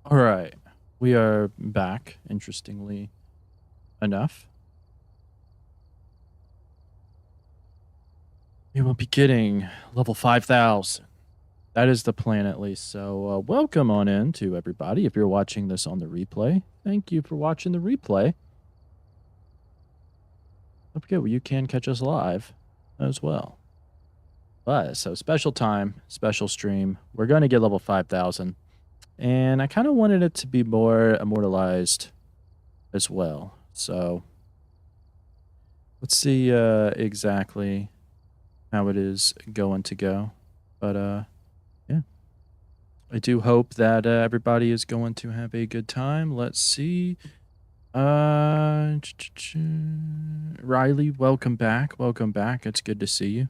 All right, we are back, interestingly enough. We will be getting level 5,000. That is the plan, at least. So, welcome on in to everybody. If you're watching this on the replay, thank you for watching the replay. Don't forget, you can catch us live as well. But, so special time, special stream. We're going to get level 5,000. And I kind of wanted it to be more immortalized as well. So, let's see exactly how it is going to go. But yeah. I do hope that everybody is going to have a good time. Let's see. Riley, welcome back. Welcome back. It's good to see you.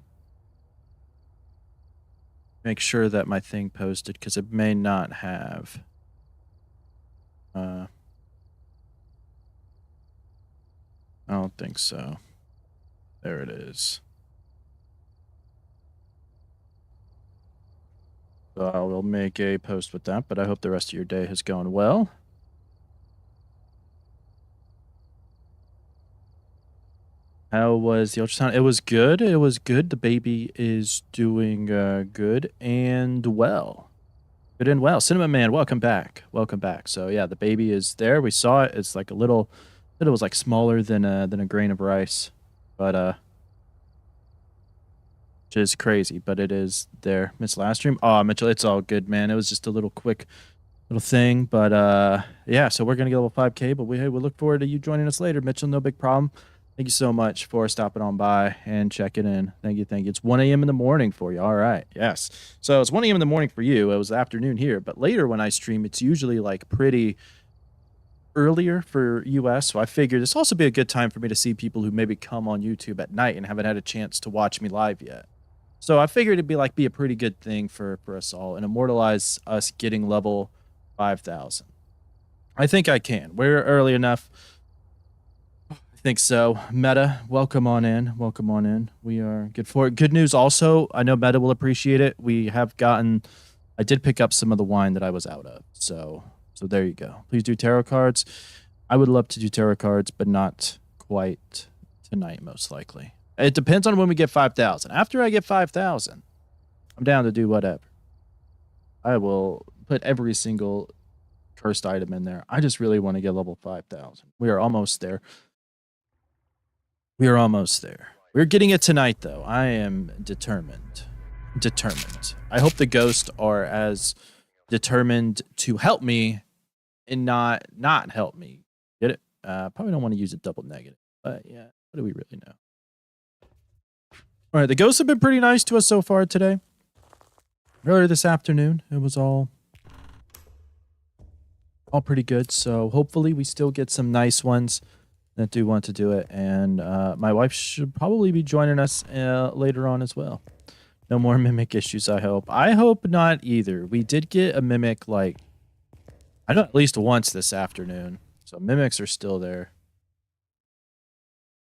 Make sure that my thing posted because it may not have. I don't think so. There it is. So I will make a post with that, but I hope the rest of your day has gone well. How was the ultrasound? It was good. It was good. The baby is doing good and well. Good and well. Cinnamon Man, welcome back. Welcome back. So yeah, the baby is there. We saw it. It's like a little. It was like smaller than a grain of rice, but which is crazy. But it is there. Miss last stream. Oh, Mitchell, it's all good, man. It was just a little quick little thing, but yeah. So we're gonna get level 5K. But we look forward to you joining us later, Mitchell. No big problem. Thank you so much for stopping on by and checking in. Thank you. Thank you. It's 1 a.m. in the morning for you. All right. Yes. So it's 1 a.m. in the morning for you. It was afternoon here, but later when I stream, it's usually like pretty earlier for US. So I figured this also be a good time for me to see people who maybe come on YouTube at night and haven't had a chance to watch me live yet. So I figured it'd be a pretty good thing for us all and immortalize us getting level 5,000. I think I can. We're early enough. I think so. Meta, welcome on in. Welcome on in. We are good for it. Good news also, I know Meta will appreciate it. We have gotten, I did pick up some of the wine that I was out of. So there you go. Please do tarot cards. I would love to do tarot cards, but not quite tonight, most likely. It depends on when we get 5,000. After I get 5,000, I'm down to do whatever. I will put every single cursed item in there. I just really want to get level 5,000. We are almost there. We are almost there. We're getting it tonight, though. I am determined. Determined. I hope the ghosts are as determined to help me and not help me. Get it? Probably don't want to use a double negative. But yeah, what do we really know? All right, the ghosts have been pretty nice to us so far today. Earlier this afternoon, it was all pretty good. So hopefully we still get some nice ones that do want to do it. And my wife should probably be joining us later on as well. No more mimic issues, I hope. I hope not either. We did get a mimic, like, I know at least once this afternoon. So mimics are still there.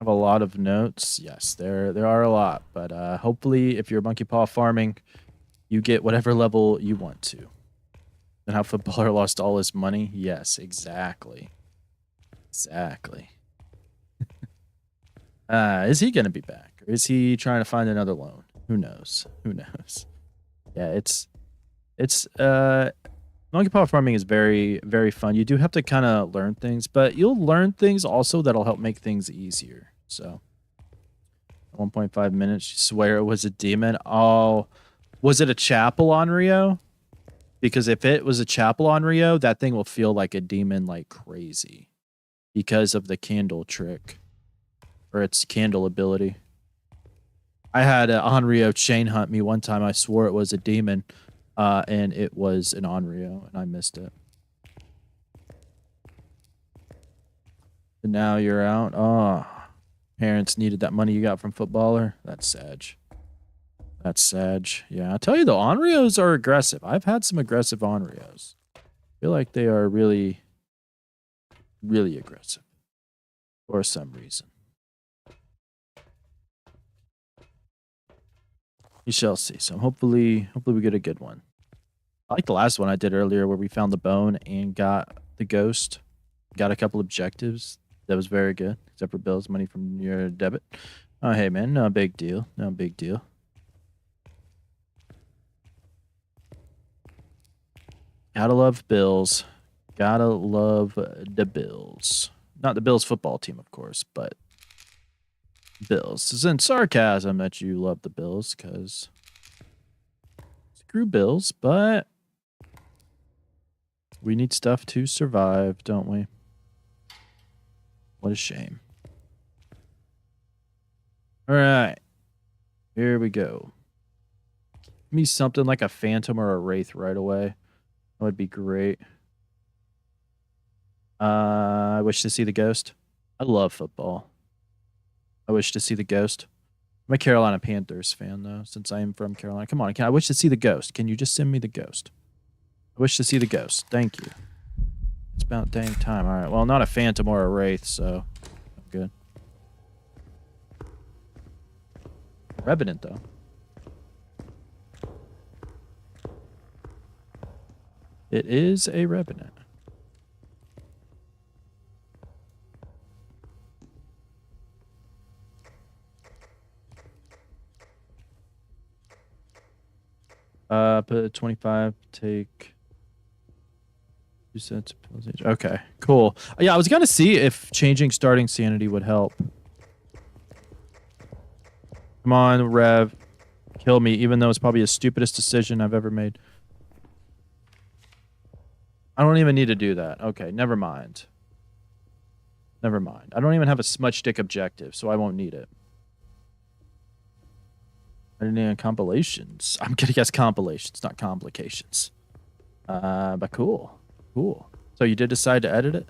I have a lot of notes. Yes, there are a lot. But hopefully, if you're monkey paw farming, you get whatever level you want to. And how footballer lost all his money? Yes, exactly. Exactly. Is he going to be back? Or is he trying to find another loan? Who knows? Who knows? Yeah, it's monkey paw farming is very, very fun. You do have to kind of learn things, but you'll learn things also that'll help make things easier. So 1.5 minutes, you swear it was a demon. Oh, was it a chapel on Rio? Because if it was a chapel on Rio, that thing will feel like a demon like crazy because of the candle trick or its candle ability. I had an Onryo chain hunt me one time. I swore it was a demon, and it was an Onryo, and I missed it. And now you're out. Oh, parents needed that money you got from footballer. That's sad. That's sad. Yeah, I'll tell you, the Onryos are aggressive. I've had some aggressive Onryos. I feel like they are really, really aggressive for some reason. You shall see. So hopefully we get a good one. I like the last one I did earlier where we found the bone and got the ghost. Got a couple objectives. That was very good. Except for Bill's money from your debit. Oh, hey, man. No big deal. No big deal. Gotta love Bills. Gotta love the Bills. Not the Bills football team, of course, but Bills. It's in sarcasm that you love the Bills, because screw Bills, but we need stuff to survive, don't we? What a shame. All right. Here we go. Give me something like a phantom or a wraith right away. That would be great. I wish to see the ghost. I love football. I wish to see the ghost. I'm a Carolina Panthers fan, though, since I am from Carolina. Come on, I wish to see the ghost. Can you just send me the ghost? I wish to see the ghost. Thank you. It's about dang time. All right. Well, not a phantom or a wraith, so I'm good. Revenant, though. It is a Revenant. Put 25, take 2 sets of pills each. Okay, cool. Yeah, I was gonna see if changing starting sanity would help. Come on, Rev. Kill me, even though it's probably the stupidest decision I've ever made. I don't even need to do that. Okay, never mind. Never mind. I don't even have a smudge stick objective, so I won't need it. I didn't need compilations. I'm gonna guess compilations, not complications. But cool. Cool. So you did decide to edit it?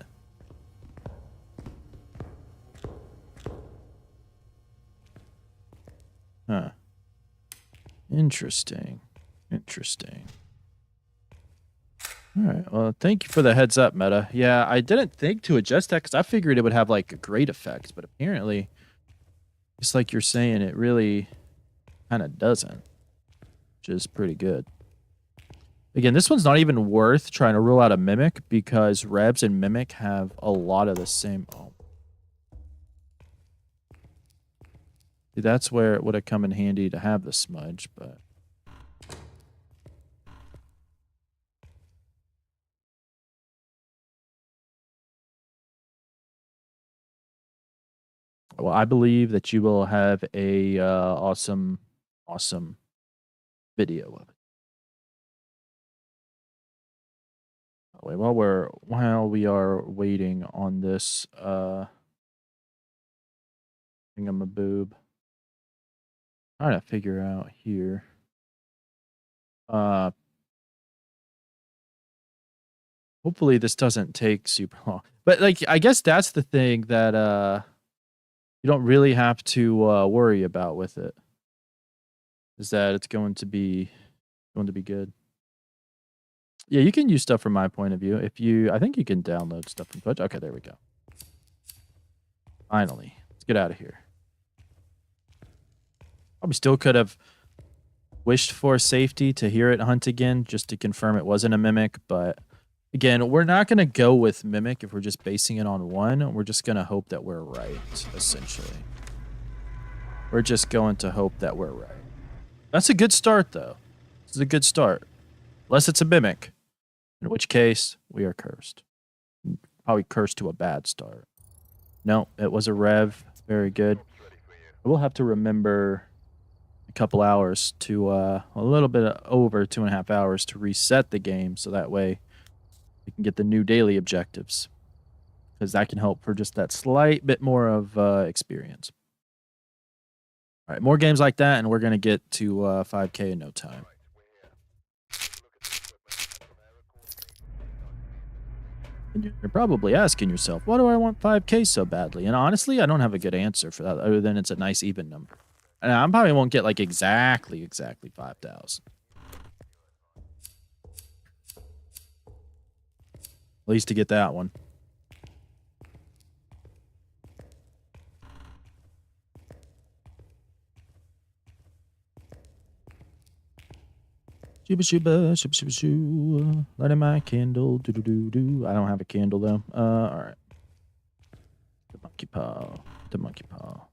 Huh. Interesting. Interesting. All right. Well, thank you for the heads up, Meta. Yeah, I didn't think to adjust that because I figured it would have like a great effect, but apparently, just like you're saying, it really kind of doesn't, which is pretty good. Again, this one's not even worth trying to rule out a Mimic because Rebs and Mimic have a lot of the same. Oh. See, that's where it would have come in handy to have the smudge, but. Well, I believe that you will have a awesome video of it. Wait, while we are waiting on this thingamaboob, trying to figure out here. Hopefully this doesn't take super long. But like I guess that's the thing that you don't really have to worry about with it. Is that it's going to be good. Yeah, you can use stuff from my point of view. I think you can download stuff from Twitch. Okay, there we go. Finally. Let's get out of here. Probably still could have wished for safety to hear it hunt again, just to confirm it wasn't a Mimic, but again, we're not going to go with Mimic if we're just basing it on one. We're just going to hope that we're right, essentially. We're just going to hope that we're right. That's a good start, though. This is a good start. Unless it's a Mimic, in which case we are cursed. Probably cursed to a bad start. No, it was a Rev. Very good. I will have to remember a couple hours to, a little bit over 2.5 hours to reset the game, so that way we can get the new daily objectives. Because that can help for just that slight bit more of experience. All right, more games like that, and we're going to get to 5K in no time. And you're probably asking yourself, why do I want 5K so badly? And honestly, I don't have a good answer for that, other than it's a nice even number. And I probably won't get like exactly 5,000. At least to get that one. Shooba shooba, shooba shooba shoo. Lighting my candle. Do do do do. I don't have a candle though. All right. The monkey paw. The monkey paw.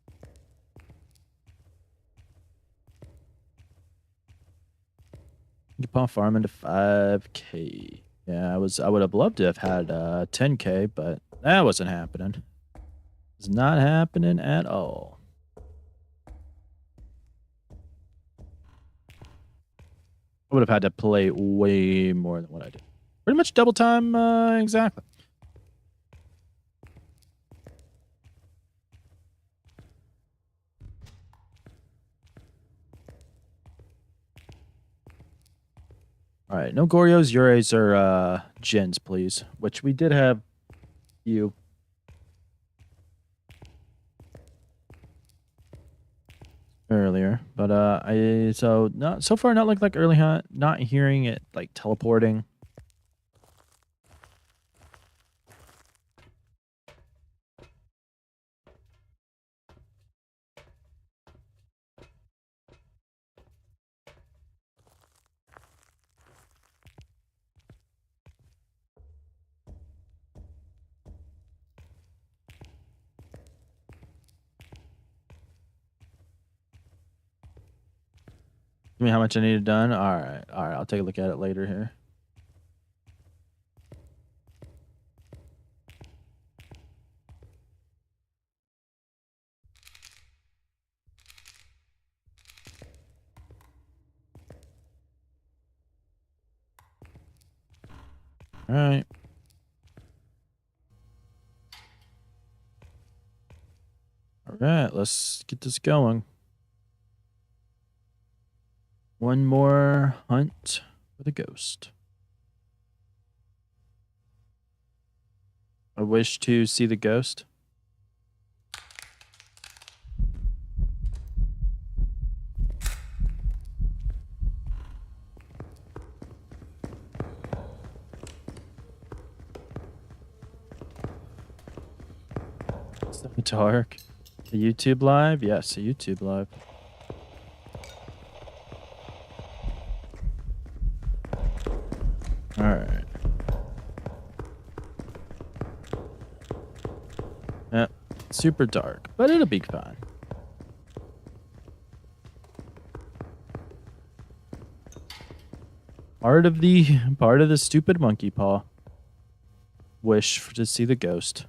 Monkey paw farming to 5K. Yeah, I would have loved to have had 10K, but that wasn't happening. It's not happening at all. I would have had to play way more than what I did. Pretty much double time, exactly. All right, no Gorios, Yurays, or Gens, please. Which we did have you. Earlier, but so far not like early hunt, not hearing it like teleporting. Tell me how much I needed done. All right, I'll take a look at it later here. All right. All right, let's get this going. One more hunt for the ghost. I wish to see the ghost. So dark. A YouTube live? Yes, a YouTube live. All right. Yeah, super dark, but it'll be fine. Part of the stupid monkey paw. Wish to see the ghost.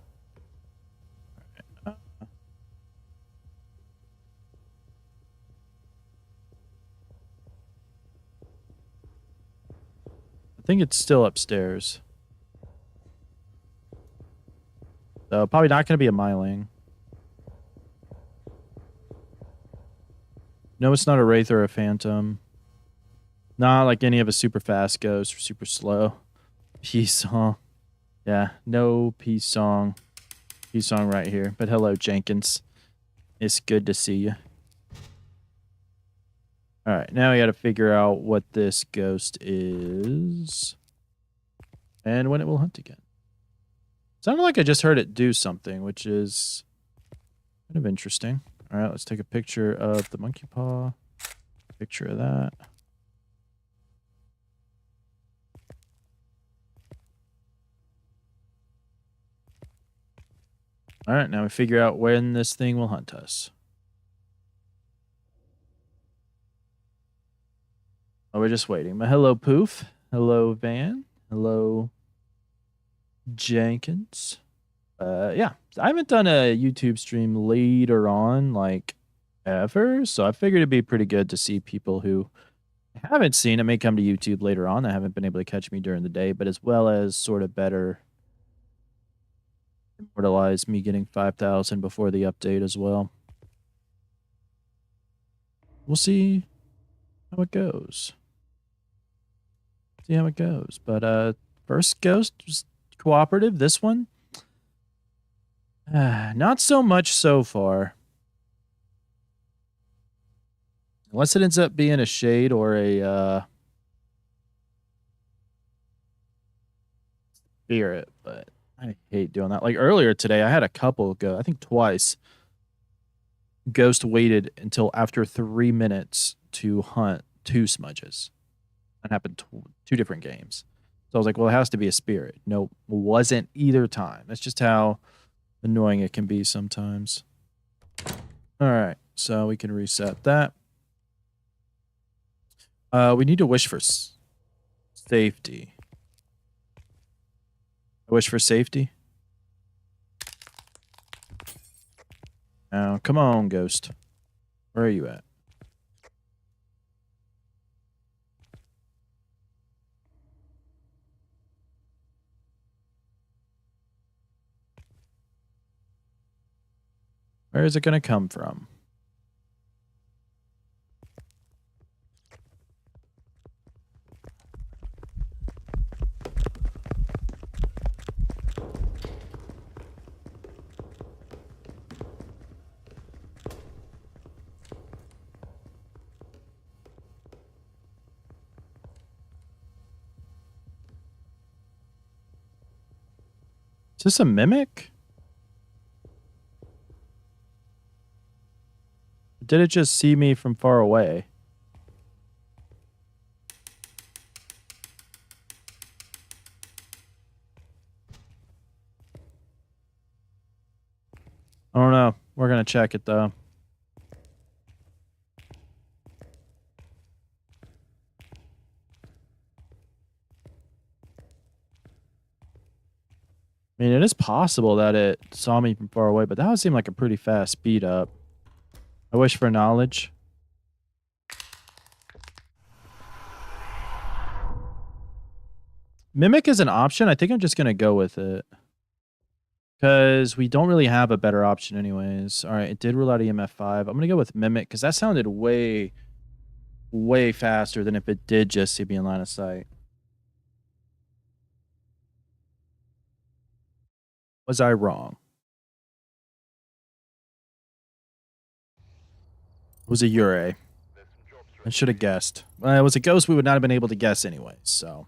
I think it's still upstairs. So probably not going to be a Myling. No, it's not a Wraith or a Phantom. Not like any of a super fast ghost or super slow. Peace song. Yeah, no peace song. Peace song right here. But hello, Jenkins. It's good to see you. All right, now we got to figure out what this ghost is and when it will hunt again. Sounded like I just heard it do something, which is kind of interesting. All right, let's take a picture of the monkey paw. Picture of that. All right, now we figure out when this thing will hunt us. Oh, we're just waiting. But hello, Poof. Hello, Van. Hello, Jenkins. Yeah, I haven't done a YouTube stream later on, like, ever. So I figured it'd be pretty good to see people who haven't seen it may come to YouTube later on. That haven't been able to catch me during the day, but as well as sort of better immortalize me getting 5,000 before the update as well. We'll see how it goes. See how it goes. But first ghost was cooperative. This one, not so much so far. Unless it ends up being a shade or a spirit, but I hate doing that. Like earlier today, I had a couple go. I think twice. Ghost waited until after 3 minutes to hunt 2 smudges. That happened 2 different games. So I was like, well, it has to be a spirit. Nope, wasn't either time. That's just how annoying it can be sometimes. All right, so we can reset that. We need to wish for safety. I wish for safety. Now, come on, ghost. Where are you at? Where is it going to come from? Is this a mimic? Did it just see me from far away? I don't know. We're going to check it, though. I mean, it is possible that it saw me from far away, but that would seem like a pretty fast speed up. I wish for knowledge. Mimic is an option. I think I'm just going to go with it. Because we don't really have a better option anyways. All right, it did rule out EMF 5. I'm going to go with Mimic because that sounded way, way faster than if it did just see me in line of sight. Was I wrong? It was a Ure. I should have guessed. Well, it was a ghost we would not have been able to guess anyways, so.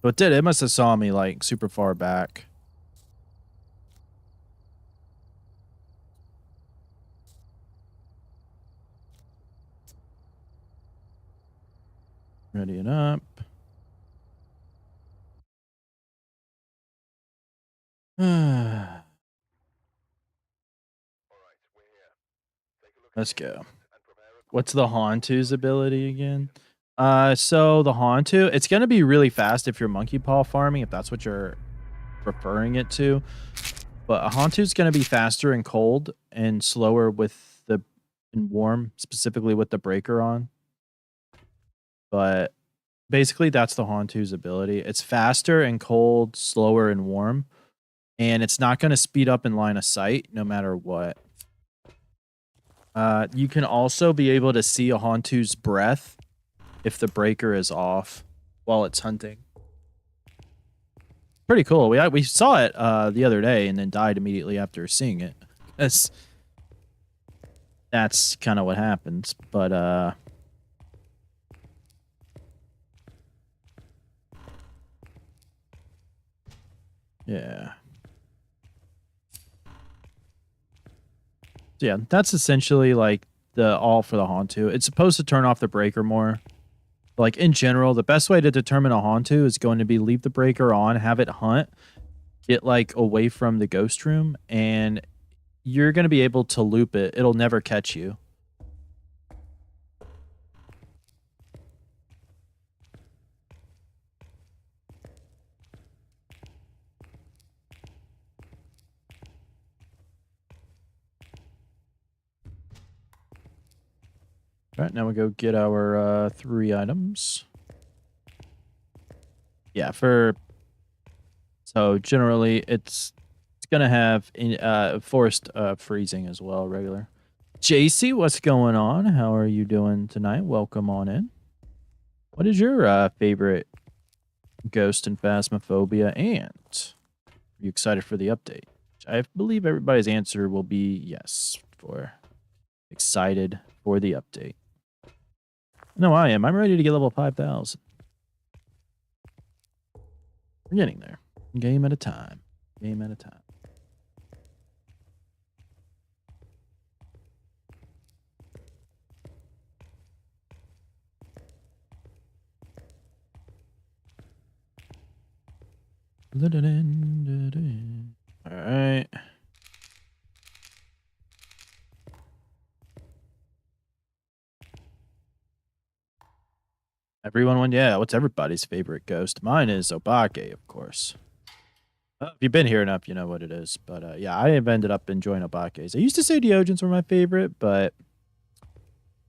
But it did. It must have saw me, like, super far back. Readying up. Let's go. What's the Hauntu's ability again? So the Hauntu, it's going to be really fast if you're monkey paw farming, if that's what you're referring it to. But a Hauntu's going to be faster and cold and slower with the and warm, specifically with the breaker on. But basically, that's the Hauntu's ability. It's faster and cold, slower and warm, and it's not going to speed up in line of sight no matter what. You can also be able to see a Hauntu's breath if the breaker is off while it's hunting. Pretty cool. We saw it the other day and then died immediately after seeing it. That's kind of what happens. But yeah. So yeah, that's essentially like the all for the Hauntu. It's supposed to turn off the breaker more. Like in general, the best way to determine a Hauntu is going to be leave the breaker on, have it hunt, get like away from the ghost room, and you're going to be able to loop it. It'll never catch you. All right, now we go get our 3 items. Yeah, so generally it's gonna have forced freezing as well, regular. JC, what's going on? How are you doing tonight? Welcome on in. What is your favorite ghost and Phasmophobia, and are you excited for the update? I believe everybody's answer will be yes, for excited for the update. No, I am. I'm ready to get level 5,000. We're getting there. Game at a time. Game at a time. All right. Everyone, yeah. What's everybody's favorite ghost? Mine is Obake, of course. If you've been here enough, you know what it is. But yeah, I have ended up enjoying Obake's. I used to say Deogens were my favorite, but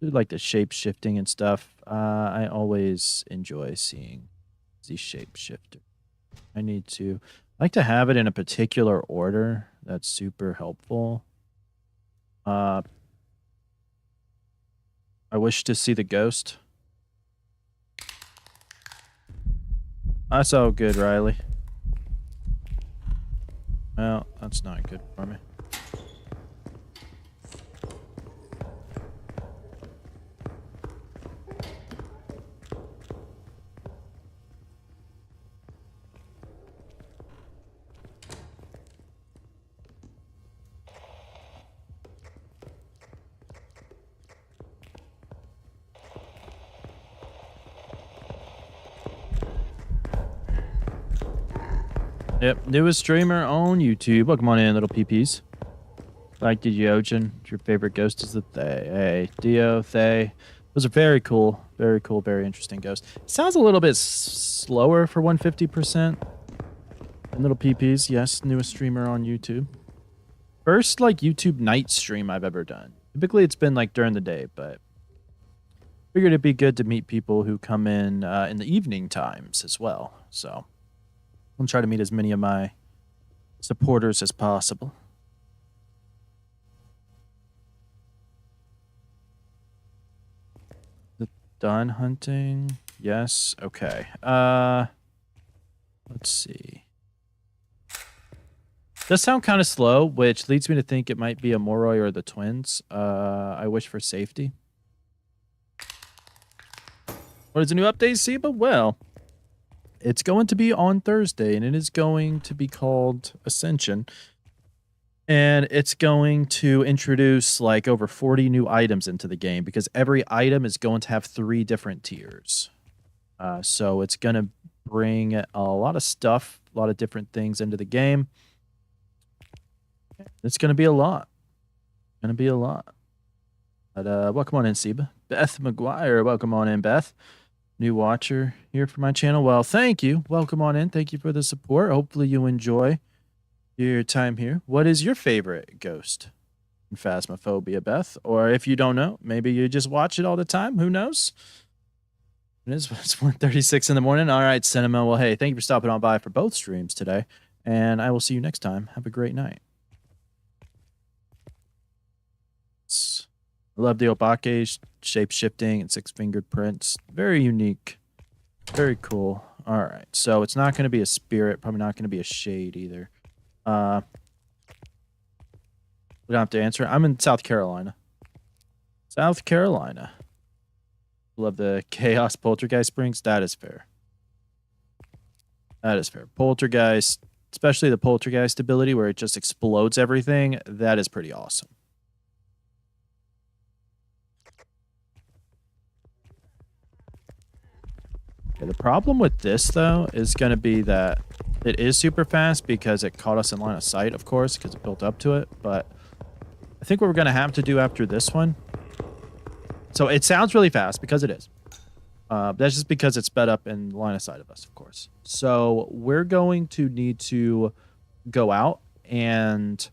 I like the shape shifting and stuff. I always enjoy seeing these shape shifter. I like to have it in a particular order. That's super helpful. I wish to see the ghost. That's all good, Riley. Well, that's not good for me. Yep, newest streamer on YouTube. Welcome on in, little PPs. Like the Deogen. Your favorite ghost is the Thay. Hey, Dio, Thay. Those are very cool, very interesting ghosts. Sounds a little bit slower for 150%. And little PPs, yes, newest streamer on YouTube. First, like, YouTube night stream I've ever done. Typically, it's been, like, during the day, but figured it'd be good to meet people who come in the evening times as well. So I'll try to meet as many of my supporters as possible. Done hunting. Yes. Okay. Let's see. Does sound kind of slow, which leads me to think it might be a Moroi or the twins. I wish for safety. What is the new update, Seba? Well, it's going to be on Thursday, and it is going to be called Ascension. And it's going to introduce like over 40 new items into the game because every item is going to have 3 different tiers. So it's going to bring a lot of stuff, a lot of different things into the game. It's going to be a lot. But welcome on in, Seba. Beth McGuire, welcome on in, Beth. New watcher here for my channel. Well, thank you. Welcome on in. Thank you for the support. Hopefully you enjoy your time here. What is your favorite ghost in Phasmophobia, Beth? Or if you don't know, maybe you just watch it all the time. Who knows? It's 1:36 in the morning. All right, Cinema. Well, hey, thank you for stopping on by for both streams today. And I will see you next time. Have a great night. I love the Obake shape-shifting and 6-fingered prints. Very unique. Very cool. All right. So it's not going to be a spirit. Probably not going to be a shade either. We don't have to answer. I'm in South Carolina. South Carolina. Love the Chaos Poltergeist Springs. That is fair. That is fair. Poltergeist, especially the Poltergeist ability where it just explodes everything, that is pretty awesome. Okay, the problem with this, though, is going to be that it is super fast because it caught us in line of sight, of course, because it built up to it. But I think what we're going to have to do after this one... So it sounds really fast because it is. That's just because it's sped up in line of sight of us, of course. So we're going to need to go out and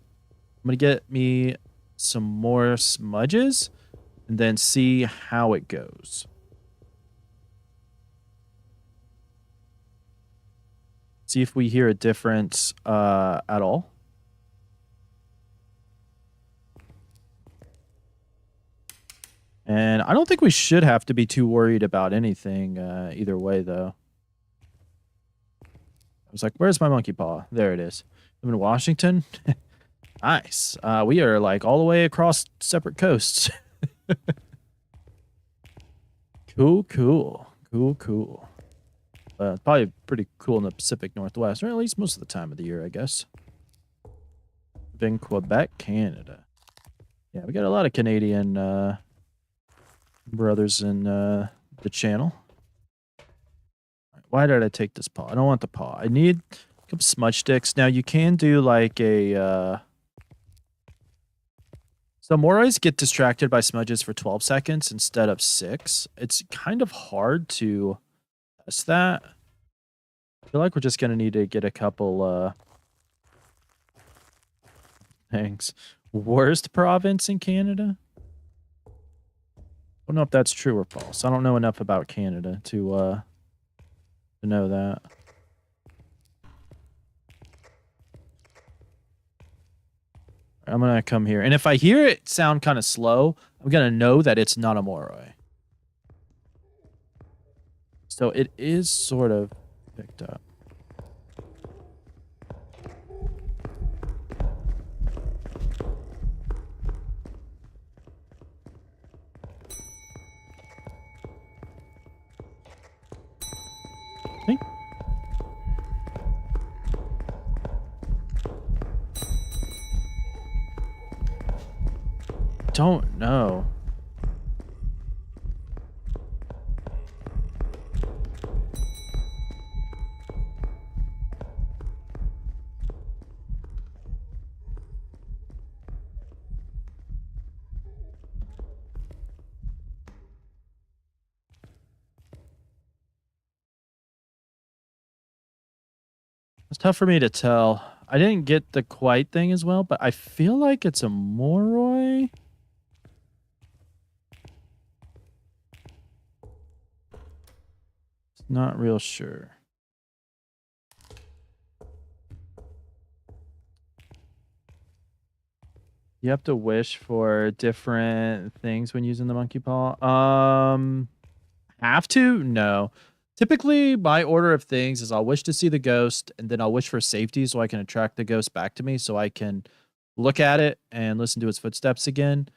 I'm going to get me some more smudges and then see how it goes. See if we hear a difference at all. And I don't think we should have to be too worried about anything either way, though. I was like, where's my monkey paw? There it is. I'm in Washington. Nice. We are like all the way across separate coasts. Cool. Probably pretty cool in the Pacific Northwest, or at least most of the time of the year, I guess. In Quebec, Canada. Yeah, we got a lot of Canadian brothers in the channel. Why did I take this paw? I don't want the paw. I need Couple smudge sticks. Now you can do like a so Morois get distracted by smudges for 12 seconds instead of 6. It's kind of hard to test that. I feel like we're just gonna need to get a couple things. Worst province in Canada? I don't know if that's true or false. I don't know enough about Canada to know that. I'm gonna come here, and if I hear it sound kind of slow, I'm gonna know that it's not a Moroi. So it is sort of picked up. See? Don't know. It's tough for me to tell. I didn't get the quite thing as well, but I feel like it's a Moroi. Not real sure. You have to wish for different things when using the monkey paw. Have to? No. Typically, my order of things is I'll wish to see the ghost, and then I'll wish for safety so I can attract the ghost back to me so I can look at it and listen to its footsteps again.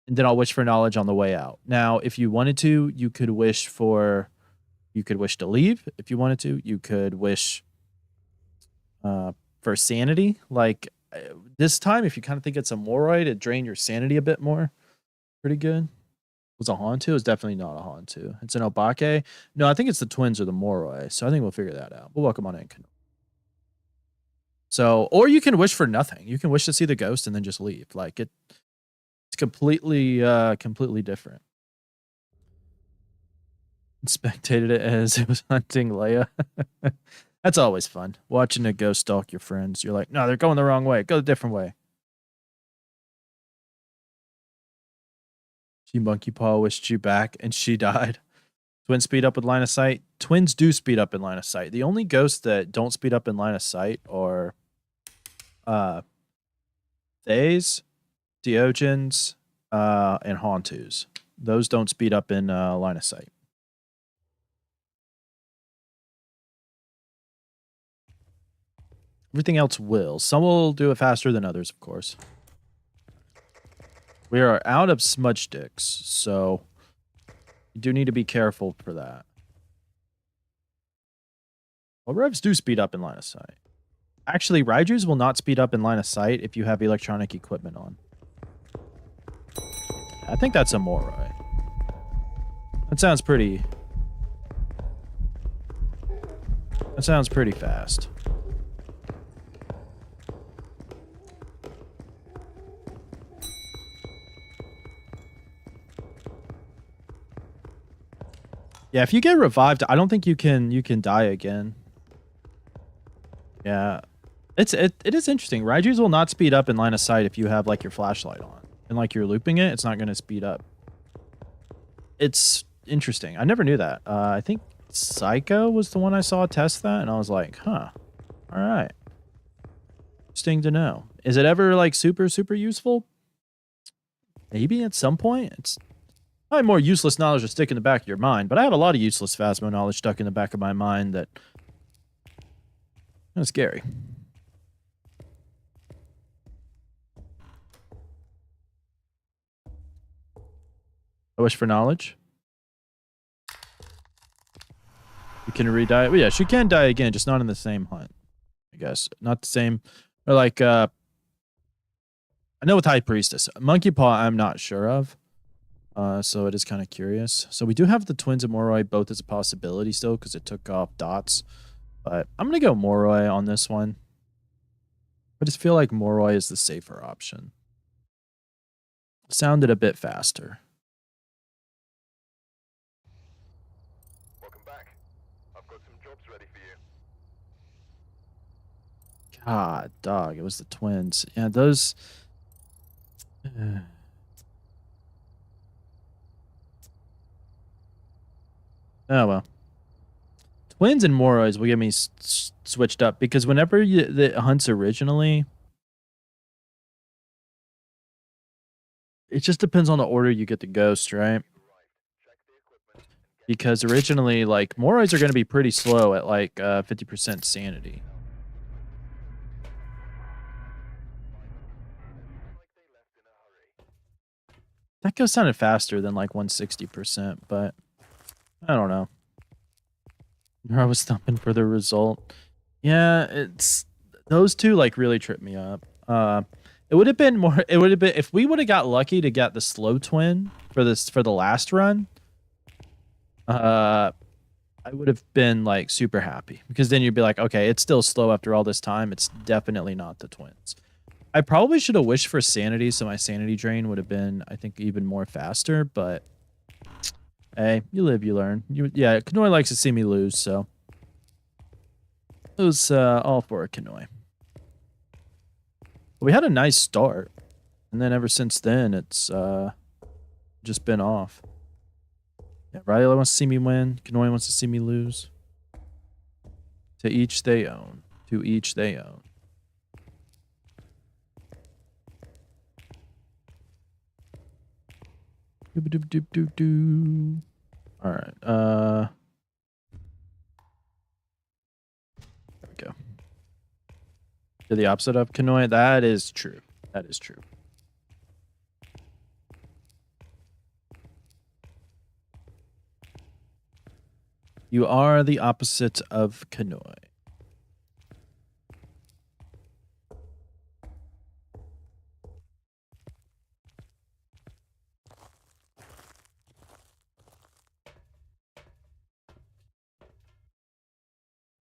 And then I'll wish for knowledge on the way out. Now, if you wanted to, you could wish to leave. If you wanted to, you could wish for sanity. Like this time, if you kind of think it's a Moroi to drain your sanity a bit more, pretty good. Was a Hantu? It's definitely not a Hantu. It's an Obake. No, I think it's the twins or the Moroi. So I think we'll figure that out. We'll welcome on in. So, or you can wish for nothing. You can wish to see the ghost and then just leave. Like it's completely different. Spectated it as it was hunting Leia. That's always fun. Watching a ghost stalk your friends. You're like, no, they're going the wrong way. Go a different way. She monkey paw wished you back and she died. Twins speed up with line of sight. Twins do speed up in line of sight. The only ghosts that don't speed up in line of sight are Thays, Diogens, and Hantus. Those don't speed up in line of sight. Everything else will. Some will do it faster than others, of course. We are out of smudge sticks, so you do need to be careful for that. Well, revs do speed up in line of sight. Actually, Raijus will not speed up in line of sight if you have electronic equipment on. I think that's a Moroi. That sounds pretty fast. Yeah, if you get revived, I don't think you can die again. Yeah. It is interesting. Raijus will not speed up in line of sight if you have like your flashlight on. And like you're looping it, it's not going to speed up. It's interesting. I never knew that. I think Psycho was the one I saw test that, and I was like, huh. All right. Interesting to know. Is it ever like super useful? Maybe at some point. It's probably more useless knowledge to stick in the back of your mind, but I have a lot of useless Phasmo knowledge stuck in the back of my mind that kind of scary. I wish for knowledge. You can re-die. Well, yeah, she can die again, just not in the same hunt. I guess. Not the same. Or like, I know with High Priestess. Monkey Paw, I'm not sure of. So it is kind of curious. So we do have the twins and Moroi both as a possibility still because it took off dots. But I'm going to go Moroi on this one. I just feel like Moroi is the safer option. Sounded a bit faster. Welcome back. I've got some jobs ready for you. God, dog, it was the twins. Yeah, those... Oh, well. Twins and Morois will get me switched up because whenever the hunts originally, it just depends on the order you get the ghost, right? Because originally, like, Morois are going to be pretty slow at like 50% sanity. That ghost sounded faster than like 160%, but I don't know. I was thumping for the result. Yeah, it's those two like really tripped me up. It would have been more. It would have been if we would have got lucky to get the slow twin for the last run. I would have been like super happy because then you'd be like, okay, it's still slow after all this time. It's definitely not the twins. I probably should have wished for sanity, so my sanity drain would have been, I think, even more faster. But hey, you live, you learn. Yeah, Kanoi likes to see me lose, so it was all for Kanoi. We had a nice start, and then ever since then, it's just been off. Yeah, Riley wants to see me win. Kanoi wants to see me lose. To each they own. To each they own. Doop-a-doop-doop-doop-doo. All right. There we go. To the opposite of Kanoi. That is true. That is true. You are the opposite of Kanoi.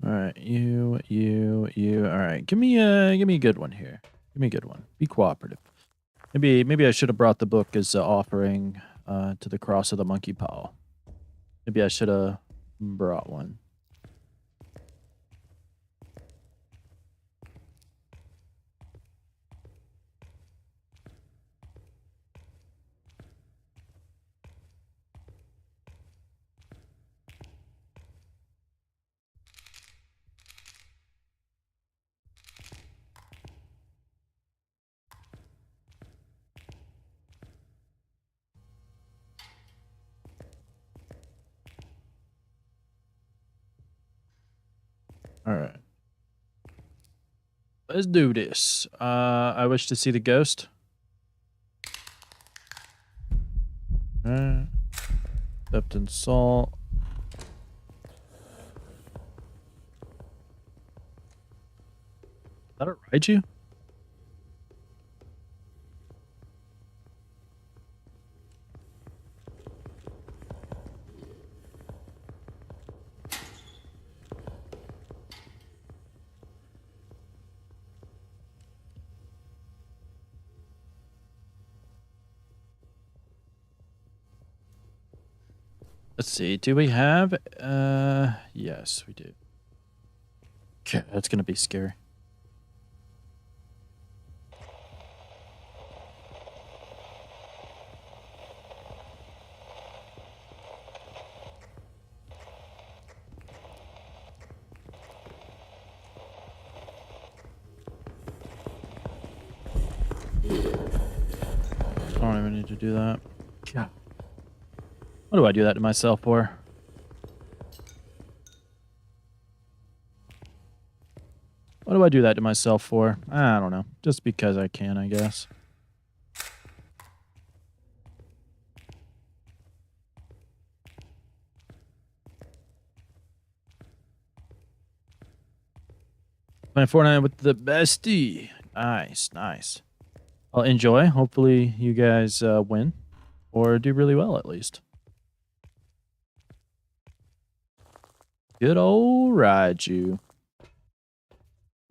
All right, you. All right, give me a good one here. Give me a good one. Be cooperative. Maybe I should have brought the book as offering to the cross of the monkey paw. Maybe I should have brought one. All right. Let's do this. I wish to see the ghost. Dipped in salt. Is that a Raiju? Let's see. Do we have? Yes, we do. Okay, that's gonna be scary. I don't even need to do that. Yeah. What do I do that to myself for? What do I do that to myself for? I don't know. Just because I can, I guess. Playing Fortnite with the bestie. Nice, nice. I'll enjoy. Hopefully you guys win. Or do really well, at least. Good old Raiju.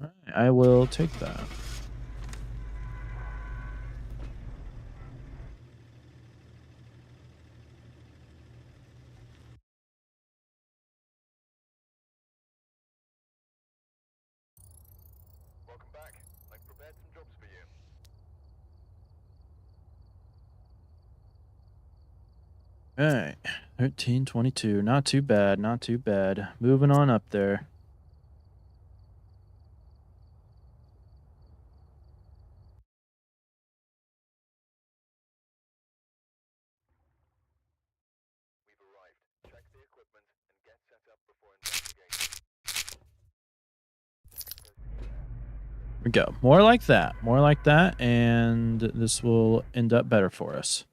All right, I will take that. Welcome back. I've prepared some jobs for you. All right, 1322. Not too bad. Not too bad. Moving on up there. We've arrived. Check the equipment and get set up before investigating. We go. More like that. More like that. And this will end up better for us.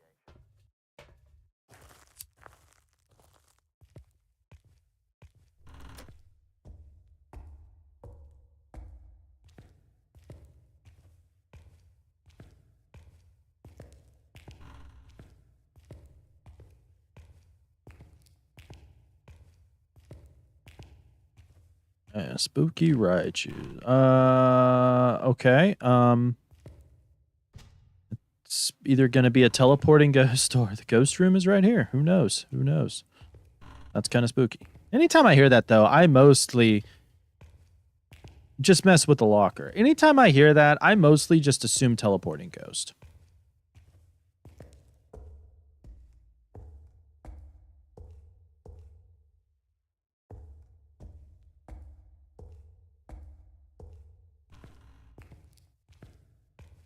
Spooky Raichu. Okay. It's either going to be a teleporting ghost or the ghost room is right here. Who knows? Who knows? That's kind of spooky. Anytime I hear that, though, I mostly just mess with the locker. Anytime I hear that, I mostly just assume teleporting ghost.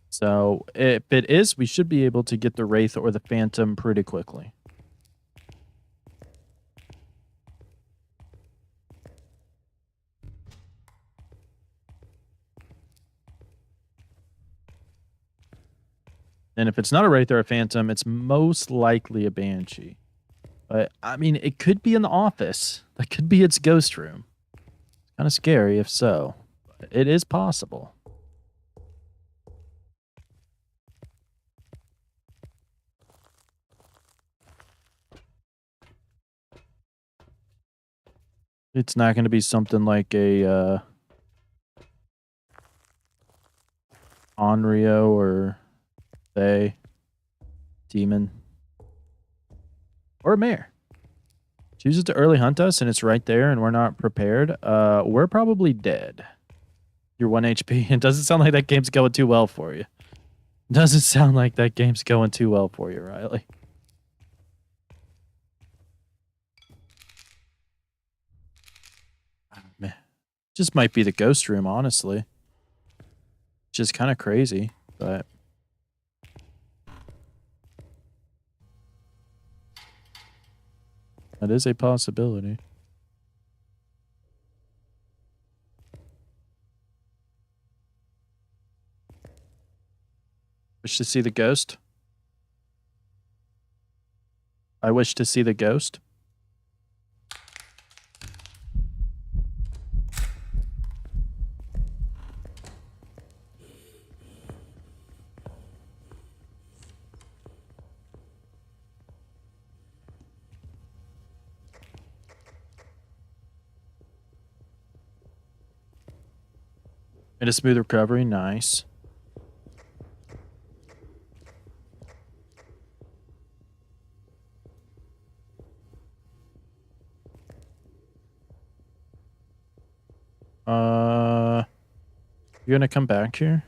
So if it is, we should be able to get the Wraith or the Phantom pretty quickly. And if it's not a Wraith or a Phantom, it's most likely a Banshee. But, I mean, it could be in the office. That could be its ghost room. It's kind of scary if so. But it is possible. It's not going to be something like a Onryo or Fae demon or a mare. Chooses to early hunt us and it's right there and we're not prepared. We're probably dead. You're 1 HP. It doesn't sound like that game's going too well for you. Doesn't sound like that game's going too well for you, Riley. Man. Just might be the ghost room, honestly. Just kind of crazy, but that is a possibility. Wish to see the ghost? I wish to see the ghost. And a smooth recovery, nice. You're gonna come back here?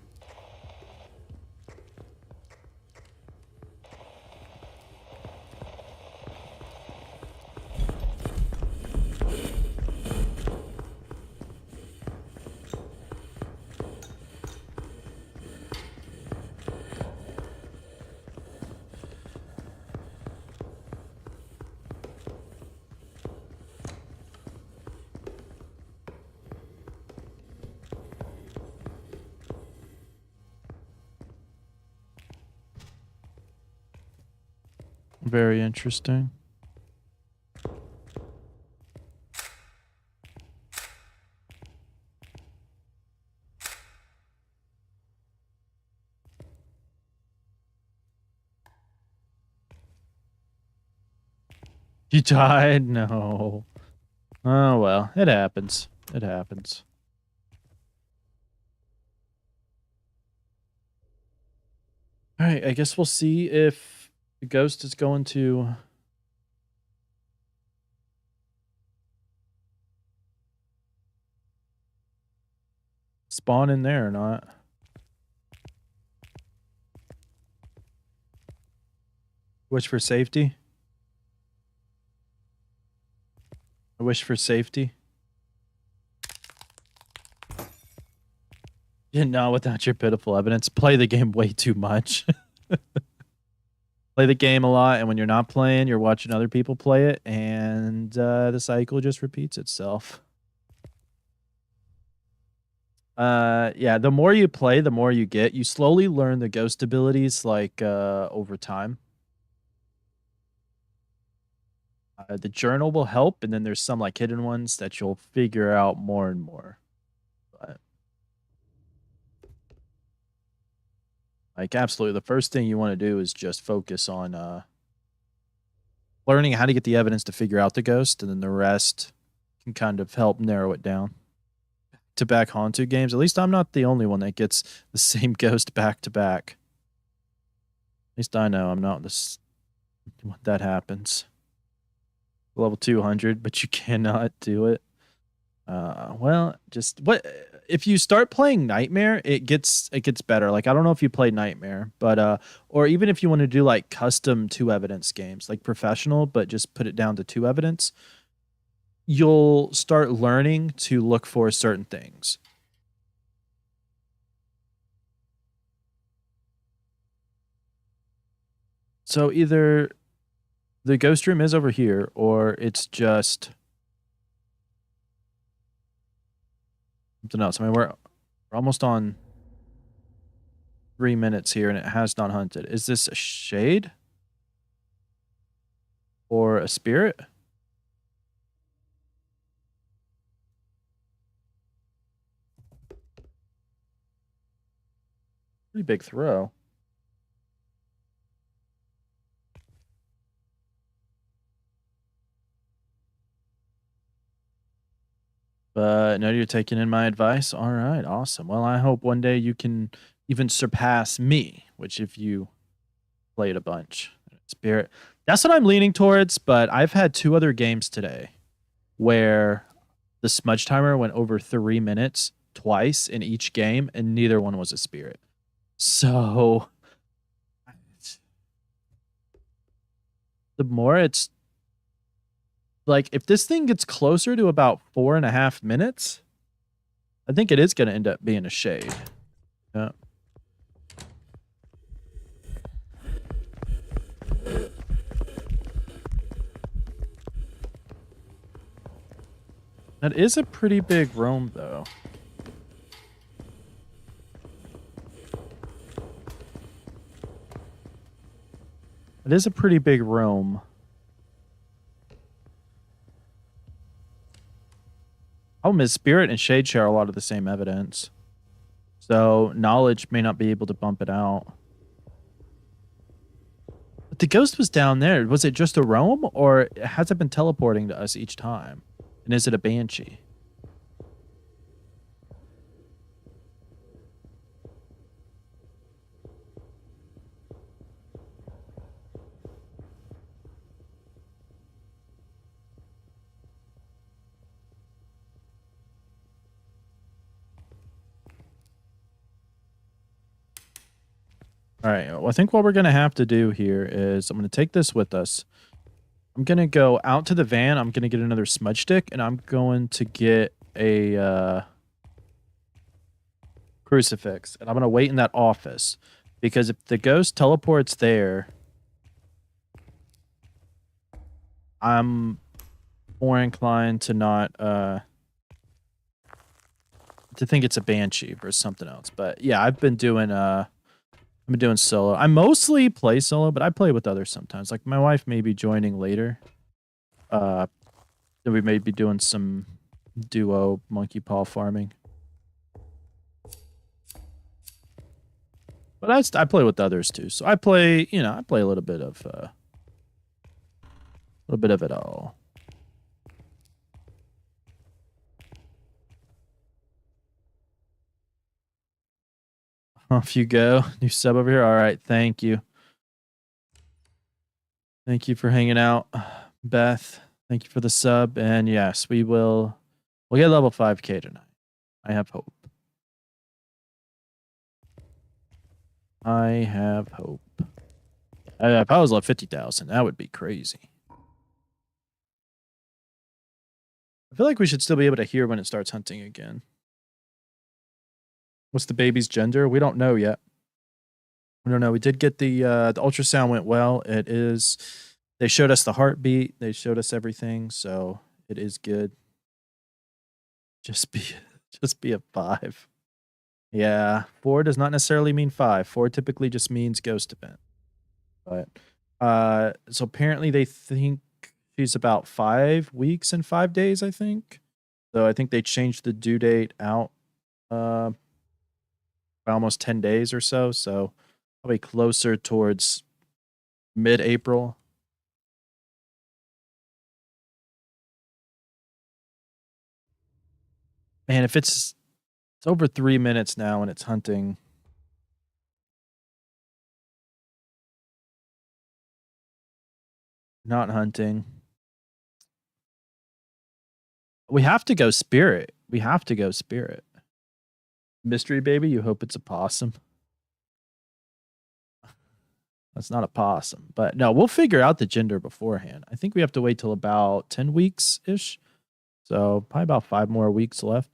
Very interesting. You died? No. Oh, well. It happens. It happens. All right, I guess we'll see if the ghost is going to spawn in there or not. Wish for safety. I wish for safety. Yeah, no, without your pitiful evidence. Play the game way too much. Play the game a lot, and when you're not playing, you're watching other people play it, and the cycle just repeats itself. Yeah, the more you play, the more you get. You slowly learn the ghost abilities, like, over time. The journal will help, and then there's some, like, hidden ones that you'll figure out more and more. But, like, absolutely, the first thing you wanna do is just focus on, learning how to get the evidence to figure out the ghost, and then the rest can kind of help narrow it down. To back Haunted games, at least I'm not the only one that gets the same ghost back to back. At least I know I'm not this when that happens. Level 200, but you cannot do it. Well, just what if you start playing Nightmare, it gets better. Like I don't know if you play Nightmare, but or even if you want to do like custom 2 evidence games, like professional, but just put it down to 2 evidence, you'll start learning to look for certain things. So either the ghost room is over here, or it's just something else. I mean, we're almost on 3 minutes here, and it has not hunted. Is this a shade or a spirit? Pretty big throw. But no, you're taking in my advice. All right, awesome. Well, I hope one day you can even surpass me, which if you played a bunch. Spirit. That's what I'm leaning towards, but I've had 2 other games today where the smudge timer went over 3 minutes twice in each game, and neither one was a spirit. So the more it's like, if this thing gets closer to about 4.5 minutes, I think it is going to end up being a shade. Yeah. That is a pretty big roam, though. It is a pretty big roam. Problem is, Spirit and Shade share a lot of the same evidence. So, knowledge may not be able to bump it out. But the ghost was down there. Was it just a roam, or has it been teleporting to us each time? And is it a banshee? All right. Well, I think what we're going to have to do here is I'm going to take this with us. I'm going to go out to the van. I'm going to get another smudge stick, and I'm going to get a crucifix. And I'm going to wait in that office. Because if the ghost teleports there, I'm more inclined to not to think it's a banshee versus something else. But yeah, I've been doing solo. I mostly play solo, but I play with others sometimes. Like my wife may be joining later. Then we may be doing some duo monkey paw farming. But I play with others too. So I play, I play a little bit of it all. Off you go. New sub over here. All right. Thank you. Thank you for hanging out, Beth. Thank you for the sub. And yes, we'll get level 5K tonight. I have hope. I have hope. If I was level 50,000, that would be crazy. I feel like we should still be able to hear when it starts hunting again. What's the baby's gender? We don't know yet. We don't know. We did get the ultrasound went well. It is. They showed us the heartbeat. They showed us everything, so it is good. Just be a 5. Yeah, 4 does not necessarily mean 5. 4 typically just means ghost event. But so apparently they think she's about 5 weeks and 5 days, I think. So I think they changed the due date out by almost 10 days or so. So probably closer towards mid-April. Man, if it's over 3 minutes now and it's hunting. Not hunting. We have to go spirit. We have to go spirit. Mystery baby, you hope it's a possum. That's not a possum. But no, we'll figure out the gender beforehand. I think we have to wait till about 10 weeks-ish. So probably about 5 more weeks left.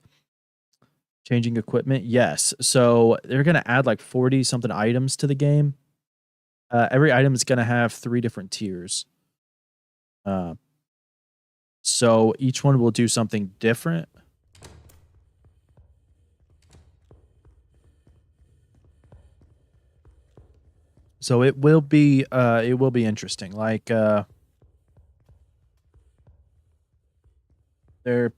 Changing equipment, yes. So they're going to add like 40-something items to the game. Every item is going to have 3 different tiers. So each one will do something different. So it will be interesting. Like they're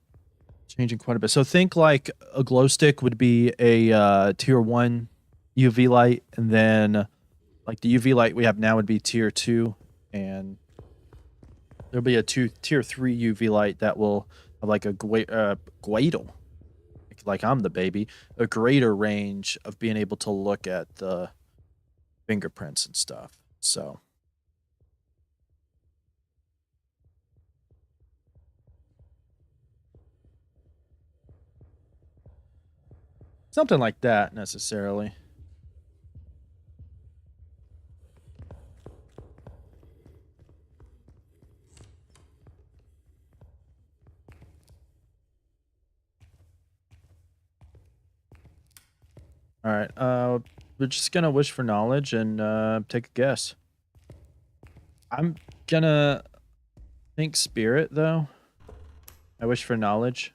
changing quite a bit. So think like a glow stick would be a tier 1 UV light, and then like the UV light we have now would be tier 2, and there'll be a tier 3 UV light that will have like a Guadal. Like I'm the baby, a greater range of being able to look at the fingerprints and stuff. So something like that necessarily. All right. We're just gonna wish for knowledge and take a guess. I'm gonna think spirit though. I wish for knowledge.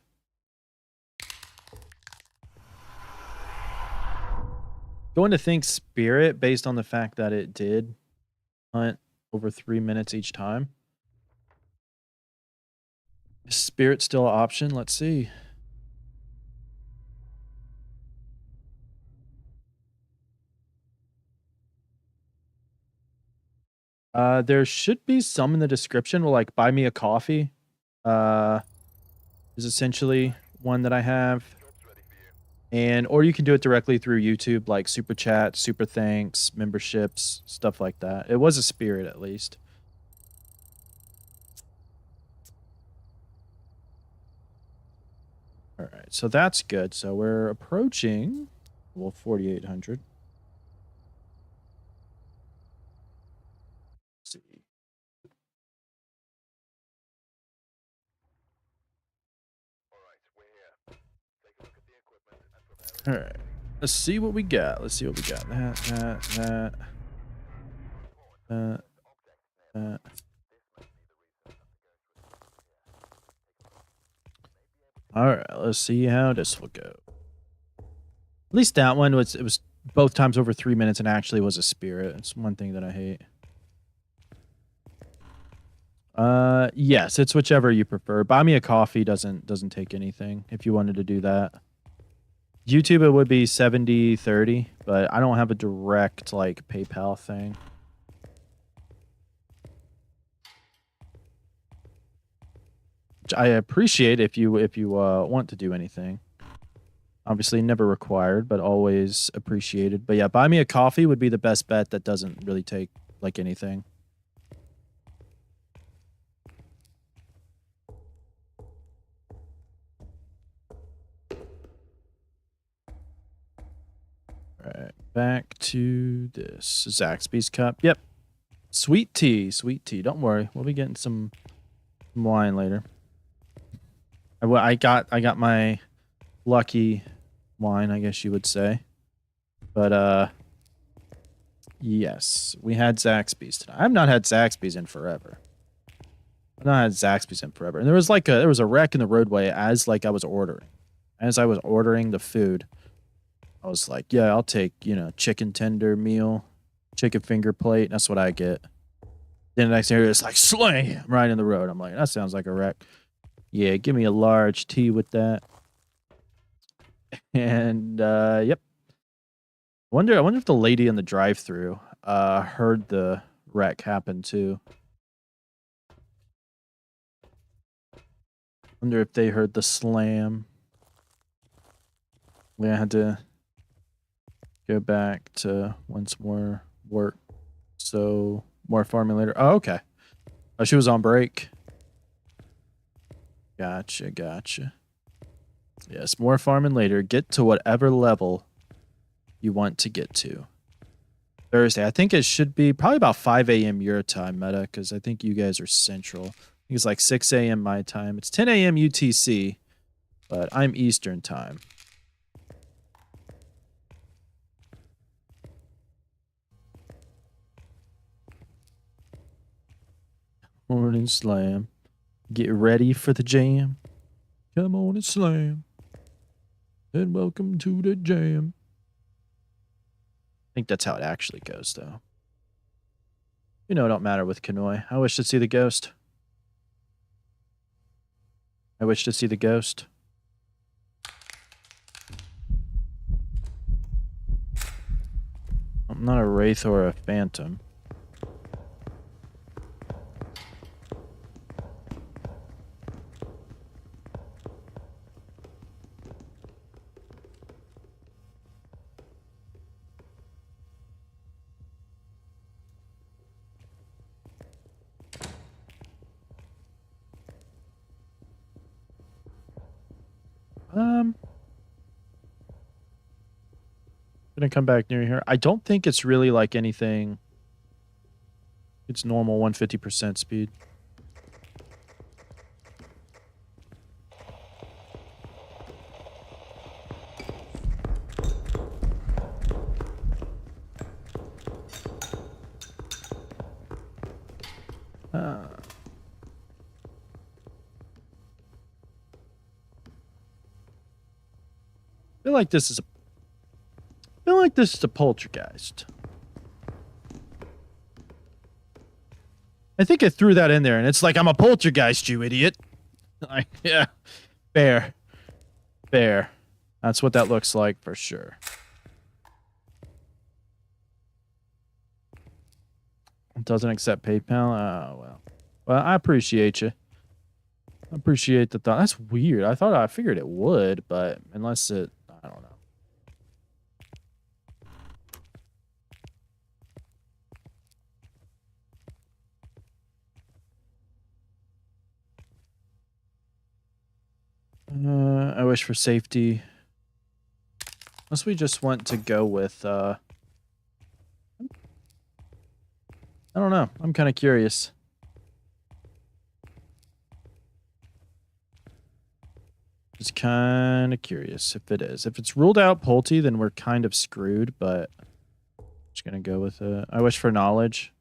Going to think spirit based on the fact that it did hunt over 3 minutes each time. Is spirit still an option? Let's see. There should be some in the description. Will like buy me a coffee. Is essentially one that I have. And or you can do it directly through YouTube, like super chat, super thanks, memberships, stuff like that. It was a spirit at least. All right, so that's good. So we're approaching level 4,800. Let's see. All right, let's see what we got. Let's see what we got. That. All right, let's see how this will go. At least that one was both times over 3 minutes and actually was a spirit. It's one thing that I hate. Yes, it's whichever you prefer. Buy me a coffee doesn't take anything if you wanted to do that. YouTube it would be 70-30, but I don't have a direct like PayPal thing. Which I appreciate if you want to do anything. Obviously, never required, but always appreciated. But yeah, buy me a coffee would be the best bet. That doesn't really take like anything. All right, back to this Zaxby's cup. Yep, sweet tea, sweet tea. Don't worry, we'll be getting some wine later. I got my lucky wine, I guess you would say. But yes, we had Zaxby's tonight. I've not had Zaxby's in forever. I've not had Zaxby's in forever. And there was a wreck in the roadway as like I was ordering. As I was ordering the food, I was like, yeah, I'll take, chicken tender meal, chicken finger plate. That's what I get. Then the next thing it's like slam right in the road. I'm like, that sounds like a wreck. Yeah, give me a large tea with that. And yep. I wonder if the lady in the drive-thru heard the wreck happen too. Wonder if they heard the slam. We had to go back to once more work. So more farming later. Oh, okay. Oh, she was on break. Gotcha. Yes, more farming later. Get to whatever level you want to get to. Thursday. I think it should be probably about 5 a.m. your time, Meta, because I think you guys are central. I think it's like 6 a.m. my time. It's 10 a.m. UTC, but I'm Eastern time. Morning slam. Get ready for the jam. Come on and slam. And welcome to the jam. I think that's how it actually goes, though. It don't matter with Kanoi. I wish to see the ghost. I'm not a wraith or a phantom. Gonna come back near here. I don't think it's really like anything. It's normal 150% speed. I feel like this is a poltergeist. I think I threw that in there, and it's like, I'm a poltergeist, you idiot. Like, yeah, fair. That's what that looks like for sure. It doesn't accept PayPal. Oh well. Well, I appreciate you. I appreciate the thought. That's weird. I figured it would, but unless it, I don't know. I wish for safety. Unless we just want to go with, I don't know. I'm kind of curious. Just kind of curious if it is. If it's ruled out Pulte, then we're kind of screwed, but I'm just going to go with it. I wish for knowledge.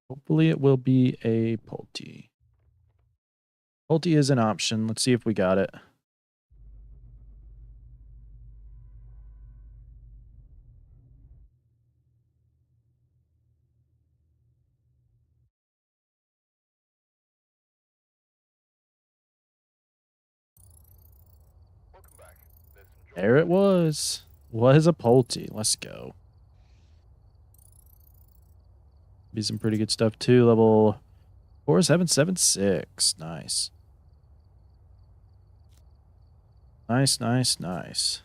Hopefully it will be a Pulte. Pulte is an option. Let's see if we got it. Welcome back. There's some jobs There it was. Was a Pulte. Let's go. Be some pretty good stuff too. Level 4776. Nice. Nice, nice, nice.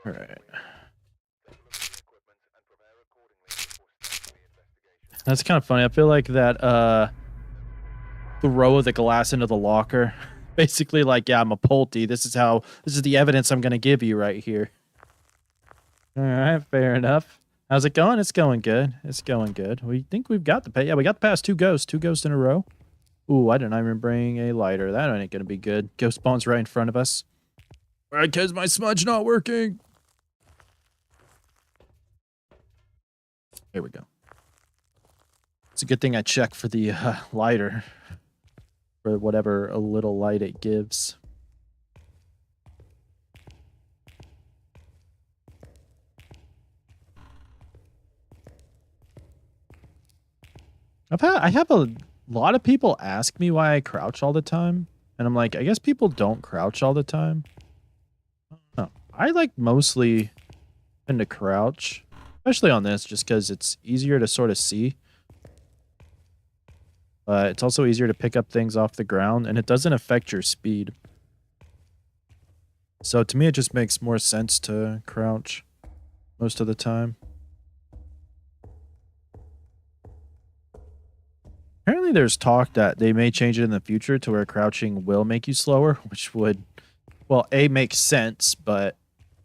All right. That's kind of funny. I feel like that throw the glass into the locker. Basically like, yeah, I'm a Pulte. This is the evidence I'm gonna give you right here. All right, fair enough. How's it going? It's going good. It's going good. We think we've got the pay. Yeah, we got the past two ghosts in a row. Ooh, I didn't even bring a lighter. That ain't gonna be good. Ghost spawns right in front of us. All right, cause my smudge not working. There we go. It's a good thing I checked for the lighter. For whatever a little light it gives. I have a lot of people ask me why I crouch all the time. And I'm like, I guess people don't crouch all the time. No, I like mostly tend to crouch. Especially on this, just because it's easier to sort of see. It's also easier to pick up things off the ground, and it doesn't affect your speed. So to me, it just makes more sense to crouch most of the time. Apparently there's talk that they may change it in the future to where crouching will make you slower, which would, well, A, make sense, but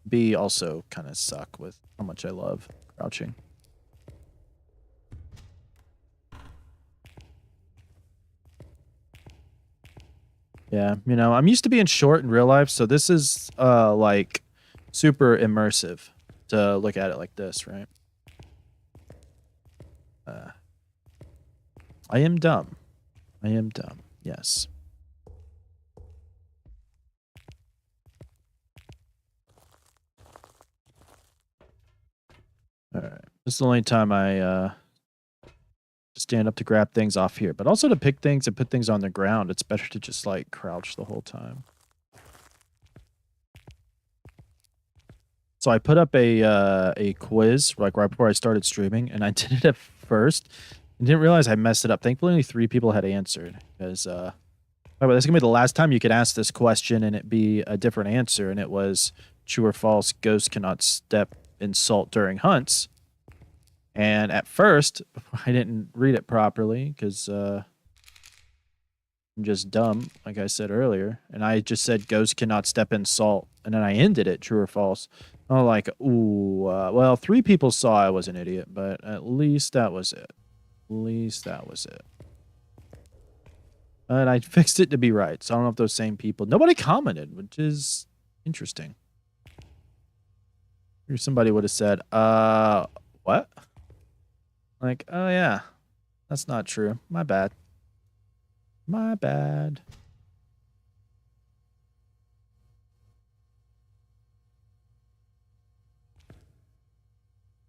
B, also kind of suck with how much I love crouching. Yeah, you know, I'm used to being short in real life, so this is, like, super immersive to look at it like this, right? I am dumb. I am dumb. Yes. All right. This is the only time I stand up to grab things off here, but also to pick things and put things on the ground. It's better to just like crouch the whole time. So I put up a quiz like right before I started streaming, and I did it at first and didn't realize I messed it up. Thankfully, only 3 people had answered because by the way, this is gonna be the last time you could ask this question and it be a different answer, and it was true or false. Ghosts cannot step in salt during hunts. And at first, I didn't read it properly because I'm just dumb, like I said earlier. And I just said ghosts cannot step in salt. And then I ended it, true or false. I'm like, ooh, well, 3 people saw I was an idiot, but at least that was it. At least that was it. And I fixed it to be right. So I don't know if those same people... Nobody commented, which is interesting. Or somebody would have said, what? Like, oh yeah, that's not true. My bad. My bad.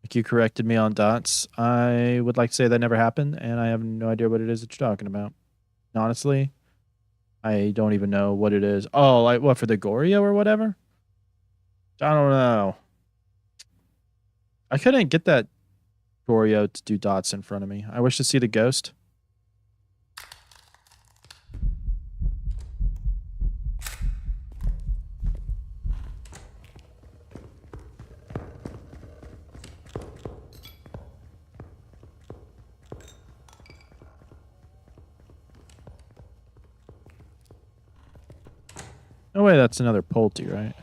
Like you corrected me on dots. I would like to say that never happened, and I have no idea what it is that you're talking about. Honestly, I don't even know what it is. Oh, like what, for the Goryo or whatever? I don't know. I couldn't get that Goryo to do dots in front of me. I wish to see the ghost. No way, that's another Pulte, right?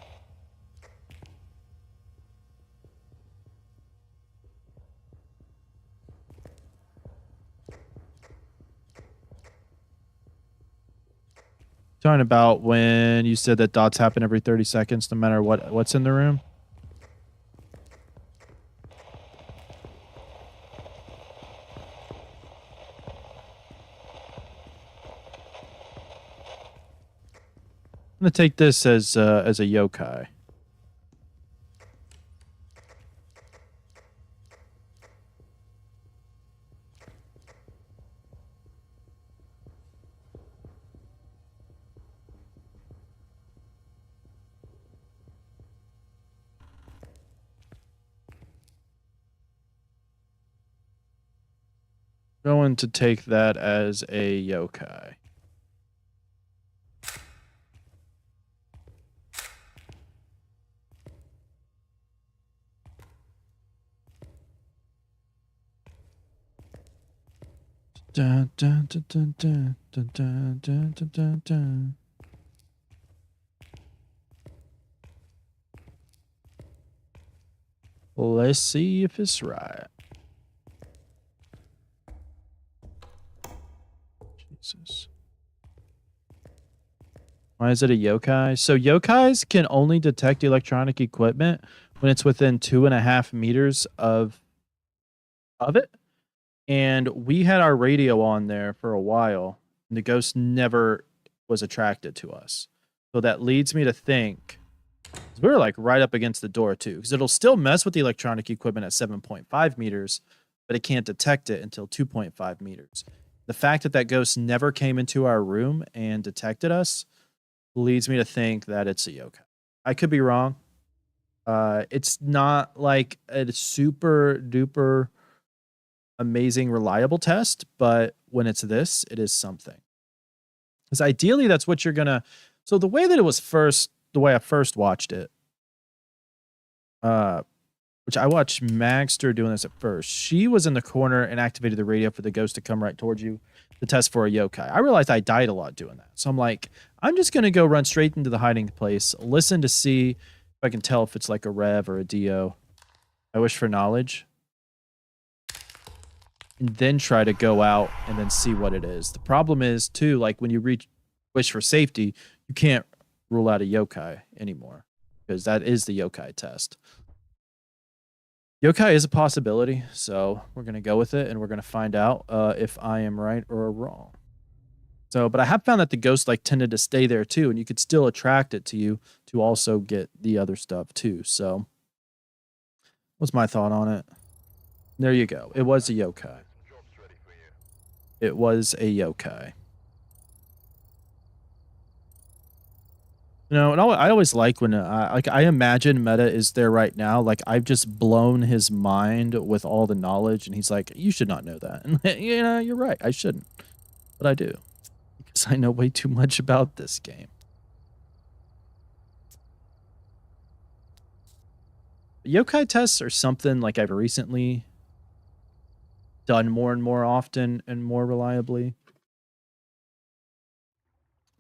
Talking about when you said that dots happen every 30 seconds, no matter what's in the room. I'm gonna take this as a yokai. going to take that as a yokai. Dun, dun, dun, dun, dun, dun, dun, dun, dun, dun, dun. Let's see if it's right. Jesus. Why is it a yokai? So yokais can only detect electronic equipment when it's within 2.5 meters of it. And we had our radio on there for a while, and the ghost never was attracted to us. So that leads me to think we were like right up against the door too, because it'll still mess with the electronic equipment at 7.5 meters, but it can't detect it until 2.5 meters. The fact that that ghost never came into our room and detected us leads me to think that it's a yokai. I could be wrong. It's not like a super duper amazing reliable test, but when it's this, it is something. Because ideally that's what you're gonna. So the way that it was first, the way I first watched it, which I watched Magster doing this at first. She was in the corner and activated the radio for the ghost to come right towards you to test for a yokai. I realized I died a lot doing that. So I'm like, I'm just going to go run straight into the hiding place, listen to see if I can tell if it's like a Rev or a Dio. I wish for knowledge. And then try to go out and then see what it is. The problem is, too, like when you wish for safety, you can't rule out a yokai anymore because that is the yokai test. Yokai is a possibility, so we're going to go with it, and we're going to find out if I am right or wrong. So, but I have found that the ghost like tended to stay there too, and you could still attract it to you to also get the other stuff too. So, what's my thought on it? There you go. It was a yokai. It was a yokai. You know, and I always like when I imagine Meta is there right now. Like I've just blown his mind with all the knowledge, and he's like, "You should not know that." And you know, you're right. I shouldn't, but I do because I know way too much about this game. Yokai tests are something like I've recently done more and more often and more reliably.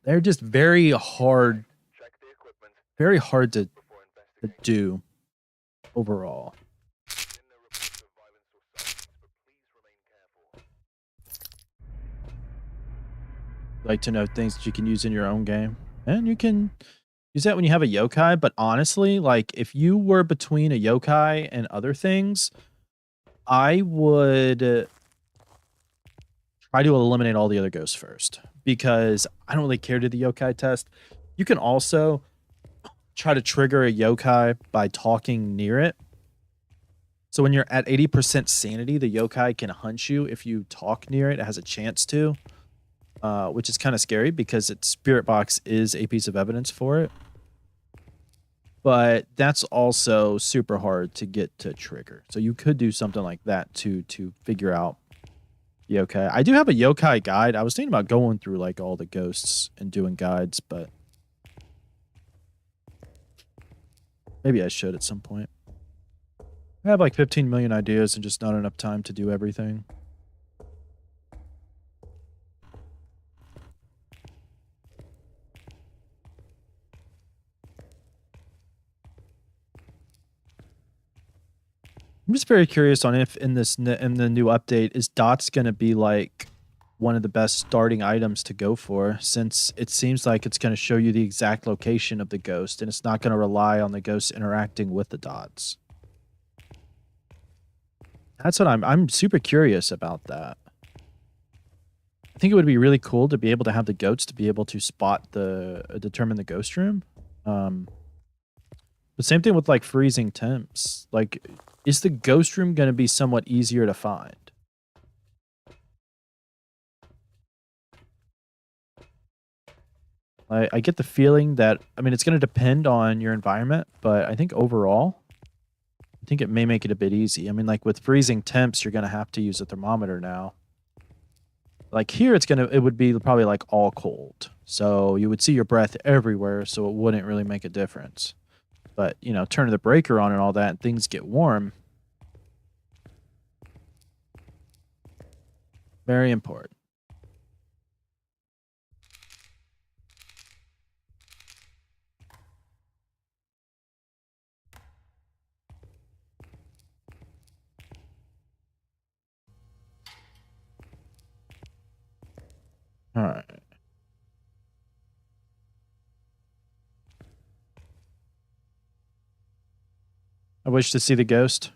They're just very hard to do overall. Like to know things that you can use in your own game, and you can use that when you have a yokai. But honestly, like if you were between a yokai and other things, I would try to eliminate all the other ghosts first because I don't really care to the yokai test. You can also try to trigger a yokai by talking near it. So when you're at 80% sanity, the yokai can hunch you if you talk near it. It has a chance to, which is kind of scary because its spirit box is a piece of evidence for it. But that's also super hard to get to trigger. So you could do something like that to figure out yokai. I do have a yokai guide. I was thinking about going through like all the ghosts and doing guides, but maybe I should at some point. I have like 15 million ideas and just not enough time to do everything. I'm just very curious on if in the new update is dots going to be like one of the best starting items to go for, since it seems like it's going to show you the exact location of the ghost and it's not going to rely on the ghost interacting with the dots. That's what I'm super curious about that. I think it would be really cool to be able to have the goats to be able to spot determine the ghost room. The same thing with like freezing temps. Like, is the ghost room going to be somewhat easier to find? I get the feeling that, I mean, it's going to depend on your environment, but I think overall, I think it may make it a bit easy. I mean, like with freezing temps, you're going to have to use a thermometer now. Like here, it would be probably like all cold. So you would see your breath everywhere, so it wouldn't really make a difference. But, you know, turn the breaker on and all that, and things get warm. Very important. All right. I wish to see the ghost.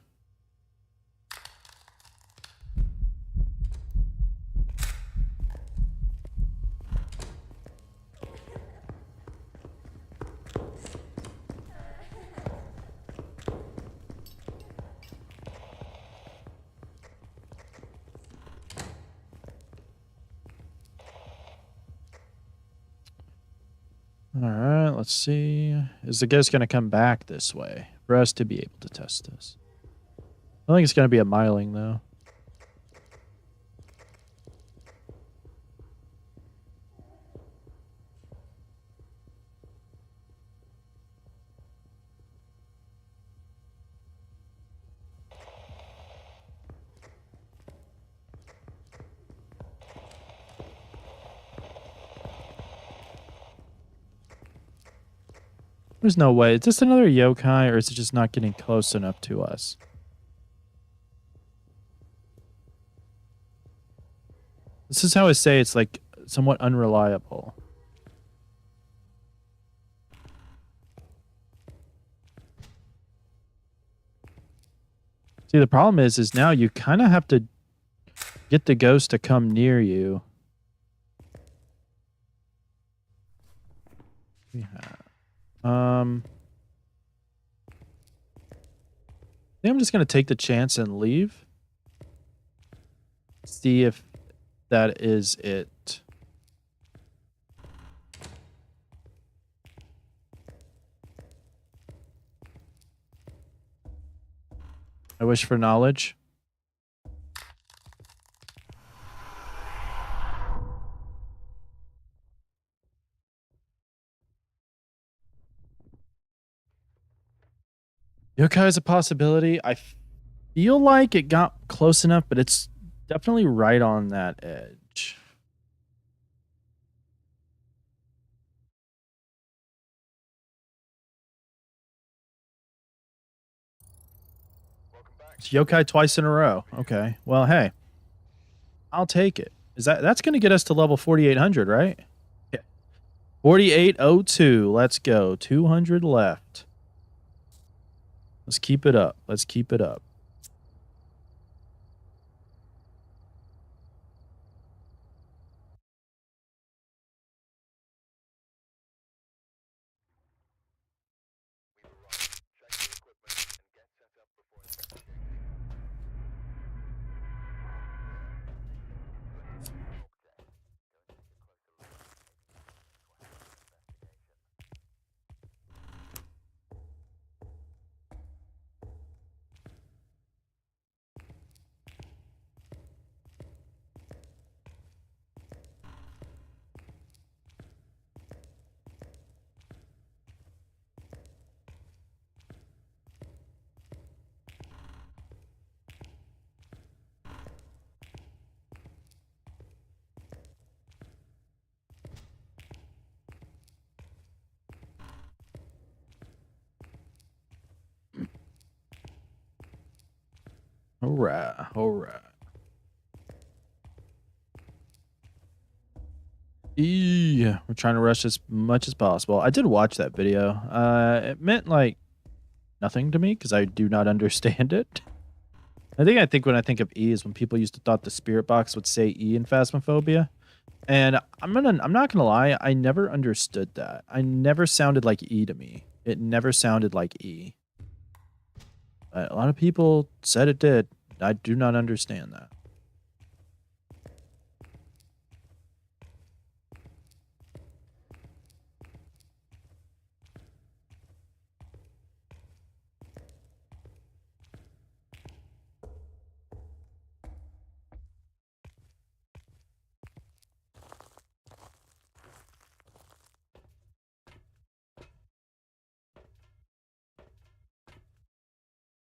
All right, let's see. Is the ghost going to come back this way for us to be able to test this? I think it's going to be a miling, though. There's no way. Is this another yokai, or is it just not getting close enough to us? This is how I say it's like somewhat unreliable. See, the problem is now you kind of have to get the ghost to come near you. Yeah. I think I'm just gonna take the chance and leave. See if that is it. I wish for knowledge. Yokai is a possibility. I feel like it got close enough, but it's definitely right on that edge. Welcome back. It's yokai twice in a row. Okay. Well, hey, I'll take it. That's going to get us to level 4800, right? Yeah. 4802. Let's go. 200 left. Let's keep it up. Let's keep it up. We were right. Check the equipment and get set up before investigating. All right. All right. Yeah, we're trying to rush as much as possible. I did watch that video. It meant like nothing to me because I do not understand it. I think when I think of E is when people used to thought the spirit box would say E in Phasmophobia. And I'm not gonna lie, I never understood that. I never sounded like E to me. It never sounded like E. But a lot of people said it did. I do not understand that.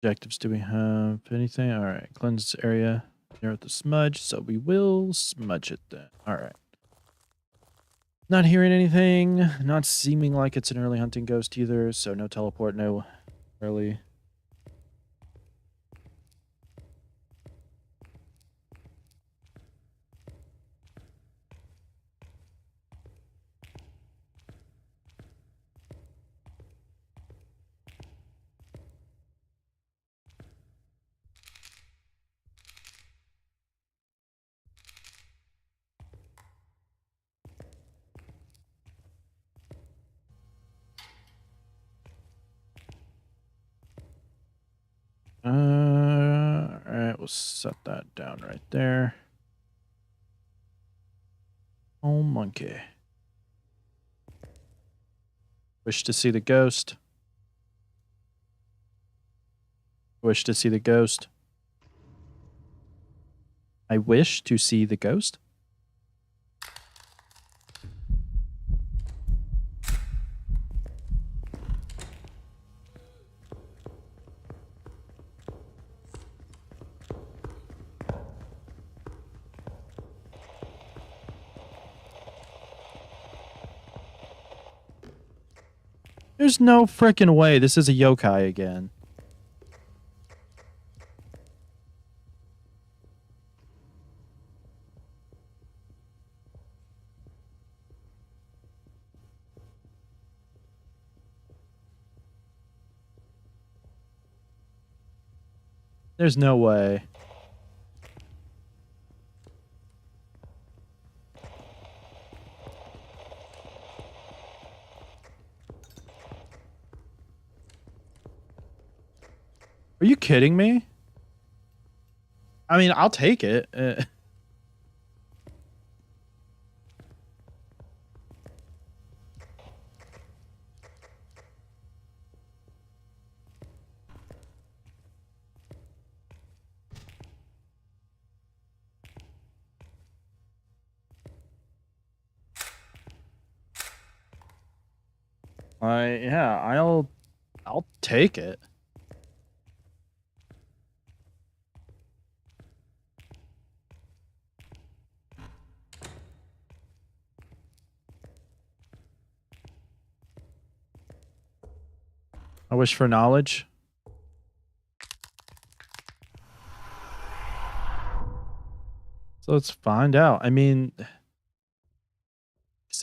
objectives do we have? Anything? All right. Cleanse area near with the smudge. So we will smudge it then. All right. Not hearing anything. Not seeming like it's an early hunting ghost either. So no teleport, no early. All right, we'll set that down right there. Oh, monkey. Wish to see the ghost. Wish to see the ghost. I wish to see the ghost. There's no frickin' way this is a yokai again. There's no way. Are you kidding me? I mean, I'll take it. Yeah, I'll take it. I wish for knowledge. So let's find out. I mean, 'cause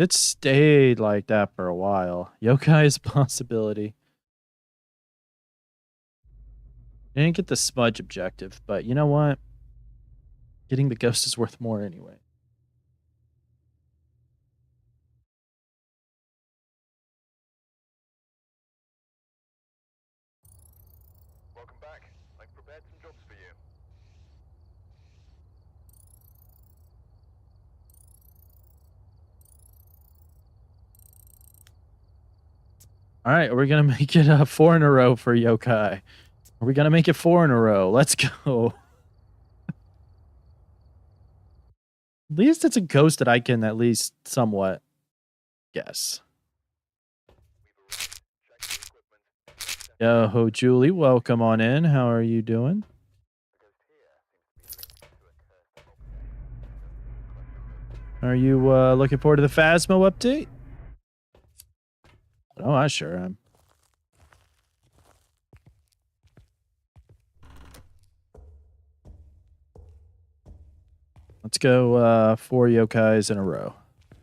it stayed like that for a while. Yokai is a possibility. I didn't get the smudge objective, but you know what? Getting the ghost is worth more anyway. Welcome back. I've prepared some jobs for you. All right, are we gonna make it 4 in a row for Yokai? Are we gonna make it 4 in a row? Let's go. At least it's a ghost that I can at least somewhat guess. We've arrived. Check your equipment and get set Yo, Julie, welcome on in. How are you doing? Are you looking forward to the Phasmo update? Oh, I sure am. Let's go 4 yokais in a row.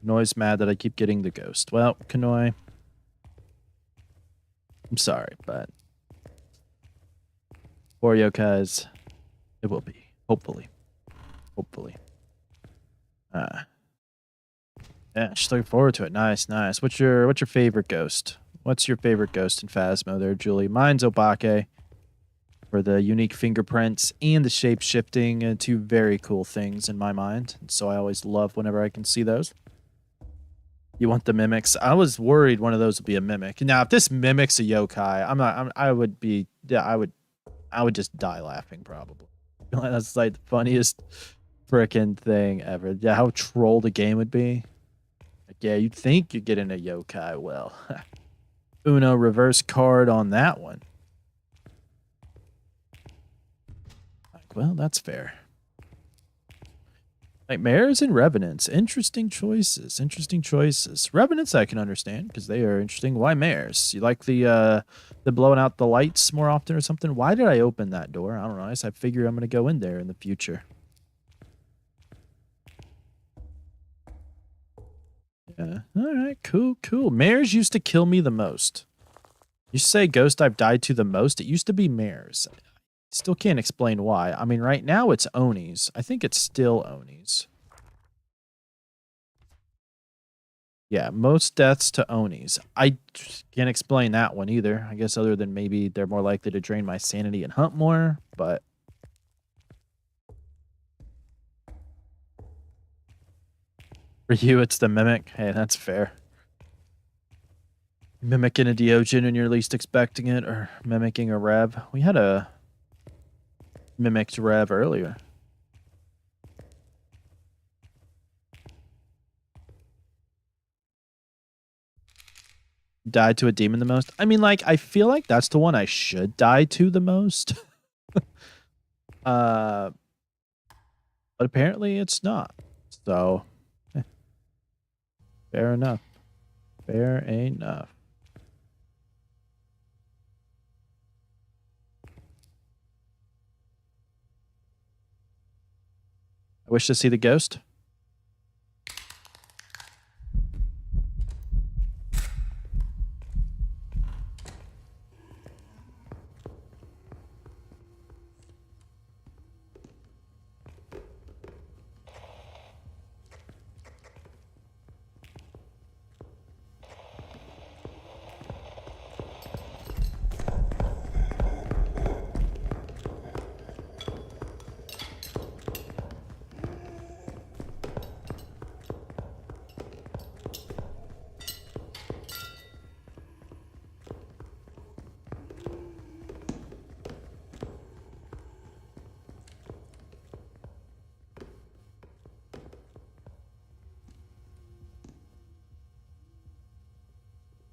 Noi's mad that I keep getting the ghost. Well, Kanoi, I'm sorry, but 4 yokais it will be. Hopefully. Hopefully. Yeah, just looking forward to it. Nice, nice. What's your favorite ghost? What's your favorite ghost in Phasmo there, Julie? Mine's Obake for the unique fingerprints and the shape shifting, two very cool things in my mind. And so I always love whenever I can see those. You want the mimics? I was worried one of those would be a mimic. Now, if this mimics a yokai, I would be. Yeah, I would just die laughing probably. That's like the funniest freaking thing ever. Yeah, how troll the game would be. Like, yeah, you'd think you're getting a yokai. Well, Uno reverse card on that one. Well, that's fair. Nightmares and revenants. Interesting choices. Interesting choices. Revenants I can understand because they are interesting. Why mares? You like the blowing out the lights more often or something? Why did I open that door? I don't know. I figure I'm gonna go in there in the future. Yeah. All right. Cool. Cool. Mares used to kill me the most. You say ghost I've died to the most. It used to be mares. Still can't explain why. I mean, right now it's Onis. I think it's still Onis. Yeah, most deaths to Onis. I can't explain that one either. I guess other than maybe they're more likely to drain my sanity and hunt more, but for you it's the mimic. Hey, that's fair. Mimicking a Deogen when you're least expecting it, or mimicking a Rev. We had a mimicked Rev earlier. Died to a demon the most? I mean, like, I feel like that's the one I should die to the most. But apparently it's not. So, fair enough. Fair enough. I wish to see the ghost.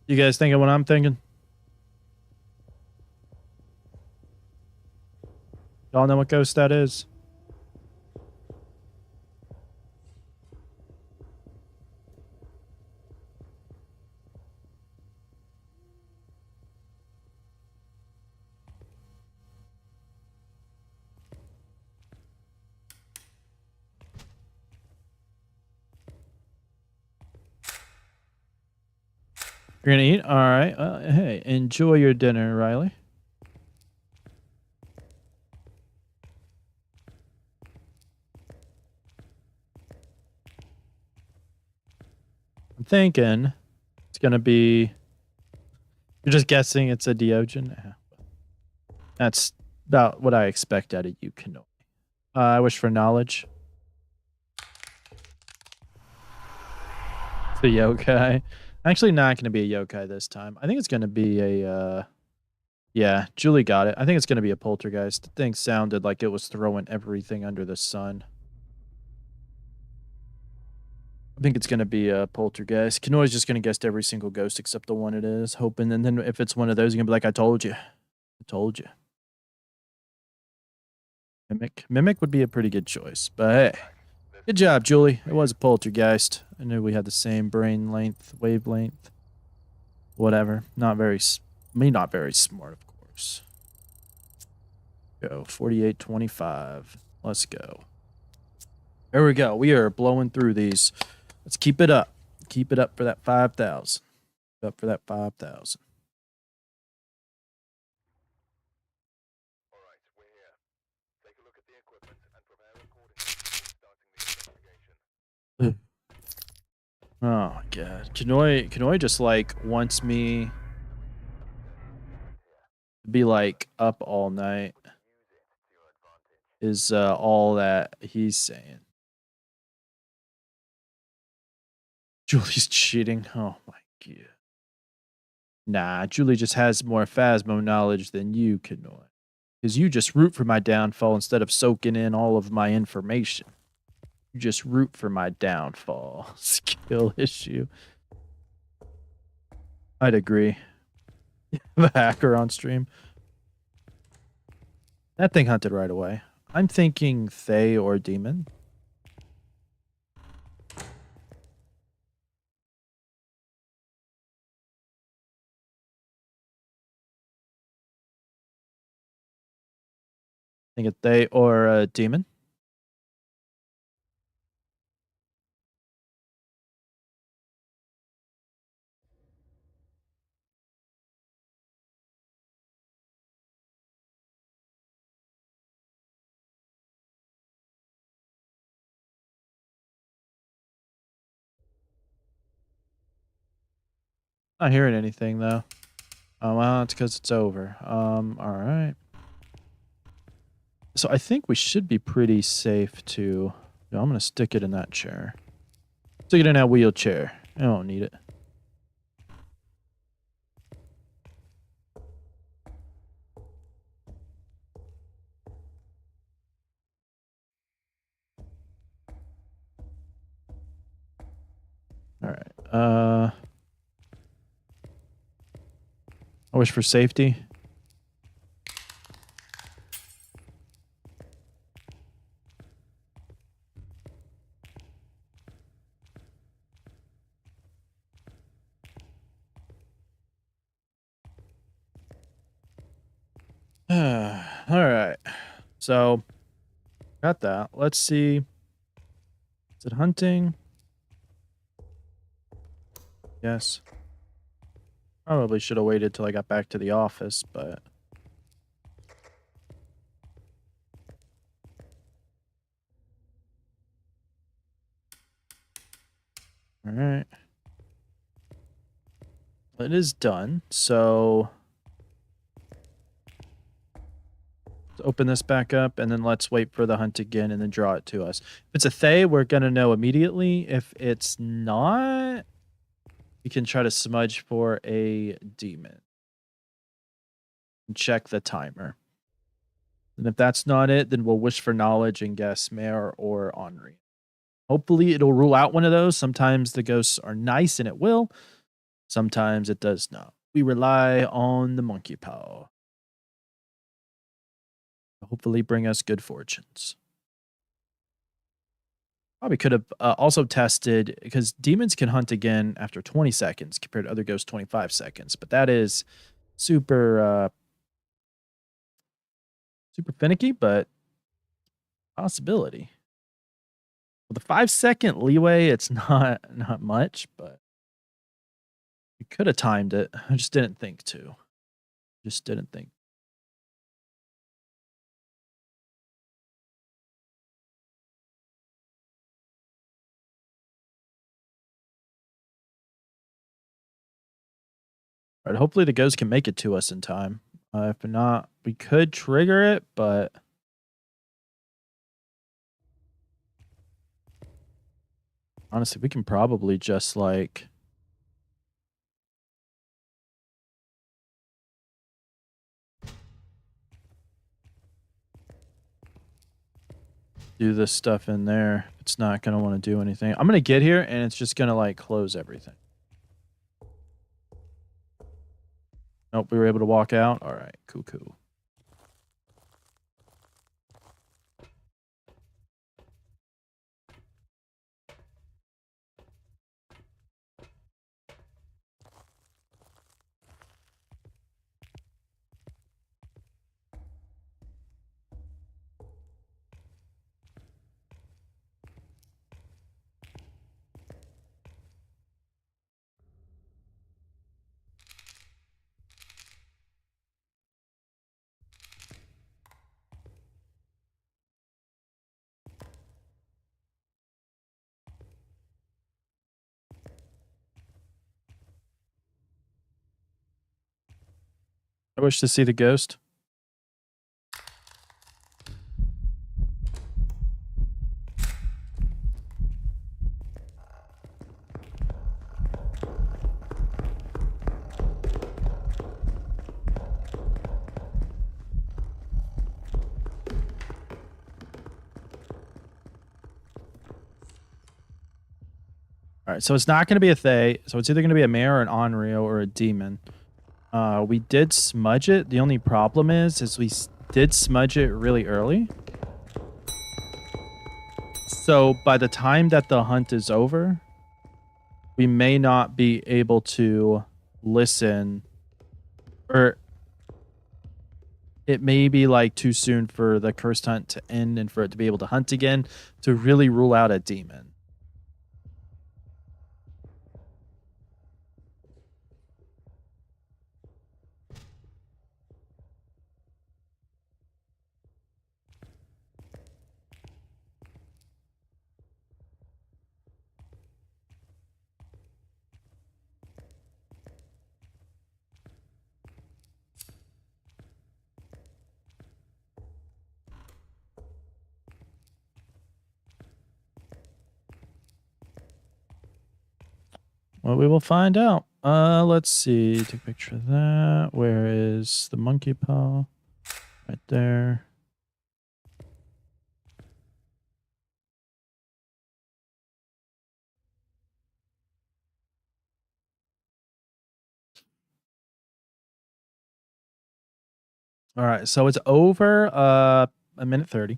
You guys thinking what I'm thinking? Y'all know what ghost that is? You're gonna eat? All right. Hey, enjoy your dinner, Riley. I'm thinking it's gonna be. You're just guessing it's a Deogen. Yeah. That's about what I expect out of you, Kanoi. I wish for knowledge. The yokai. Actually, not going to be a yokai this time. I think it's going to be a. Yeah, Julie got it. I think it's going to be a poltergeist. The thing sounded like it was throwing everything under the sun. I think it's going to be a poltergeist. Kanoi's just going to guess every single ghost except the one it is, hoping. And then if it's one of those, you're going to be like, I told you. I told you. Mimic would be a pretty good choice. But hey, good job, Julie. It was a poltergeist. I knew we had the same brain length, wavelength. Whatever. Not very smart, of course. Go 4825. Let's go. There we go. We are blowing through these. Let's keep it up. Keep it up for that 5,000. Up for that 5,000. All right, we're here. Take a look at the equipment and prepare accordingly before starting the investigation. Oh my god. Kanoi just like wants me to be like up all night. Is all that he's saying. Julie's cheating. Oh my god. Nah, Julie just has more Phasmo knowledge than you, Kanoi. Because you just root for my downfall instead of soaking in all of my information. You just root for my downfall. Skill issue. I'd agree. The hacker on stream. That thing hunted right away. I'm thinking Thay or Demon. Think it Thay or Demon. Not hearing anything though. Oh well, it's because it's over. All right. So I think we should be pretty safe to. No, I'm gonna stick it in that chair. Stick it in that wheelchair. I don't need it. All right. I wish for safety. All right. So got that. Let's see. Is it hunting? Yes. Probably should have waited till I got back to the office, but all right. It is done. So let's open this back up and then let's wait for the hunt again and then draw it to us. If it's a Thay, we're going to know immediately. If it's not, we can try to smudge for a Demon. And check the timer. And if that's not it, then we'll wish for knowledge and guess Mare or Henri. Hopefully it'll rule out one of those. Sometimes the ghosts are nice and it will. Sometimes it does not. We rely on the monkey paw. Hopefully bring us good fortunes. Probably could have also tested, because demons can hunt again after 20 seconds compared to other ghosts 25 seconds. But that is super super finicky, but possibility. With a 5-second leeway, it's not much, but we could have timed it. I just didn't think to. Just didn't think. All right, hopefully the ghost can make it to us in time. If not, we could trigger it, but honestly, we can probably just like do this stuff in there. It's not going to want to do anything. I'm going to get here and it's just going to like close everything. Nope, we were able to walk out. All right, cool. I wish to see the ghost. All right, so it's not going to be a Thay. So it's either going to be a Mare or an Onryo or a Demon. We did smudge it. The only problem is we did smudge it really early. So by the time that the hunt is over, we may not be able to listen, or it may be like too soon for the cursed hunt to end and for it to be able to hunt again to really rule out a demon. Well, we will find out. Let's see. Take a picture of that. Where is the monkey paw? Right there. All right, so it's over a minute 30.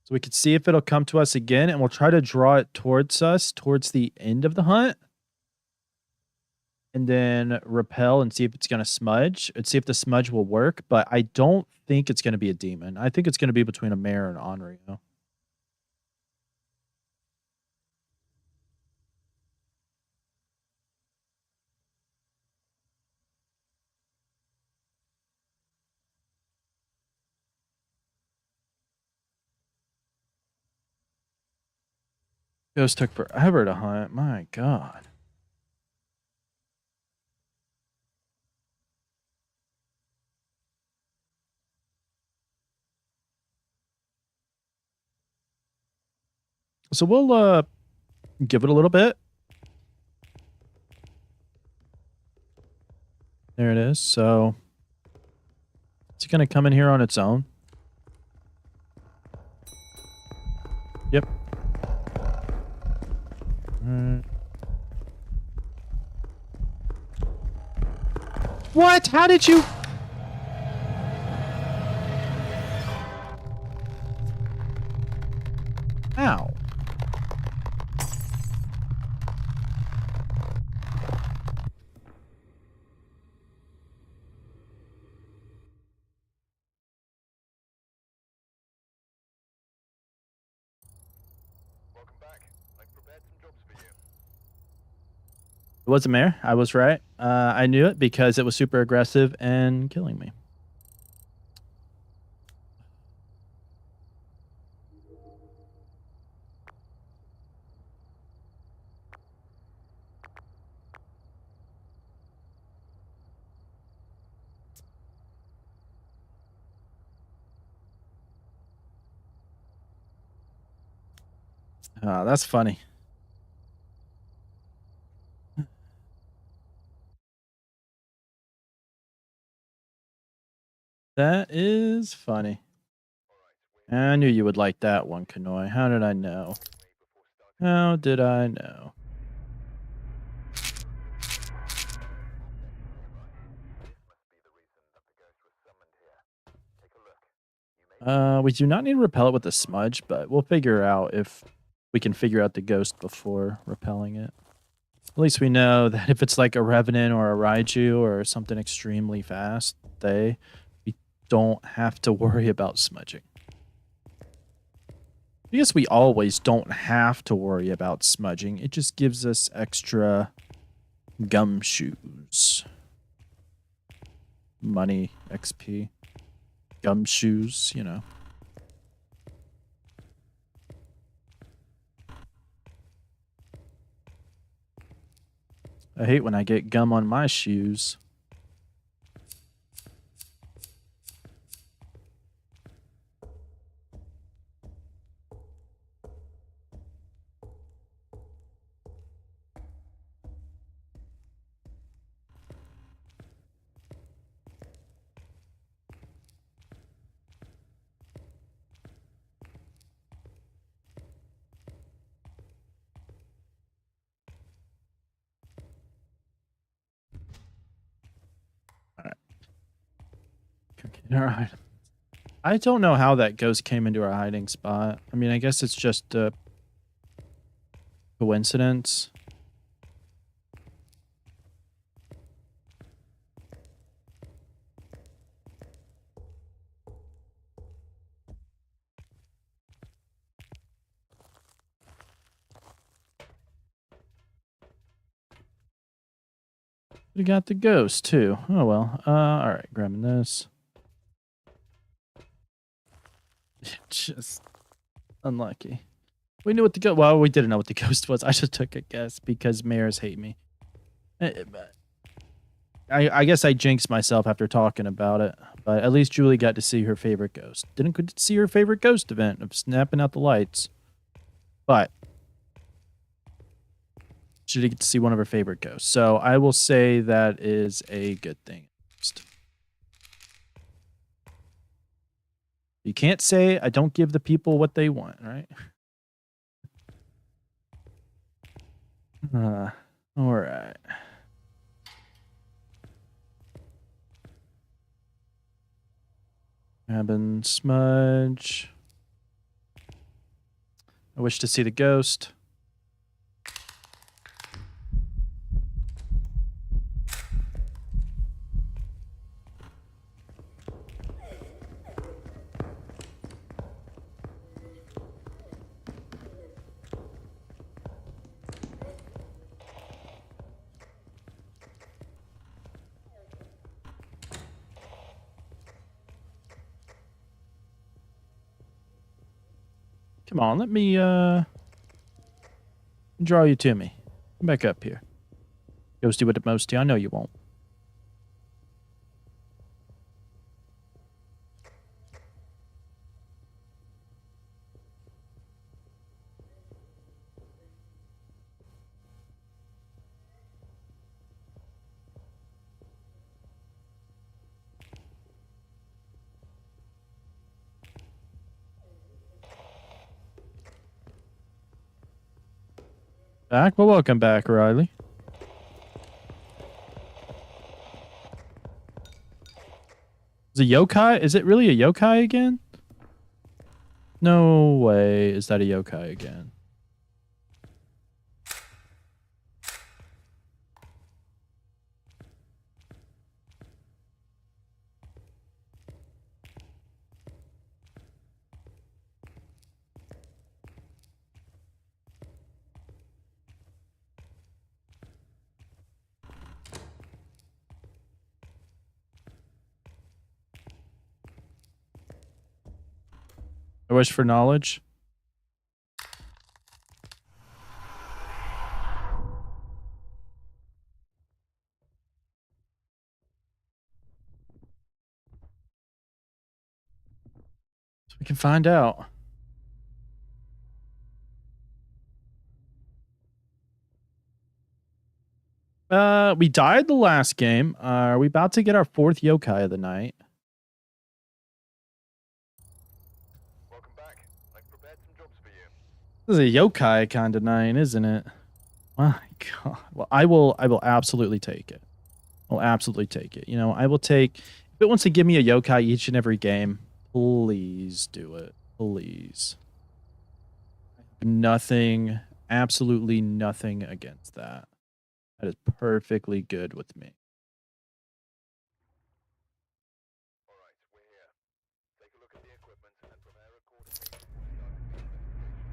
So we could see if it'll come to us again, and we'll try to draw it towards us towards the end of the hunt. And then repel and see if it's going to smudge and see if the smudge will work. But I don't think it's going to be a demon. I think it's going to be between a mare and Onryo. Those took forever to hunt. My God. So we'll give it a little bit. There it is. So it's going to come in here on its own. Yep. What? How did you? Ow. Welcome back. I've prepared some jobs for you. It was a mare. I was right. I knew it because it was super aggressive and killing me. That's funny. That is funny. I knew you would like that one, Kanoi. How did I know? How did I know? We do not need to repel it with a smudge, but we'll figure out if we can figure out the ghost before repelling it. At least we know that if it's like a Revenant or a Raiju or something extremely fast, we don't have to worry about smudging. I guess we always don't have to worry about smudging. It just gives us extra gumshoes. Money, XP. Gumshoes, you know. I hate when I get gum on my shoes. All right. I don't know how that ghost came into our hiding spot. I mean, I guess it's just a coincidence. We got the ghost too. Oh well. All right, grabbing this. Just unlucky. We knew what the ghost. Well, we didn't know what the ghost was. I just took a guess because mayors hate me. I guess I jinxed myself after talking about it, but at least Julie got to see her favorite ghost. Didn't get to see her favorite ghost event of snapping out the lights, but she did get to see one of her favorite ghosts. So I will say that is a good thing. You can't say I don't give the people what they want, right? All right. Cabin smudge. I wish to see the ghost. Come on, let me draw you to me. Come back up here. Ghosty with the mosty. I know you won't. Back? Well, welcome back, Riley. Is it yokai? Is it really a yokai again? No way is that a yokai again. I wish for knowledge. So we can find out. We died the last game. Are we about to get our 4th yokai of the night? Welcome back. I've prepared some jobs for you. This is a yokai kind of night, isn't it? My God. Well, I will absolutely take it. I'll absolutely take it. You know, I will take, if it wants to give me a yokai each and every game, please do it. Please. Nothing, absolutely nothing against that. That is perfectly good with me. All right, we're here. Take a look at the equipment and prepare accordingly before starting the investigation.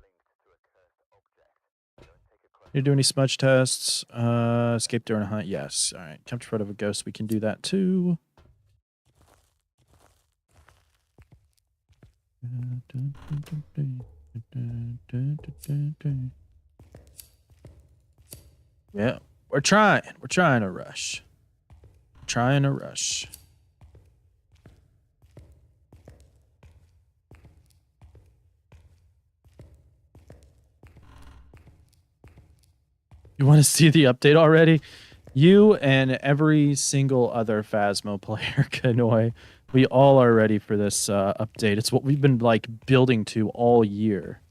Linked to a cursed object. Don't take a close. You do any smudge tests? Escape during a hunt? Yes. All right. Come to front of a ghost. We can do that too. Yeah, we're trying. We're trying to rush. We're trying to rush. You want to see the update already? You and every single other Phasmo player, Kanoy, we all are ready for this update. It's what we've been like building to all year.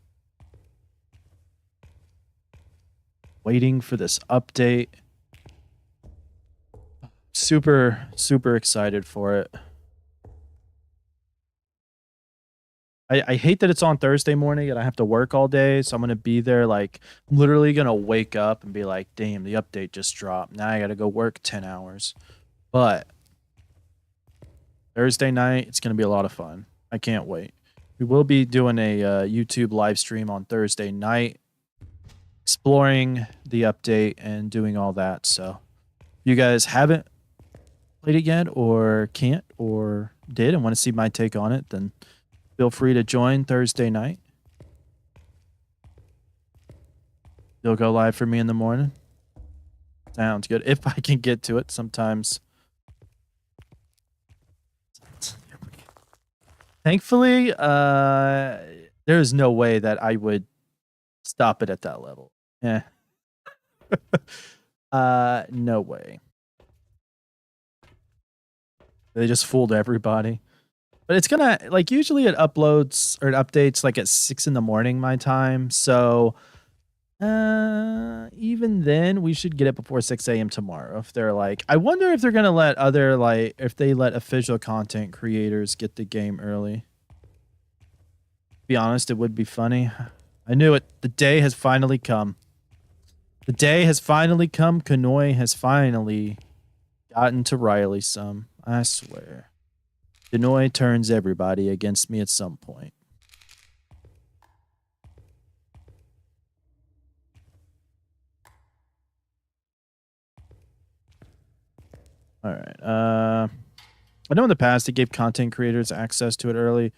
Waiting for this update. super, super excited for it. I hate that it's on Thursday morning and I have to work all day, so I'm gonna be there like I'm literally gonna wake up and be like, damn, the update just dropped. Now I gotta go work 10 hours. But Thursday night, it's gonna be a lot of fun. I can't wait. We will be doing a YouTube live stream on Thursday night, exploring the update and doing all that. So if you guys haven't played it yet or can't or did and want to see my take on it, then feel free to join Thursday night. You'll go live for me in the morning. Sounds good. If I can get to it sometimes. Thankfully, there is no way that I would stop it at that level. Yeah. No way. They just fooled everybody. But it's gonna like usually it uploads or it updates like at 6 in the morning my time. So even then we should get it before 6 a.m. tomorrow. If they're like, I wonder if they're gonna let other like if they let official content creators get the game early. To be honest, it would be funny. I knew it. The day has finally come. The day has finally come. Kanoi has finally gotten to Riley some. I swear. Kanoi turns everybody against me at some point. All right. I know in the past it gave content creators access to it early.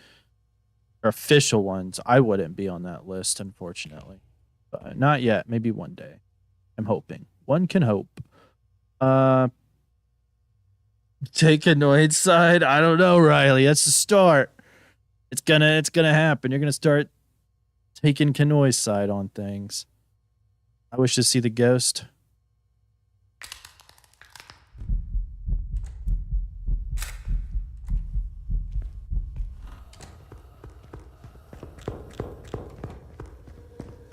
Or official ones. I wouldn't be on that list, unfortunately. But not yet. Maybe one day. I'm hoping. One can hope. Take Annoyed's side. I don't know, Riley. That's the start. It's gonna happen. You're gonna start taking Kanoi's side on things. I wish to see the ghost.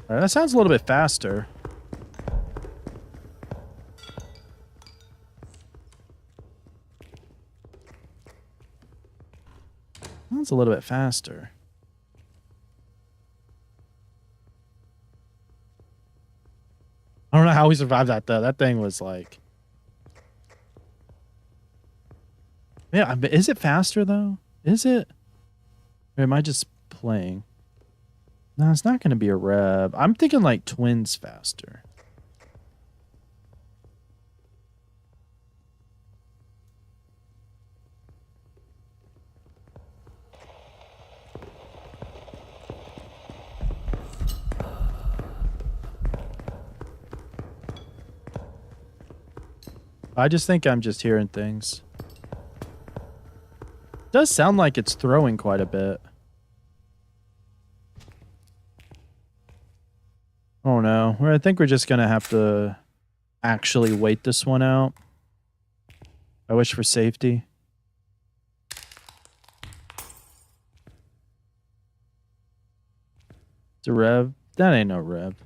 All right, that sounds a little bit faster. Sounds a little bit faster. I don't know how we survived that though. That thing was like, yeah. Is it faster though? Is it? Or am I just playing? No, it's not going to be a rev. I'm thinking like twins faster. I just think I'm just hearing things. It does sound like it's throwing quite a bit. Oh no. I think we're just going to have to actually wait this one out. I wish for safety. It's a rev. That ain't no rev.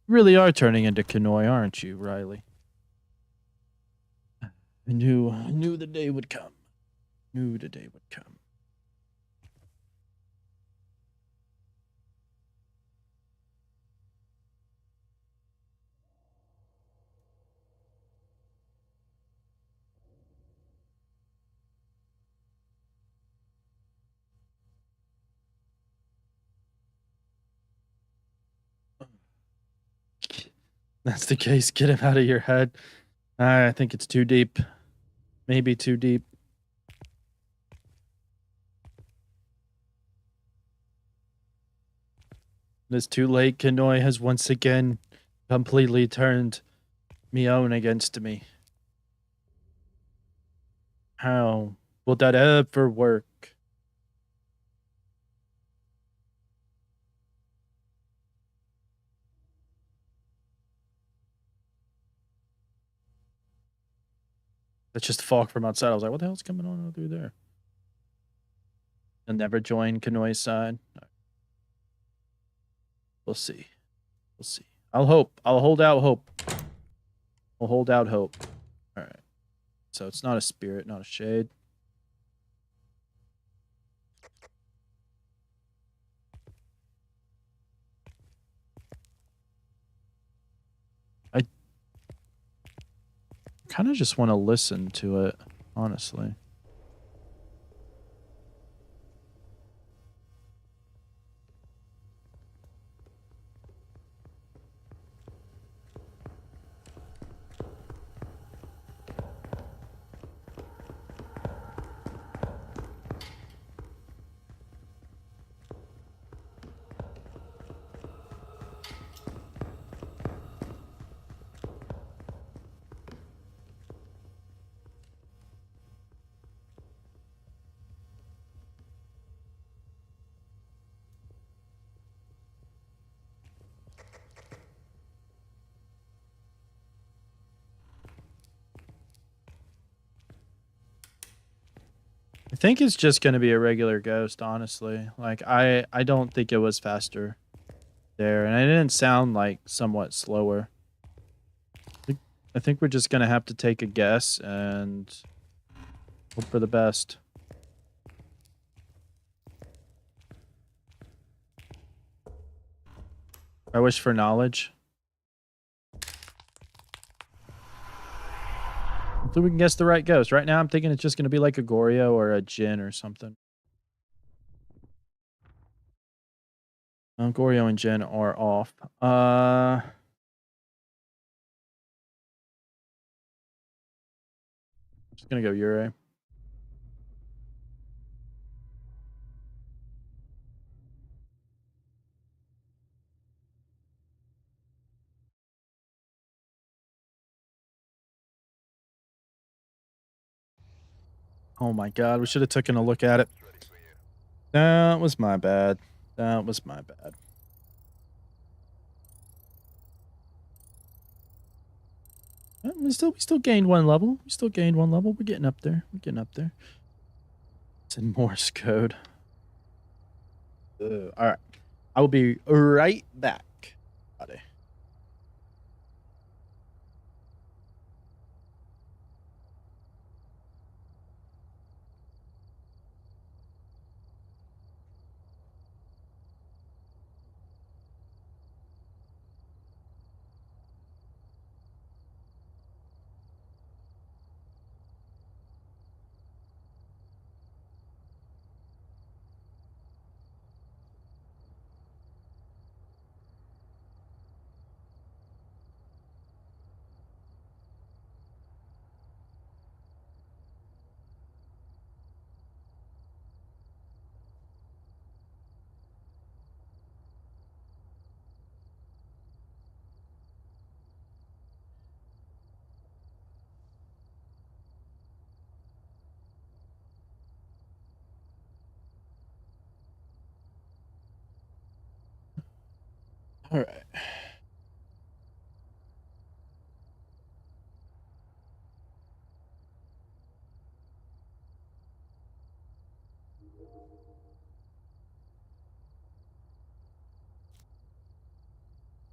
You really are turning into Kanoi, aren't you, Riley? I knew the day would come. Knew the day would come. That's the case. Get him out of your head. I think it's too deep. Maybe too deep. It's too late. Kanoi has once again completely turned Mion against me. How will that ever work? That's just fog from outside. I was like, what the hell's coming on through there? I'll never join Kanoi's side. We'll see. We'll see. I'll hope. I'll hold out hope. We'll hold out hope. All right. So it's not a spirit, not a shade. I kind of just want to listen to it, honestly. I think it's just going to be a regular ghost, honestly. Like, I don't think it was faster there, and it didn't sound like somewhat slower. I think we're just going to have to take a guess and hope for the best. I wish for knowledge. Hopefully we can guess the right ghost. Right now I'm thinking it's just going to be like a Goryo or a Jin or something. Goryo and Jin are off. Just going to go Yurei. Oh my god, we should have taken a look at it. That was my bad. That was my bad. We still gained one level. We still gained one level. We're getting up there. We're getting up there. It's in Morse code. All right. I will be right back, buddy. All right.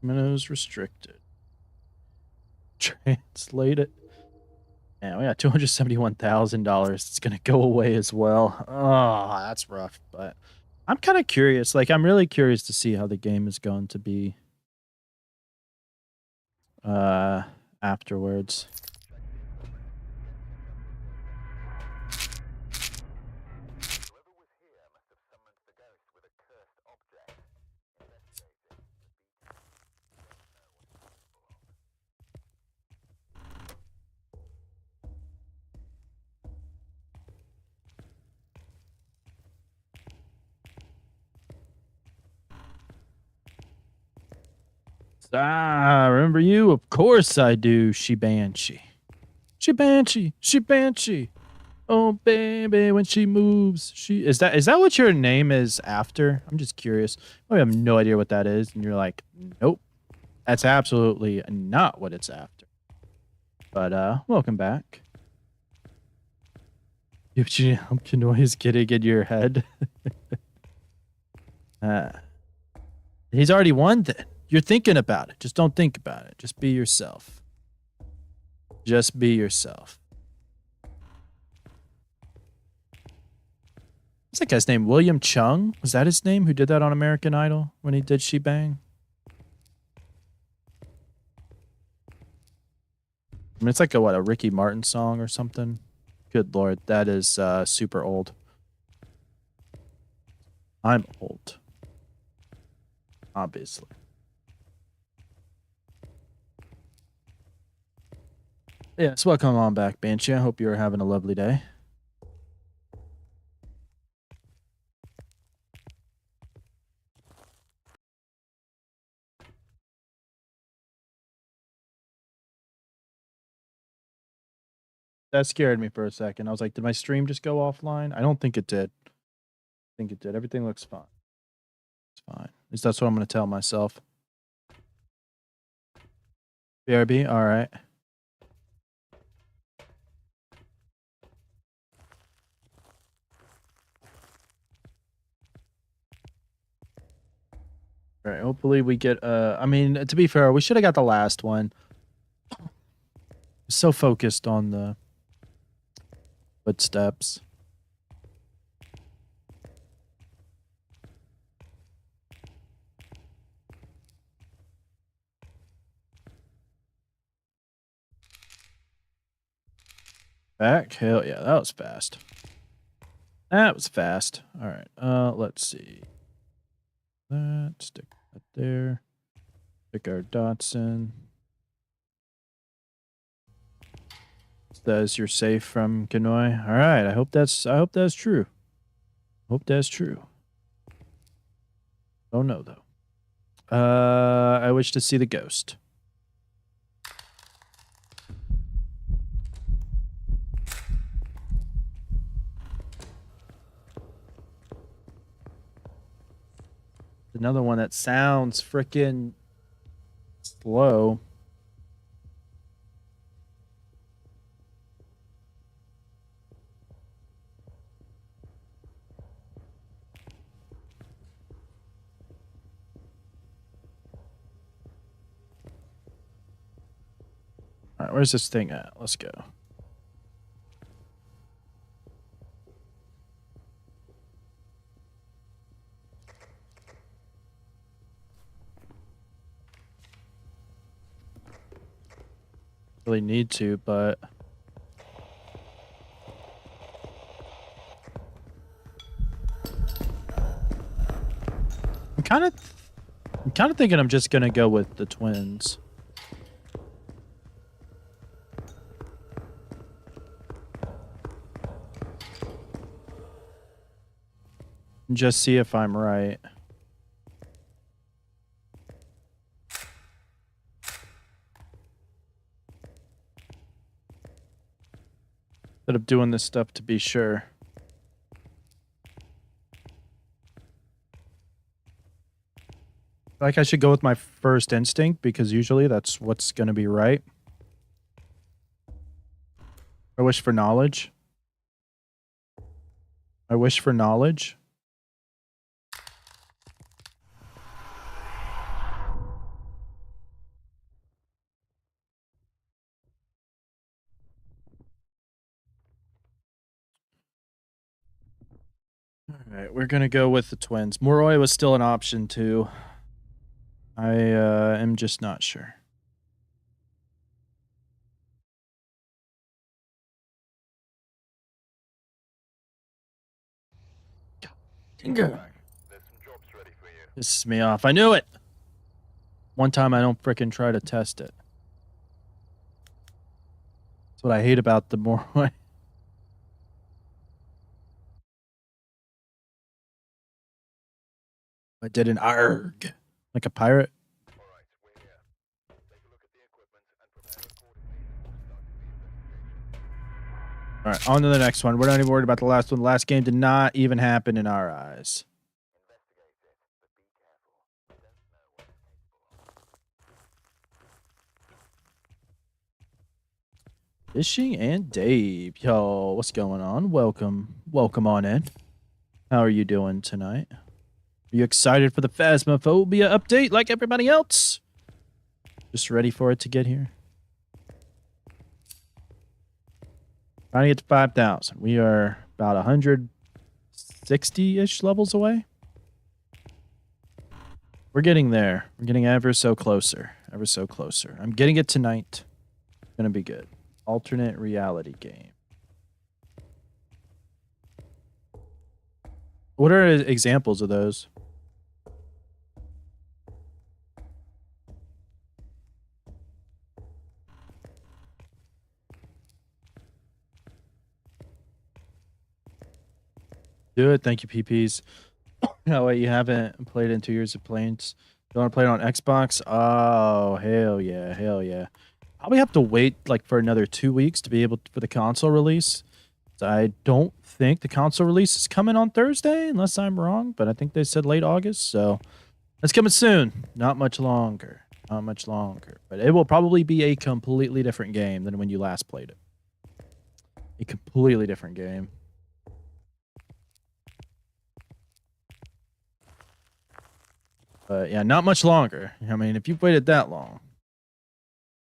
Meadows restricted. Translate it. Yeah, we got $271,000. It's gonna go away as well. Oh, that's rough. But I'm kind of curious. Like, I'm really curious to see how the game is going to be afterwards. Whoever was here must have summoned the ghost with a cursed object. Investigate it. Ah, remember you? Of course I do. She Banshee. She Banshee. She Banshee. Oh baby, when she moves, she is that what your name is after? I'm just curious. I have no idea what that is, and you're like, nope, that's absolutely not what it's after. But welcome back. If you pumpkin noise getting in your head. He's already won then. You're thinking about it. Just don't think about it. Just be yourself. Just be yourself. What's that guy's name? William Chung? Was that his name? Who did that on American Idol when he did She Bang? I mean, it's like a Ricky Martin song or something. Good lord, that is super old. I'm old. Obviously. Yes, welcome on back, Banshee. I hope you're having a lovely day. That scared me for a second. I was like, did my stream just go offline? I don't think it did. I think it did. Everything looks fine. It's fine. At least that's what I'm going to tell myself. BRB? All right. All right. Hopefully we get, I mean, to be fair, we should have got the last one. So focused on the footsteps. Back? Hell yeah, that was fast. That was fast. All right. Let's see. That stick that there. Stick our dots in. Says you're safe from Kanoi. All right. I hope that's true. Hope that's true. Don't know though. I wish to see the ghost. Another one that sounds freaking slow. All right, where's this thing at? Let's go. Really need to, but I'm kind of thinking I'm just gonna go with the twins. And just see if I'm right. Instead of doing this stuff to be sure. Like I should go with my first instinct because usually that's what's going to be right. I wish for knowledge. I wish for knowledge. All right, we're going to go with the twins. Moroi was still an option too. I am just not sure. There's some jobs ready for you. Pisses me off. I knew it. One time I don't frickin' try to test it. That's what I hate about the Moroi. I did an ARG. Like a pirate. All right, we're here. Take a look at the equipment and prepare accordingly before starting the investigation. All right, on to the next one. We're not even worried about the last one. The last game did not even happen in our eyes. Investigate it, but be careful. You don't know what it's capable of. Fishing and Dave. Yo, what's going on? Welcome. Welcome on in. How are you doing tonight? Are you excited for the Phasmophobia update like everybody else? Just ready for it to get here? Trying to get to 5,000. We are about 170 60-ish levels away. We're getting there. We're getting ever so closer. Ever so closer. I'm getting it tonight. It's gonna be good. Alternate reality game. What are examples of those? Do it. Thank you, PPs. No, wait, you haven't played it in 2 years of playing. You want to play it on Xbox? Oh, hell yeah. Hell yeah. Probably have to wait like for another 2 weeks to be able for the console release. I don't think the console release is coming on Thursday, unless I'm wrong, but I think they said late August, so it's coming soon. Not much longer. Not much longer. But it will probably be a completely different game than when you last played it. A completely different game. But yeah, not much longer. I mean, if you've waited that long,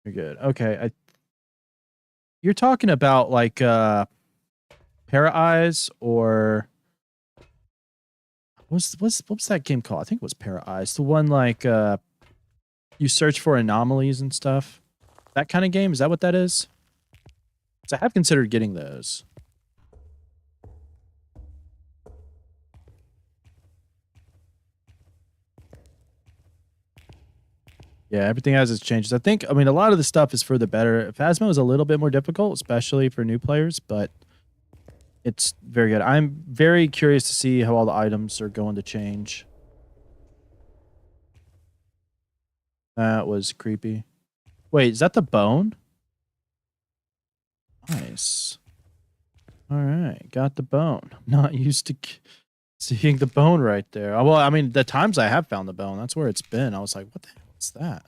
you're good. Okay, you're talking about like Para Eyes or what's that game called? I think it was Para Eyes. The one like you search for anomalies and stuff. That kind of game, is that what that is? So I have considered getting those. Yeah, everything has its changes. I think, I mean, a lot of the stuff is for the better. Phasmo is a little bit more difficult, especially for new players, but it's very good. I'm very curious to see how all the items are going to change. That was creepy. Wait, is that the bone? Nice. All right, got the bone. I'm not used to seeing the bone right there. Well, I mean, the times I have found the bone, that's where it's been. I was like, what the hell is that?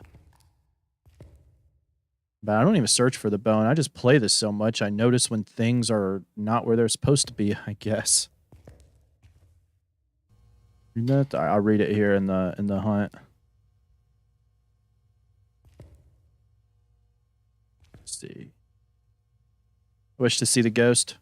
But I don't even search for the bone. I just play this so much, I notice when things are not where they're supposed to be, I guess. I'll read it here in the hunt. Let's see. Wish to see the ghost.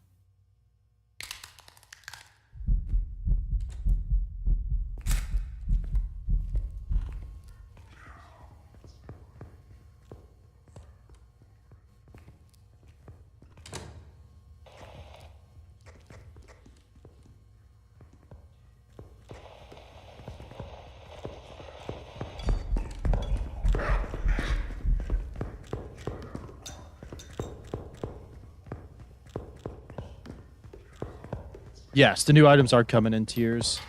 Yes, the new items are coming in tiers.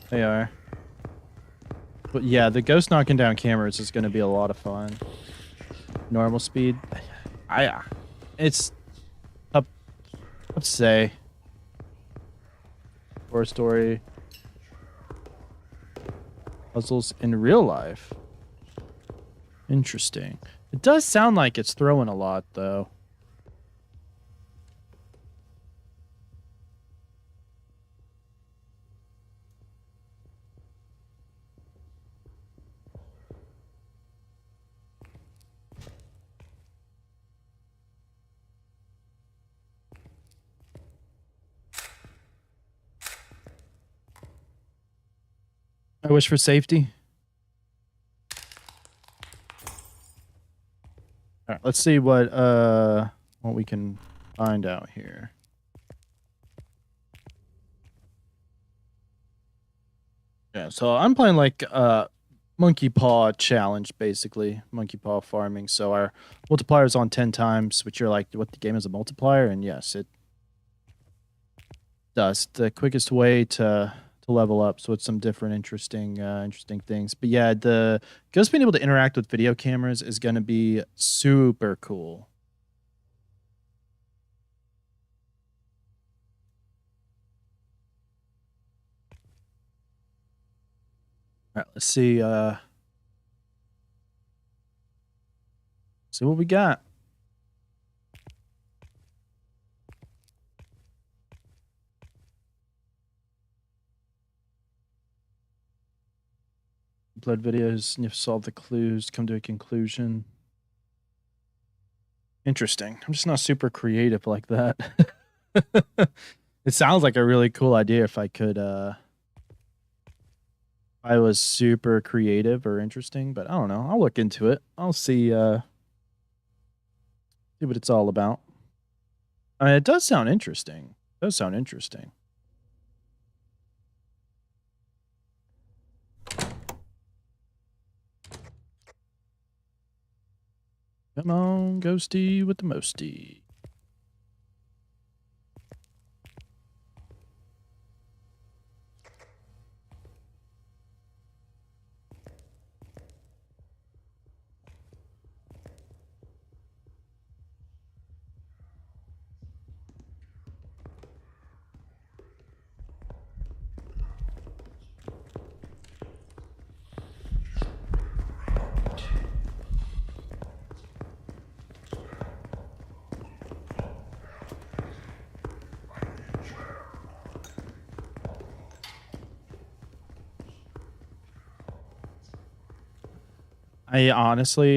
They are. But yeah, the ghost knocking down cameras is going to be a lot of fun. Normal speed. It's up to say. Horror story. Puzzles in real life. Interesting. It does sound like it's throwing a lot, though. I wish for safety. All right, let's see what we can find out here. Yeah, so I'm playing like monkey paw challenge, basically monkey paw farming. So our multiplier is on 10 times, which you're like, what, the game is a multiplier? And yes, it does. The quickest way to level up. So it's some different interesting things. But yeah, the ghost being able to interact with video cameras is going to be super cool. All right, let's see what we got. Blood videos, and you've solved the clues, come to a conclusion. Interesting. I'm just not super creative like that. It sounds like a really cool idea if I could I was super creative or interesting, but I don't know. I'll look into it. I'll see what it's all about. It does sound interesting. It does sound interesting. Come on, Ghosty with the mosty.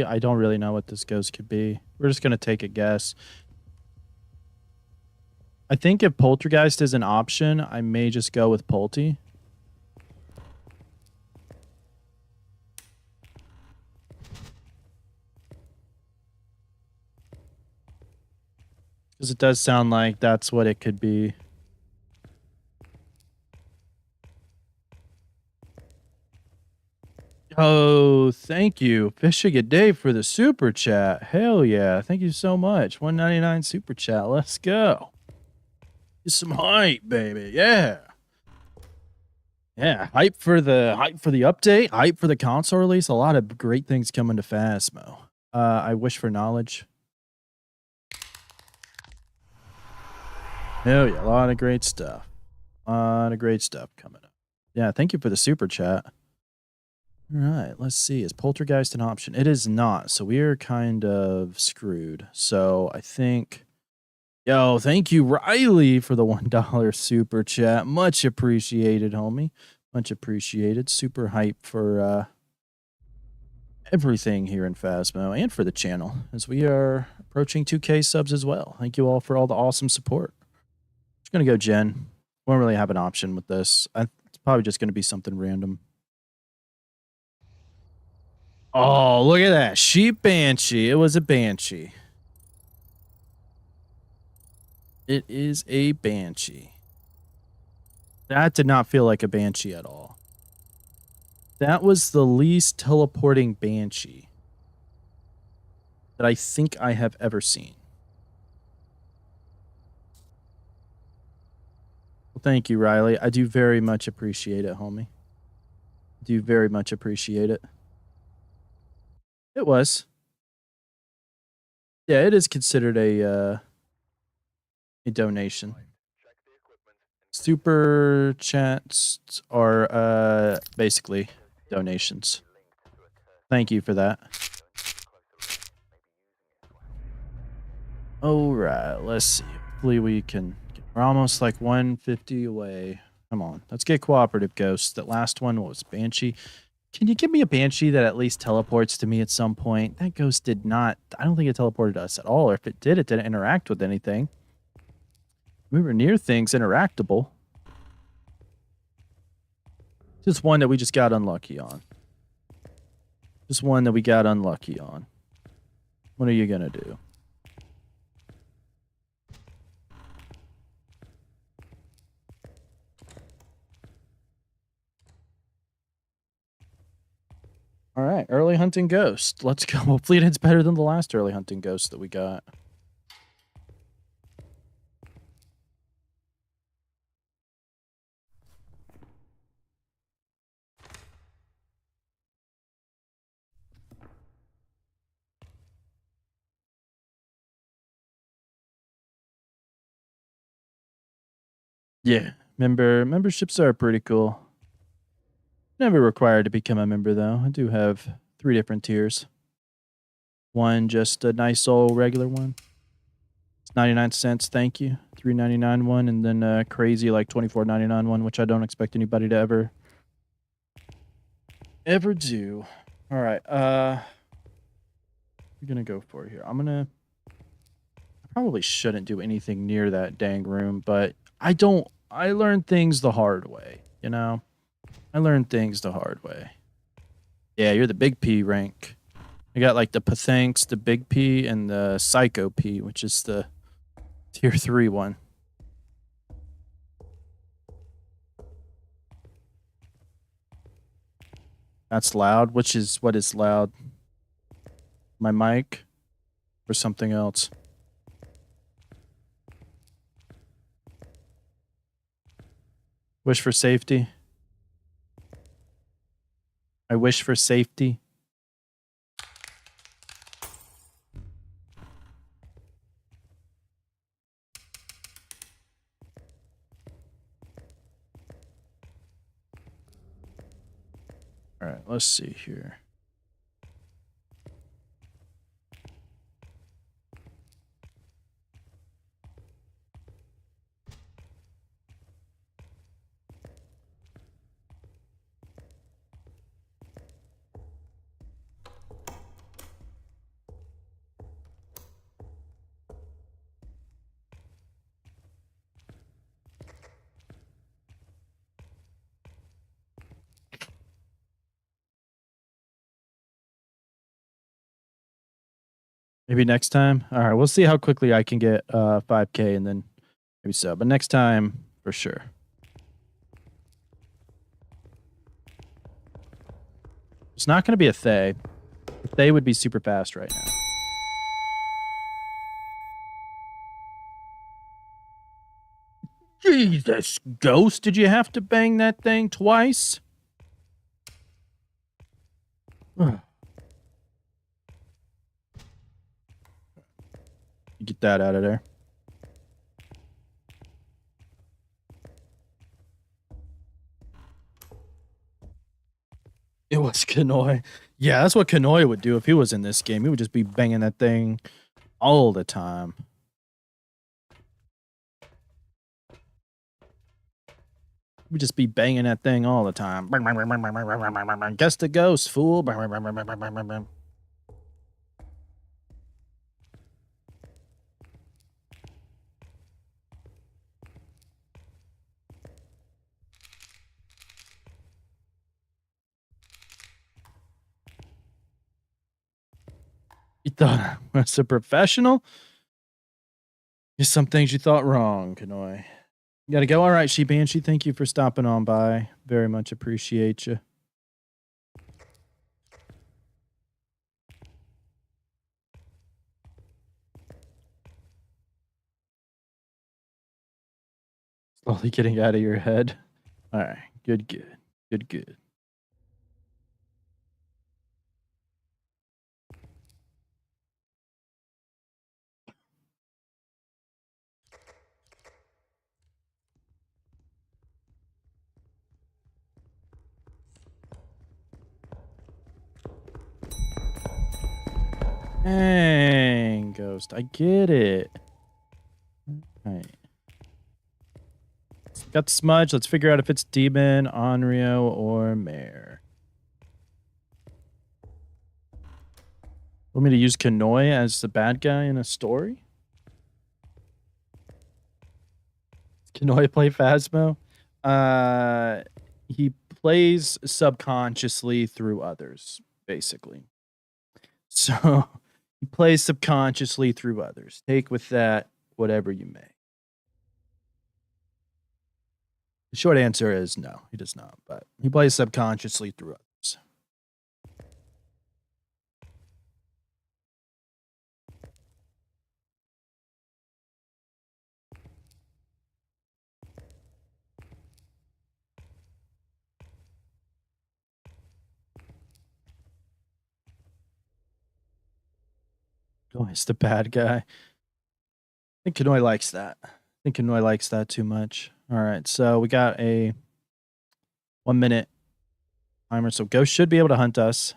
I don't really know what this ghost could be. We're just gonna take a guess. I think if Poltergeist is an option, I may just go with Polty. Because it does sound like that's what it could be. Oh, thank you. Fishing a day for the super chat. Hell yeah. Thank you so much. 199 super chat. Let's go. Get some hype, baby. Yeah. Yeah. Hype for the update, hype for the console release. A lot of great things coming to Phasmo. I wish for knowledge. Hell yeah, a lot of great stuff. A lot of great stuff coming up. Yeah, thank you for the super chat. All right, let's see. Is Poltergeist an option? It is not. So we are kind of screwed. So I think, yo, thank you, Riley, for the $1 super chat. Much appreciated, homie. Much appreciated. Super hype for everything here in Phasmo and for the channel as we are approaching 2K subs as well. Thank you all for all the awesome support. Just gonna go Jen. Won't really have an option with this. It's probably just gonna be something random. Oh, look at that. Sheep Banshee. It was a Banshee. It is a Banshee. That did not feel like a Banshee at all. That was the least teleporting Banshee that I think I have ever seen. Well, thank you, Riley. I do very much appreciate it, homie. Do very much appreciate it. It was. Yeah, it is considered a donation. Super chats are basically donations. Thank you for that. All right, let's see. Hopefully we can. We're almost like 150 away. Come on, let's get cooperative ghosts. That last one was Banshee. Can you give me a Banshee that at least teleports to me at some point? That ghost did not. I don't think it teleported to us at all. Or if it did, it didn't interact with anything. We were near things interactable. Just one that we just got unlucky on. Just one that we got unlucky on. What are you gonna do? All right, early hunting ghost. Let's go. Hopefully it's better than the last early hunting ghost that we got. Yeah, memberships are pretty cool. Never required to become a member though. I do have 3 different tiers. One just a nice old regular one. It's 99 cents, thank you. $3.99 one, and then a crazy like $24.99 one, which I don't expect anybody to ever do. All right, we're gonna go for it here. I probably shouldn't do anything near that dang room, but I learned things the hard way, you know? I learned things the hard way. Yeah, you're the big P rank. I got like the Pathanks, the big P, and the Psycho P, which is the tier 3 one. That's loud. What is loud? My mic or something else? Wish for safety. I wish for safety. All right, let's see here. Maybe next time. All right, we'll see how quickly I can get 5K and then maybe so. But next time for sure. It's not going to be a Thay. A Thay would be super fast right now. Jesus, Ghost, did you have to bang that thing twice? Get that out of there. It was Kanoi. Yeah, that's what Kanoi would do if he was in this game. He would just be banging that thing all the time. He would just be banging that thing all the time. Guess the ghost, fool. You thought I was a professional? Just some things you thought wrong, Kanoi. You gotta go. All right, She Banshee, thank you for stopping on by. Very much appreciate you. Slowly getting out of your head. All right, good, good, good, good. Dang, Ghost, I get it. All right. Got the smudge. Let's figure out if it's Demon, Onryo, or Mare. Want me to use Kanoi as the bad guy in a story? Kanoi play Phasmo? He plays subconsciously through others, basically. So he plays subconsciously through others. Take with that whatever you may. The short answer is no, he does not, but he plays subconsciously through others. Kanoi's the bad guy. I think Kanoi likes that. I think Kanoi likes that too much. All right, so we got a 1 minute timer. So Ghost should be able to hunt us,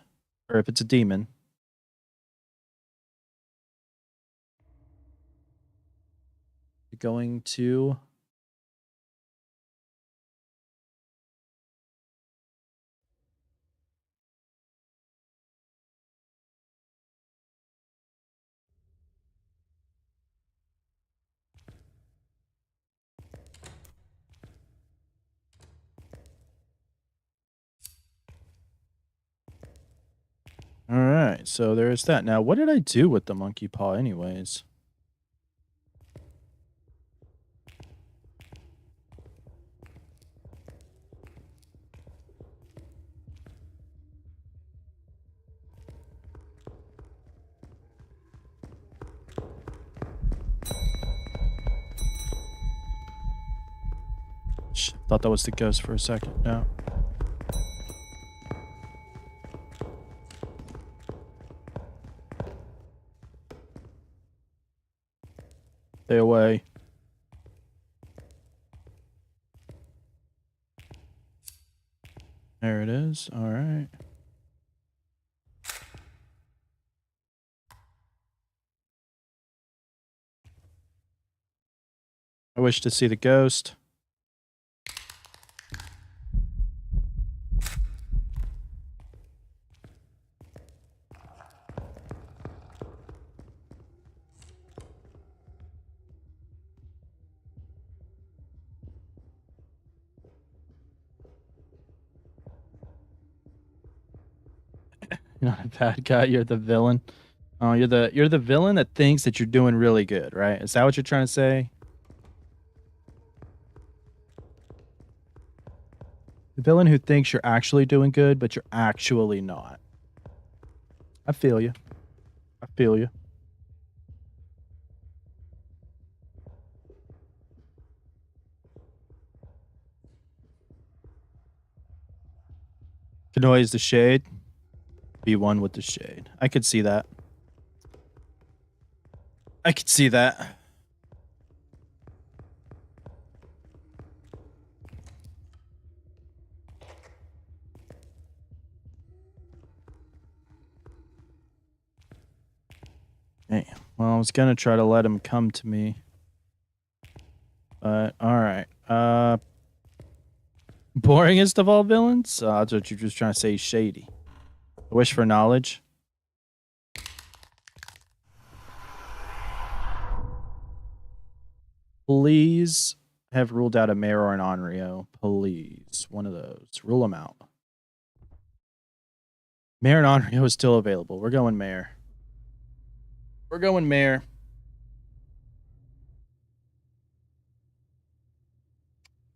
or if it's a demon. Going to right, so there's that. Now, what did I do with the monkey paw anyways? Thought that was the ghost for a second. No. Stay away. There it is. All right. I wish to see the ghost. You're not a bad guy. You're the villain. Oh, you're the villain that thinks that you're doing really good, right? Is that what you're trying to say? The villain who thinks you're actually doing good, but you're actually not. I feel you. I feel you. Kanoi is the shade. Be one with the shade. I could see that. I could see that. Hey, well, I was gonna try to let him come to me. But alright. Boringest of all villains? That's what you're just trying to say, shady. A wish for knowledge. Please have ruled out a mayor or an Onryo. Please. One of those. Rule them out. Mayor and Onryo is still available. We're going mayor. We're going mayor.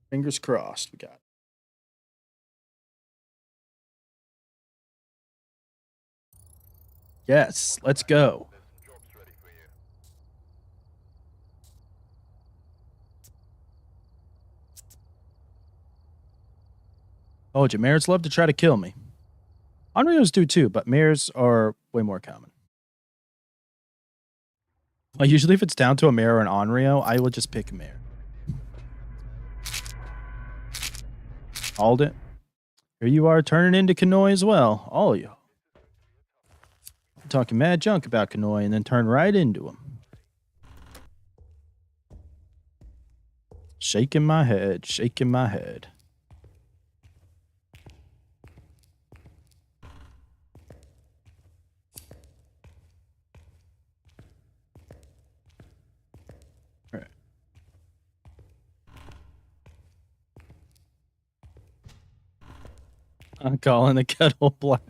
Fingers crossed. We got it. Yes, let's go. There's some jobs ready for you. Oh, mayors love to try to kill me. Onryos do too, but mayors are way more common. Well, usually if it's down to a mayor or an Onryo, I will just pick a mayor. Called it. Here you are turning into Kanoi as well. All of you. Talking mad junk about Kanoi and then turn right into him. Shaking my head, shaking my head. All right. I'm calling the kettle black.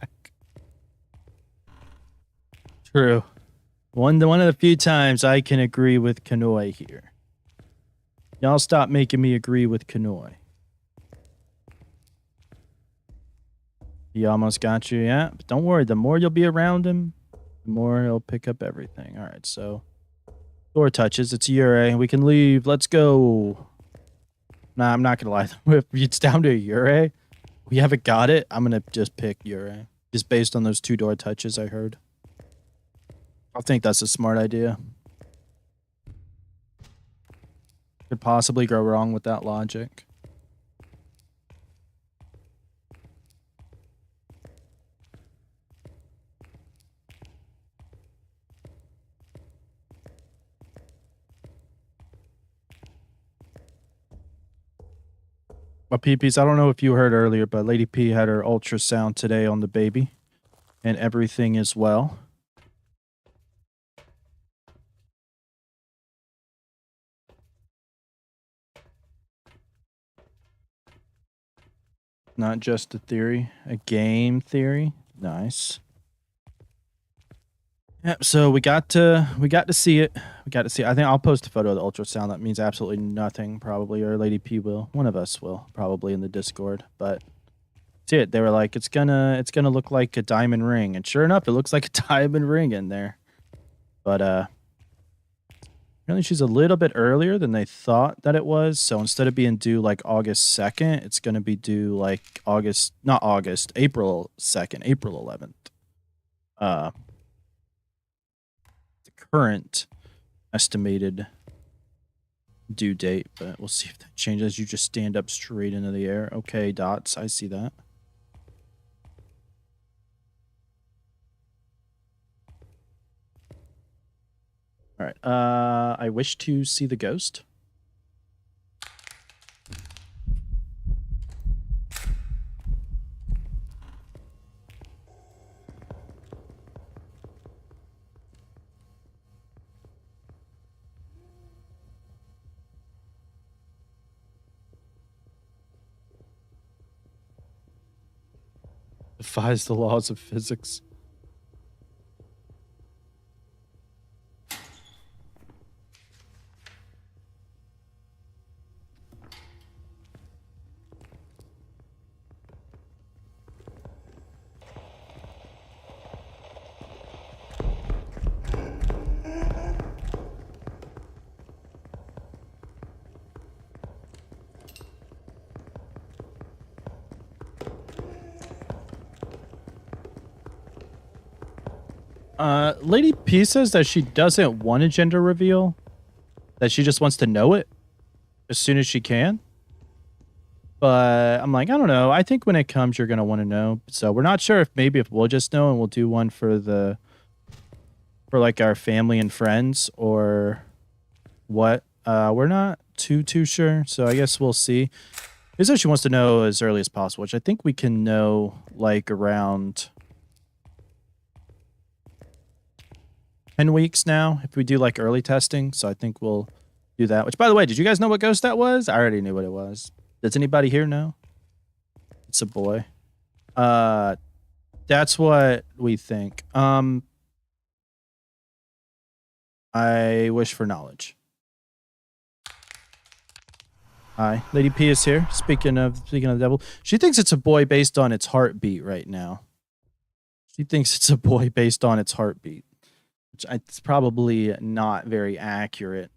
True. One of the few times I can agree with Kanoi here. Y'all stop making me agree with Kanoi. He almost got you, yeah. But don't worry, the more you'll be around him, the more he'll pick up everything. All right, so door touches. It's Yurei. We can leave. Let's go. Nah, I'm not gonna lie. If it's down to a Yurei, we haven't got it. I'm gonna just pick Yurei, just based on those two door touches I heard. I think that's a smart idea. Could possibly go wrong with that logic. But peepees, I don't know if you heard earlier, but Lady P had her ultrasound today on the baby, and everything is well. Not just a theory, a game theory. Nice. Yeah, so we got to see it. We got to see it. I think I'll post a photo of the ultrasound. That means absolutely nothing, probably, or Lady P will. One of us will, probably in the Discord. But see it. They were like, it's gonna look like a diamond ring, and sure enough, it looks like a diamond ring in there. But apparently she's a little bit earlier than they thought that it was. So instead of being due like August 2nd, it's gonna be due like April 2nd, April 11th. The current estimated due date, but we'll see if that changes. You just stand up straight into the air. Okay, dots. I see that. All right. I wish to see the ghost. Defies the laws of physics. Lady P says that she doesn't want a gender reveal, that she just wants to know it as soon as she can. But I'm like, I don't know. I think when it comes, you're gonna want to know. So we're not sure if we'll just know and we'll do one for like our family and friends or what. We're not too sure. So I guess we'll see. She says she wants to know as early as possible, which I think we can know like around 10 weeks now if we do like early testing. So I think we'll do that. Which, by the way, did you guys know what ghost that was? I already knew what it was. Does anybody here know? It's a boy. That's what we think. I wish for knowledge. Hi, Lady P is here. Speaking of the devil, she thinks it's a boy based on its heartbeat right now. She thinks it's a boy based on its heartbeat, which it's probably not very accurate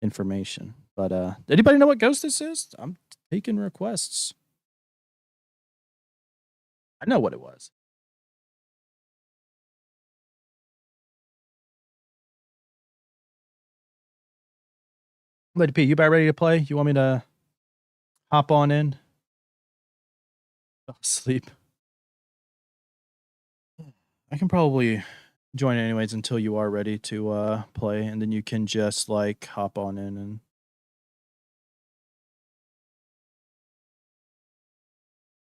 information. But anybody know what ghost this is? I'm taking requests. I know what it was. Lady P, you about ready to play? You want me to hop on in? Sleep. I can probably join anyways until you are ready to play, and then you can just like hop on in and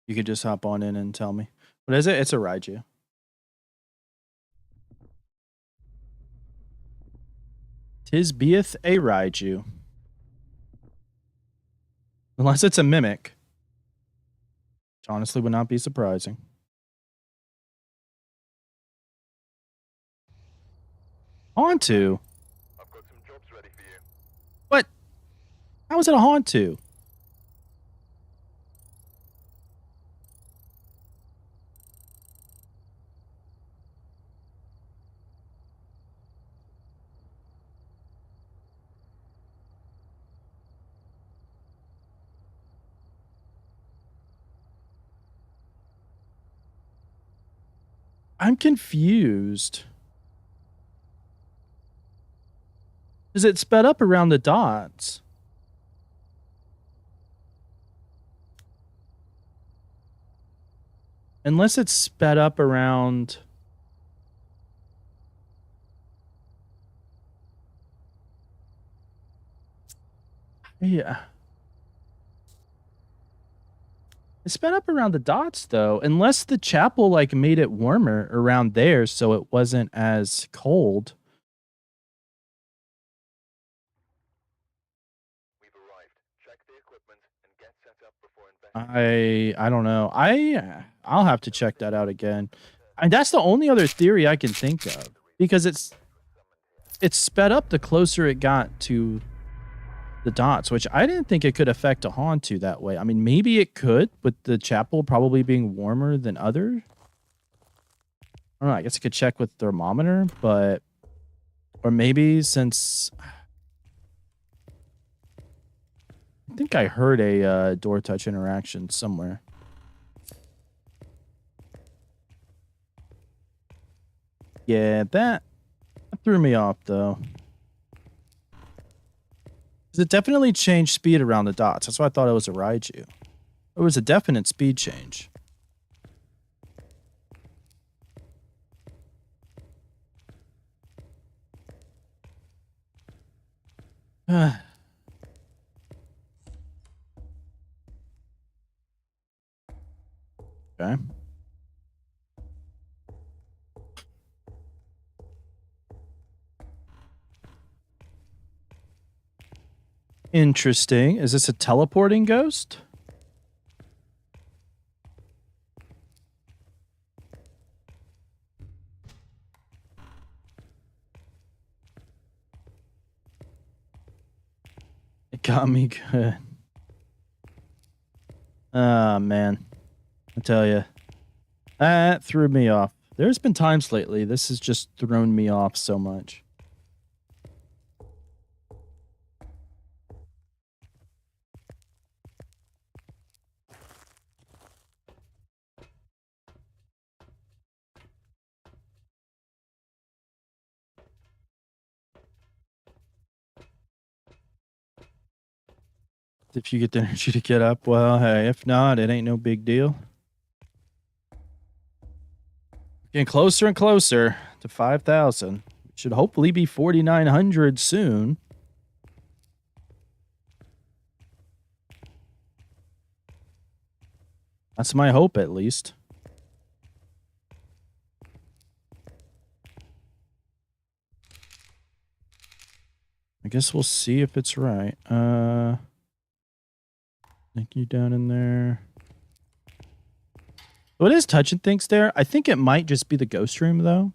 you could just hop on in and tell me. What is it? It's a Raiju. Tis beeth a Raiju. Unless it's a mimic. Which honestly would not be surprising. Hauntu? I've got some jobs ready for you. What? How is it a Hauntu? I'm confused. Is it sped up around the dots? Unless it's sped up around... Yeah. It sped up around the dots though, unless the chapel like made it warmer around there so it wasn't as cold. We've arrived. Check the equipment and get set up before investigating. I don't know. I'll have to check that out again. And that's the only other theory I can think of, because it's sped up the closer it got to the dots, which I didn't think it could affect a Hauntu that way. I mean, maybe it could, with the chapel probably being warmer than others. I don't know. I guess I could check with thermometer, but or maybe since I think I heard a door touch interaction somewhere. Yeah, that threw me off though. 'Cause it definitely changed speed around the dots. That's why I thought it was a Raiju. It was a definite speed change. Okay. Interesting. Is this a teleporting ghost? It got me good. Oh, man. I tell you. That threw me off. There's been times lately this has just thrown me off so much. If you get the energy to get up, well, hey, if not, it ain't no big deal. Getting closer and closer to 5,000. Should hopefully be 4,900 soon. That's my hope, at least. I guess we'll see if it's right. Thank you down in there. What is touching things there? I think it might just be the ghost room, though.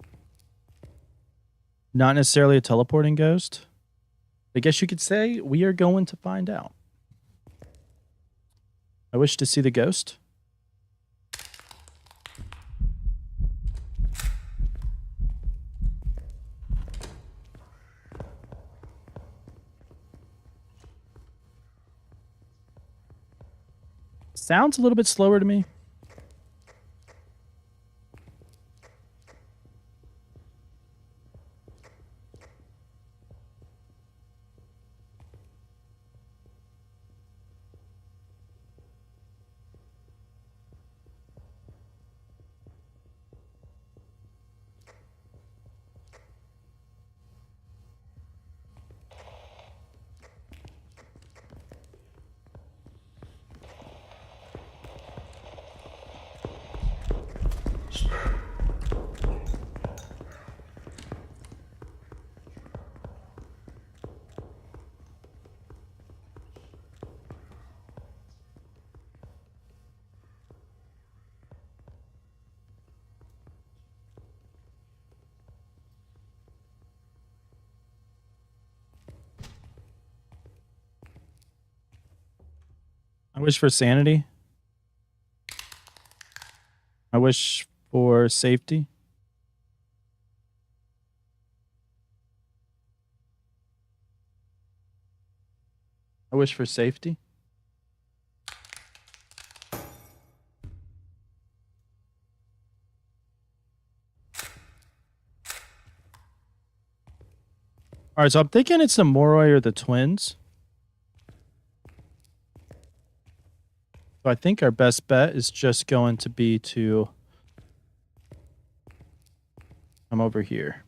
Not necessarily a teleporting ghost. I guess you could say we are going to find out. I wish to see the ghost. Sounds a little bit slower to me. I wish for sanity. I wish for safety. I wish for safety. All right, so I'm thinking it's the Moroi or the twins. So I think our best bet is just going to be to come over here.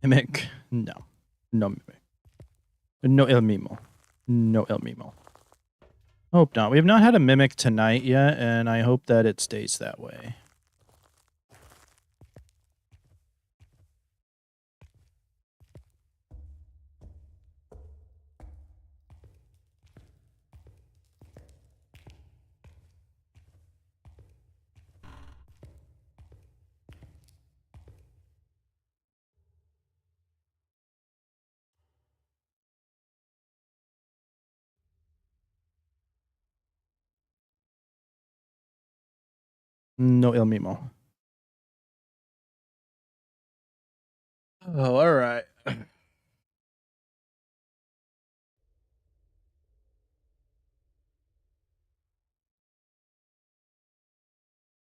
Mimic. No. No mimic. No El Mimo. No El Mimo. Hope not. We have not had a mimic tonight yet, and I hope that it stays that way. No el mismo. Oh, all right.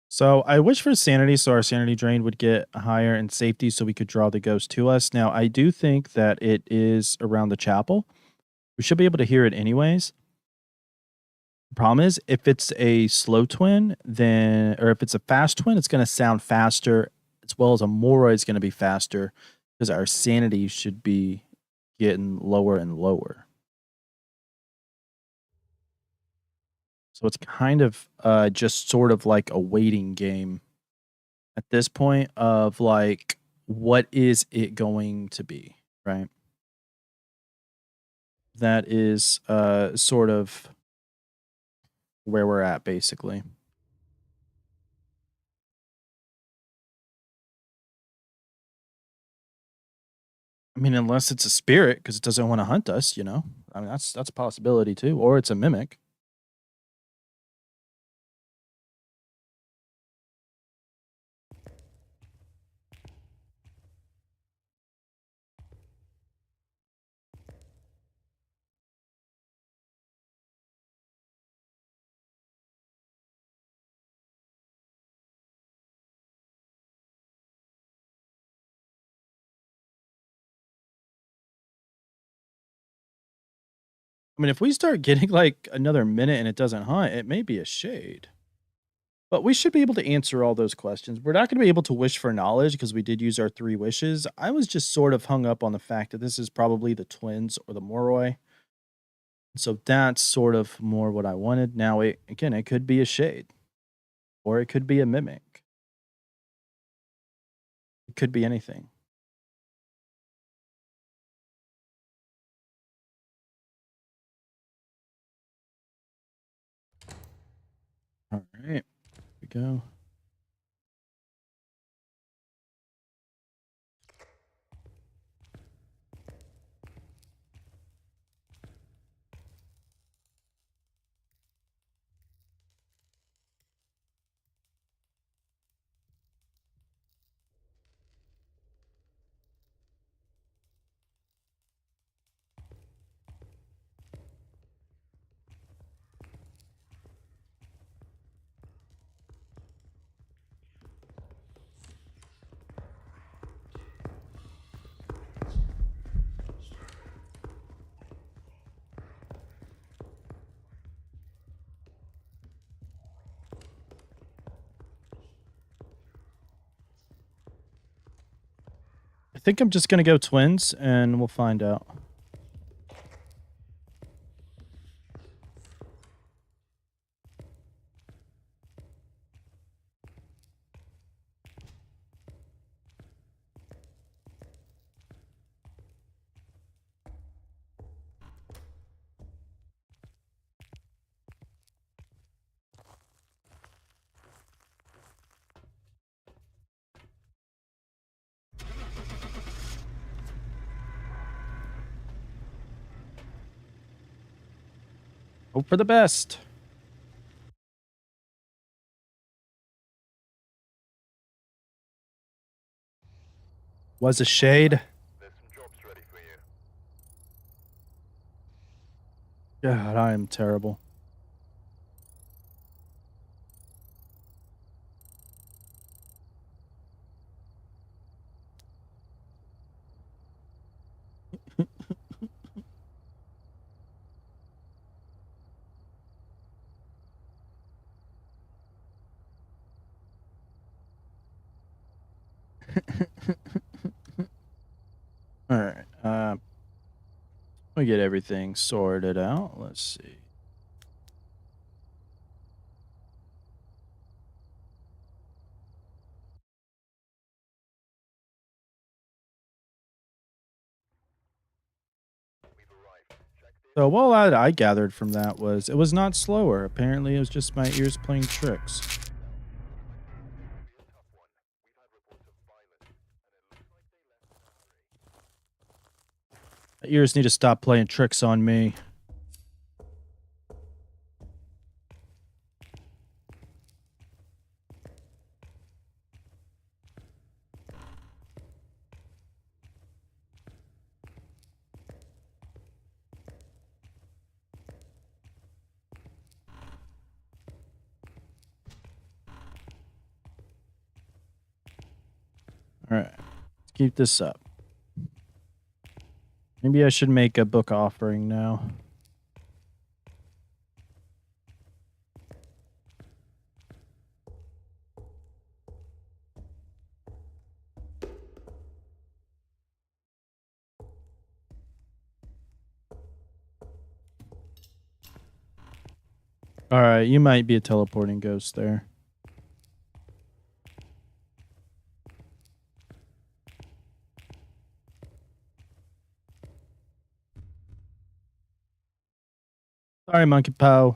So I wish for sanity, so our sanity drain would get higher in safety, so we could draw the ghost to us. Now I do think that it is around the chapel. We should be able to hear it anyways. Problem is, if it's a slow twin, then or if it's a fast twin, it's going to sound faster, as well as a Moroi is going to be faster because our sanity should be getting lower and lower. So it's kind of just sort of like a waiting game at this point of like, what is it going to be, right? That is sort of where we're at, basically. I mean, unless it's a spirit because it doesn't want to hunt us, you know. I mean, that's a possibility too, or it's a mimic. I mean, if we start getting like another minute and it doesn't hunt, it may be a shade. But we should be able to answer all those questions. We're not going to be able to wish for knowledge because we did use our 3 wishes. I was just sort of hung up on the fact that this is probably the twins or the Moroi. So that's sort of more what I wanted. Now, it could be a shade or it could be a mimic. It could be anything. All right, here we go. I think I'm just going to go twins and we'll find out. Hope for the best. Was a shade. There's some jobs ready for you. God, I am terrible. All right. We get everything sorted out. Let's see. We've arrived. Check this. So all I gathered from that was it was not slower. Apparently, it was just my ears playing tricks. Be a tough one. We've had reports of violence, and it looks like they left in a hurry. My ears need to stop playing tricks on me. All right. Let's keep this up. Maybe I should make a book offering now. All right, you might be a teleporting ghost there. Sorry, Monkey Pow.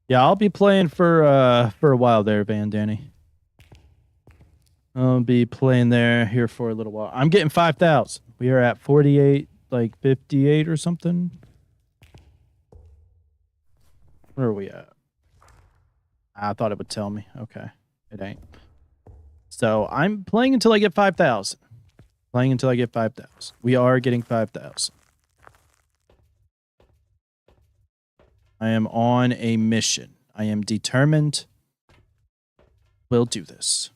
Yeah, I'll be playing for a while there, Van Danny. I'll be playing there here for a little while. I'm getting 5,000. We are at 48, like 58 or something. Where are we at? I thought it would tell me. Okay, it ain't. So I'm playing until I get 5,000. Playing until I get 5,000. We are getting 5,000. I am on a mission. I am determined. We'll do this.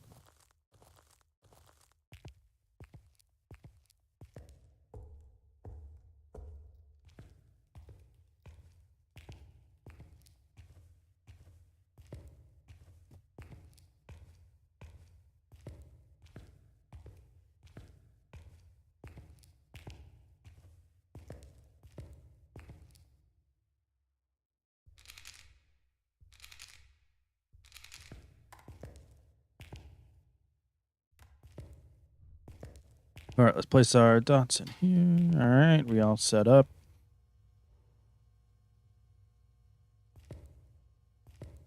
All right, let's place our dots in here. All right, we all set up.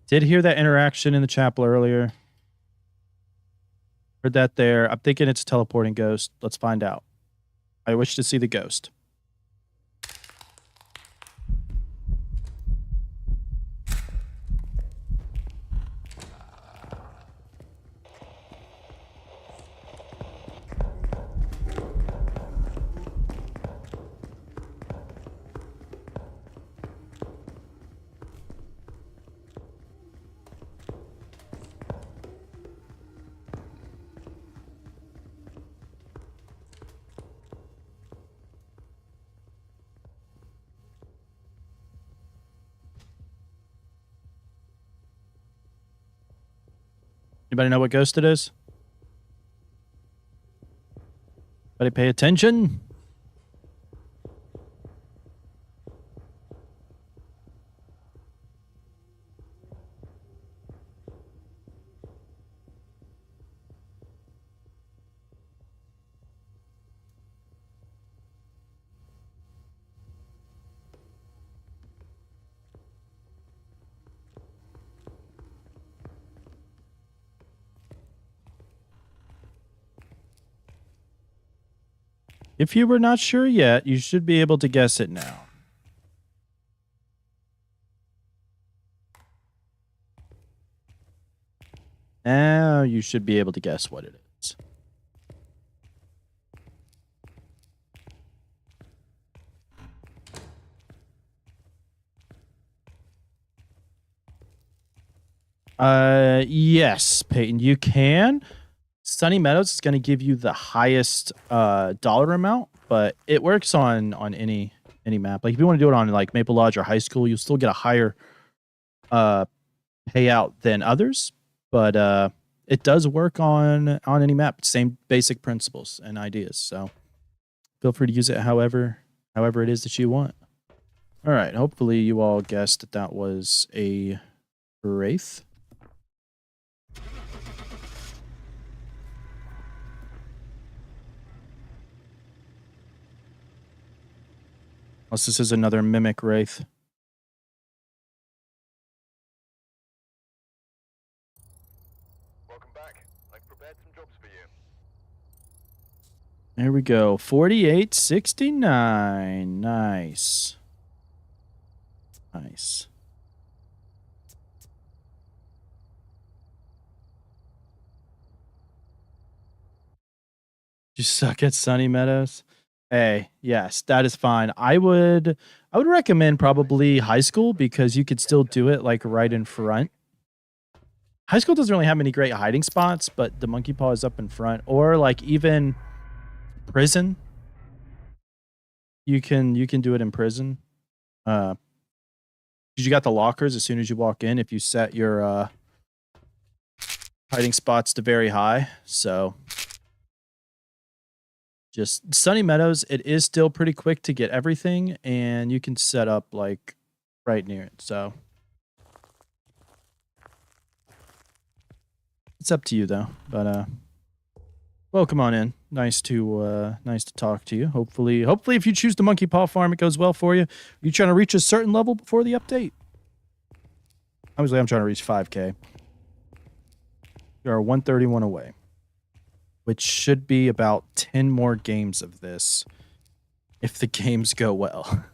Did hear that interaction in the chapel earlier. Heard that there. I'm thinking it's a teleporting ghost. Let's find out. I wish to see the ghost. Anybody know what ghost it is? Anybody pay attention? If you were not sure yet, you should be able to guess it now. Now you should be able to guess what it is. Yes, Peyton, you can. Sunny Meadows is going to give you the highest dollar amount, but it works on any map. Like if you want to do it on like Maple Lodge or High School, you'll still get a higher payout than others, but it does work on any map. Same basic principles and ideas. So feel free to use it however it is that you want. All right. Hopefully you all guessed that that was a wraith. Unless this is another mimic wraith. Welcome back. I've prepared some jobs for you. There we go. 4869. Nice. Nice. You suck at Sunny Meadows? Hey, yes, that is fine. I would recommend probably high school because you could still do it like right in front. High school doesn't really have many great hiding spots, but the monkey paw is up in front. Or like even prison. You can do it in prison. Uh 'Cause you got the lockers as soon as you walk in if you set your hiding spots to very high. So just Sunny Meadows, it is still pretty quick to get everything, and you can set up like right near it. So it's up to you though. But welcome on in. Nice to talk to you. Hopefully if you choose the monkey paw farm, it goes well for you. Are you trying to reach a certain level before the update? Obviously, I'm trying to reach 5K. You are 131 away, which should be about 10 more games of this if the games go well.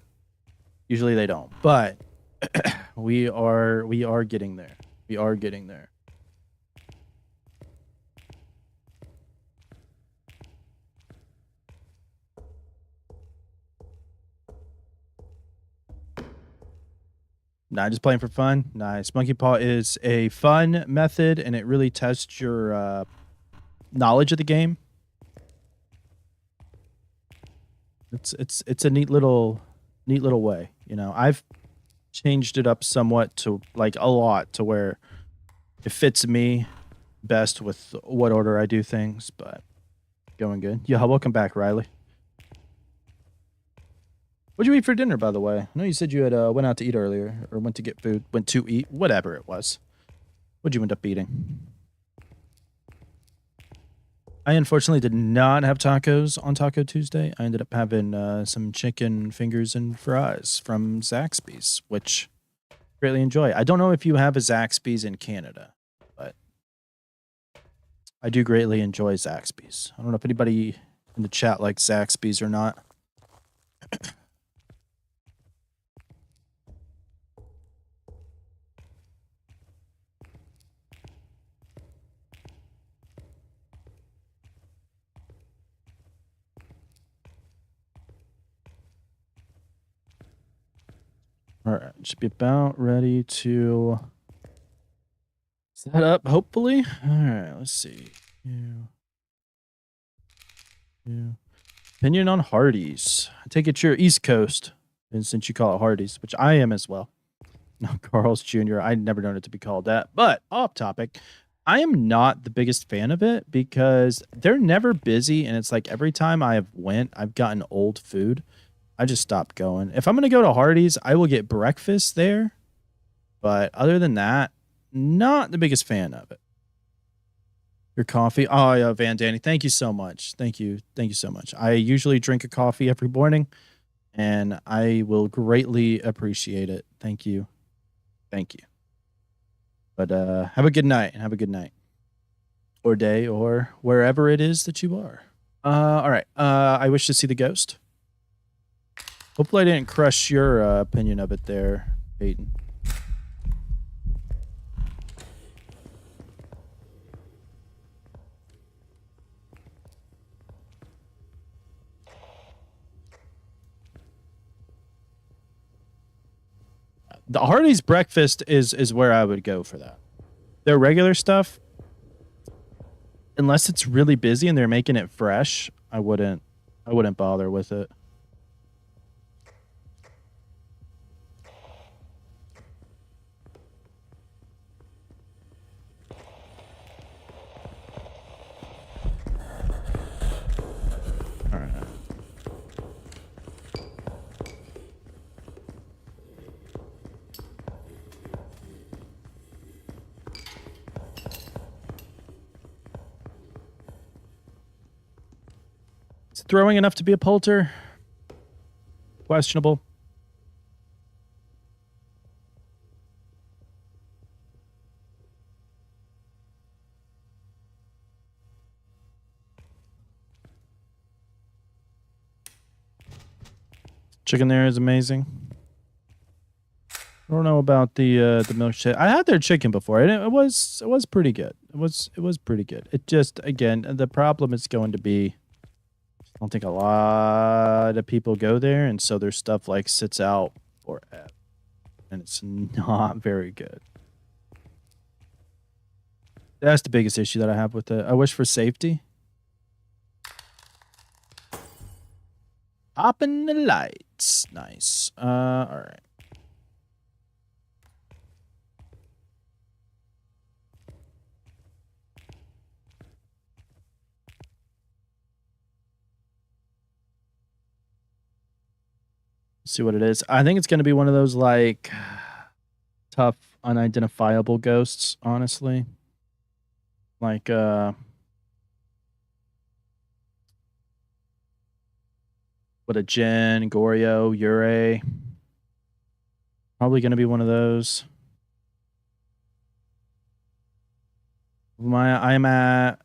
Usually they don't, but we are getting there. We are getting there. Nah, just playing for fun. Nice. Monkey Paw is a fun method, and it really tests your knowledge of the game. It's a neat little way. You know, I've changed it up somewhat to like a lot to where it fits me best with what order I do things. But going good. Yeah, welcome back, Riley. What'd you eat for dinner, by the way? I know you said you had went out to eat earlier, or went to get food, went to eat, whatever it was. What'd you end up eating? I unfortunately did not have tacos on Taco Tuesday. I ended up having some chicken fingers and fries from Zaxby's, which I greatly enjoy. I don't know if you have a Zaxby's in Canada, but I do greatly enjoy Zaxby's. I don't know if anybody in the chat likes Zaxby's or not. All right, should be about ready to set up, hopefully. All right, let's see. Yeah. Opinion on Hardee's. I take it you're East Coast, and since you call it Hardee's, which I am as well. No, Carl's Jr. I never known it to be called that. But off topic, I am not the biggest fan of it because they're never busy, and it's like every time I have went, I've gotten old food. I just stopped going. If I'm gonna go to Hardee's, I will get breakfast there. But other than that, not the biggest fan of it. Your coffee. Oh yeah, Van Danny. Thank you so much. Thank you. Thank you so much. I usually drink a coffee every morning, and I will greatly appreciate it. Thank you. Thank you. But have a good night. Have a good night. Or day, or wherever it is that you are. All right. I wish to see the ghost. Hopefully I didn't crush your opinion of it there, Peyton. The Hardee's breakfast is where I would go for that. Their regular stuff, unless it's really busy and they're making it fresh, I wouldn't bother with it. All right. Is it throwing enough to be a polter? Questionable. Chicken there is amazing. I don't know about the milkshake. I had their chicken before, and it was pretty good. It was pretty good. It just, again, the problem is going to be don't think a lot of people go there, and so their stuff like sits out forever, and it's not very good. That's the biggest issue that I have with it. I wish for safety. Popping the lights. Nice. All right. See what it is. I think it's going to be one of those like tough, unidentifiable ghosts, honestly. Like, what a Jin, Goryo, Yurei. Probably going to be one of those. I'm at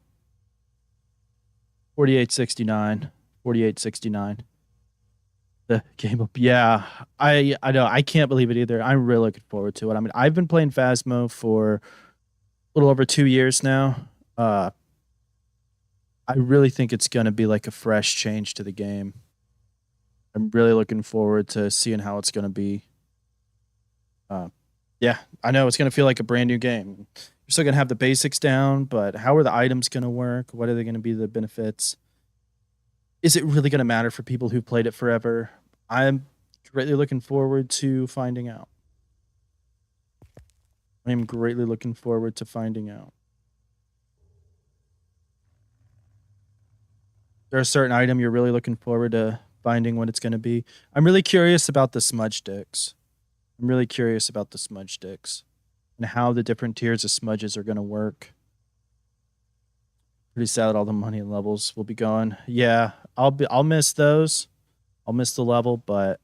4869. 4869. The game up. Yeah, I know. I can't believe it either. I'm really looking forward to it. I mean, I've been playing Phasmo for a little over 2 years now. I really think it's going to be like a fresh change to the game. I'm really looking forward to seeing how it's going to be. Yeah, I know it's going to feel like a brand new game. You're still going to have the basics down, but how are the items going to work? What are they going to be the benefits? Is it really going to matter for people who played it forever? I'm greatly looking forward to finding out. I am greatly looking forward to finding out. There a certain item you're really looking forward to finding what it's going to be? I'm really curious about the smudge sticks. I'm really curious about the smudge sticks and how the different tiers of smudges are going to work. Pretty sad that all the money and levels will be gone. Yeah, I'll miss those. I'll miss the level, but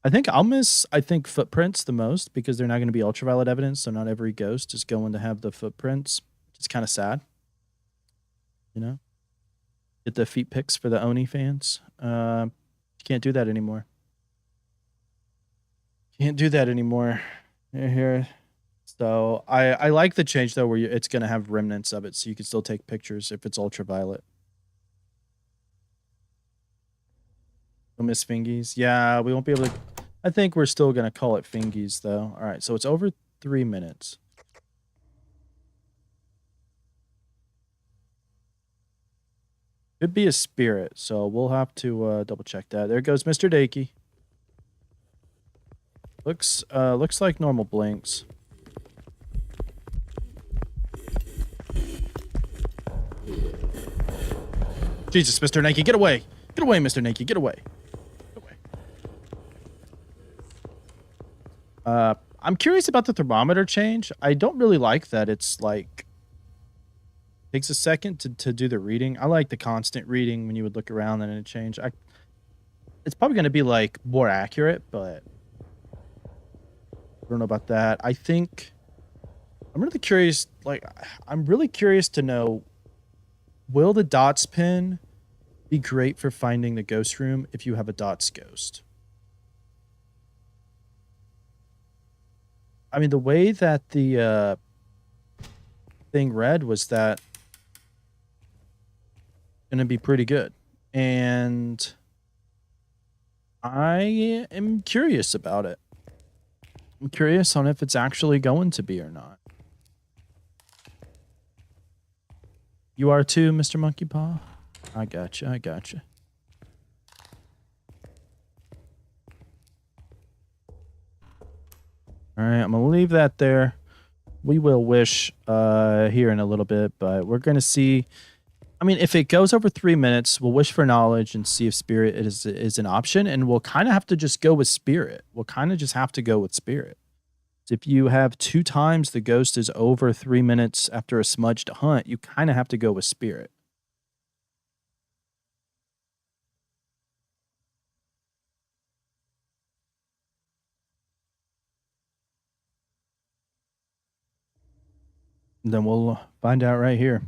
I think I'll miss footprints the most because they're not going to be ultraviolet evidence, so not every ghost is going to have the footprints. It's kind of sad. You know? Get the feet pics for the Oni fans. You can't do that anymore. Can't do that anymore. Here. So I like the change though, where it's going to have remnants of it, so you can still take pictures if it's ultraviolet. We'll miss fingies. Yeah, we won't be able to. I think we're still going to call it fingies though. All right, so it's over 3 minutes. Could be a spirit, so we'll have to double check that. There goes Mr. Dakey. Looks like normal blinks. Jesus, Mr. Nakey, get away! Get away, Mr. Nakey, get away! Get away. I'm curious about the thermometer change. I don't really like that it's like takes a second to do the reading. I like the constant reading when you would look around and it change. It's probably going to be like more accurate, but I don't know about that. I think I'm really curious. Like, I'm really curious to know, will the dots pin be great for finding the ghost room if you have a dots ghost? I mean, the way that the thing read was that going to be pretty good. And I am curious about it. I'm curious on if it's actually going to be or not. You are too, Mr. Monkey Paw? I gotcha, I gotcha. All right, I'm going to leave that there. We will wish here in a little bit, but we're going to see. I mean, if it goes over 3 minutes, we'll wish for knowledge and see if spirit is an option, and we'll kind of have to just go with spirit. We'll kind of just have to go with spirit. If you have 2 times the ghost is over 3 minutes after a smudge to hunt, you kind of have to go with spirit. And then we'll find out right here.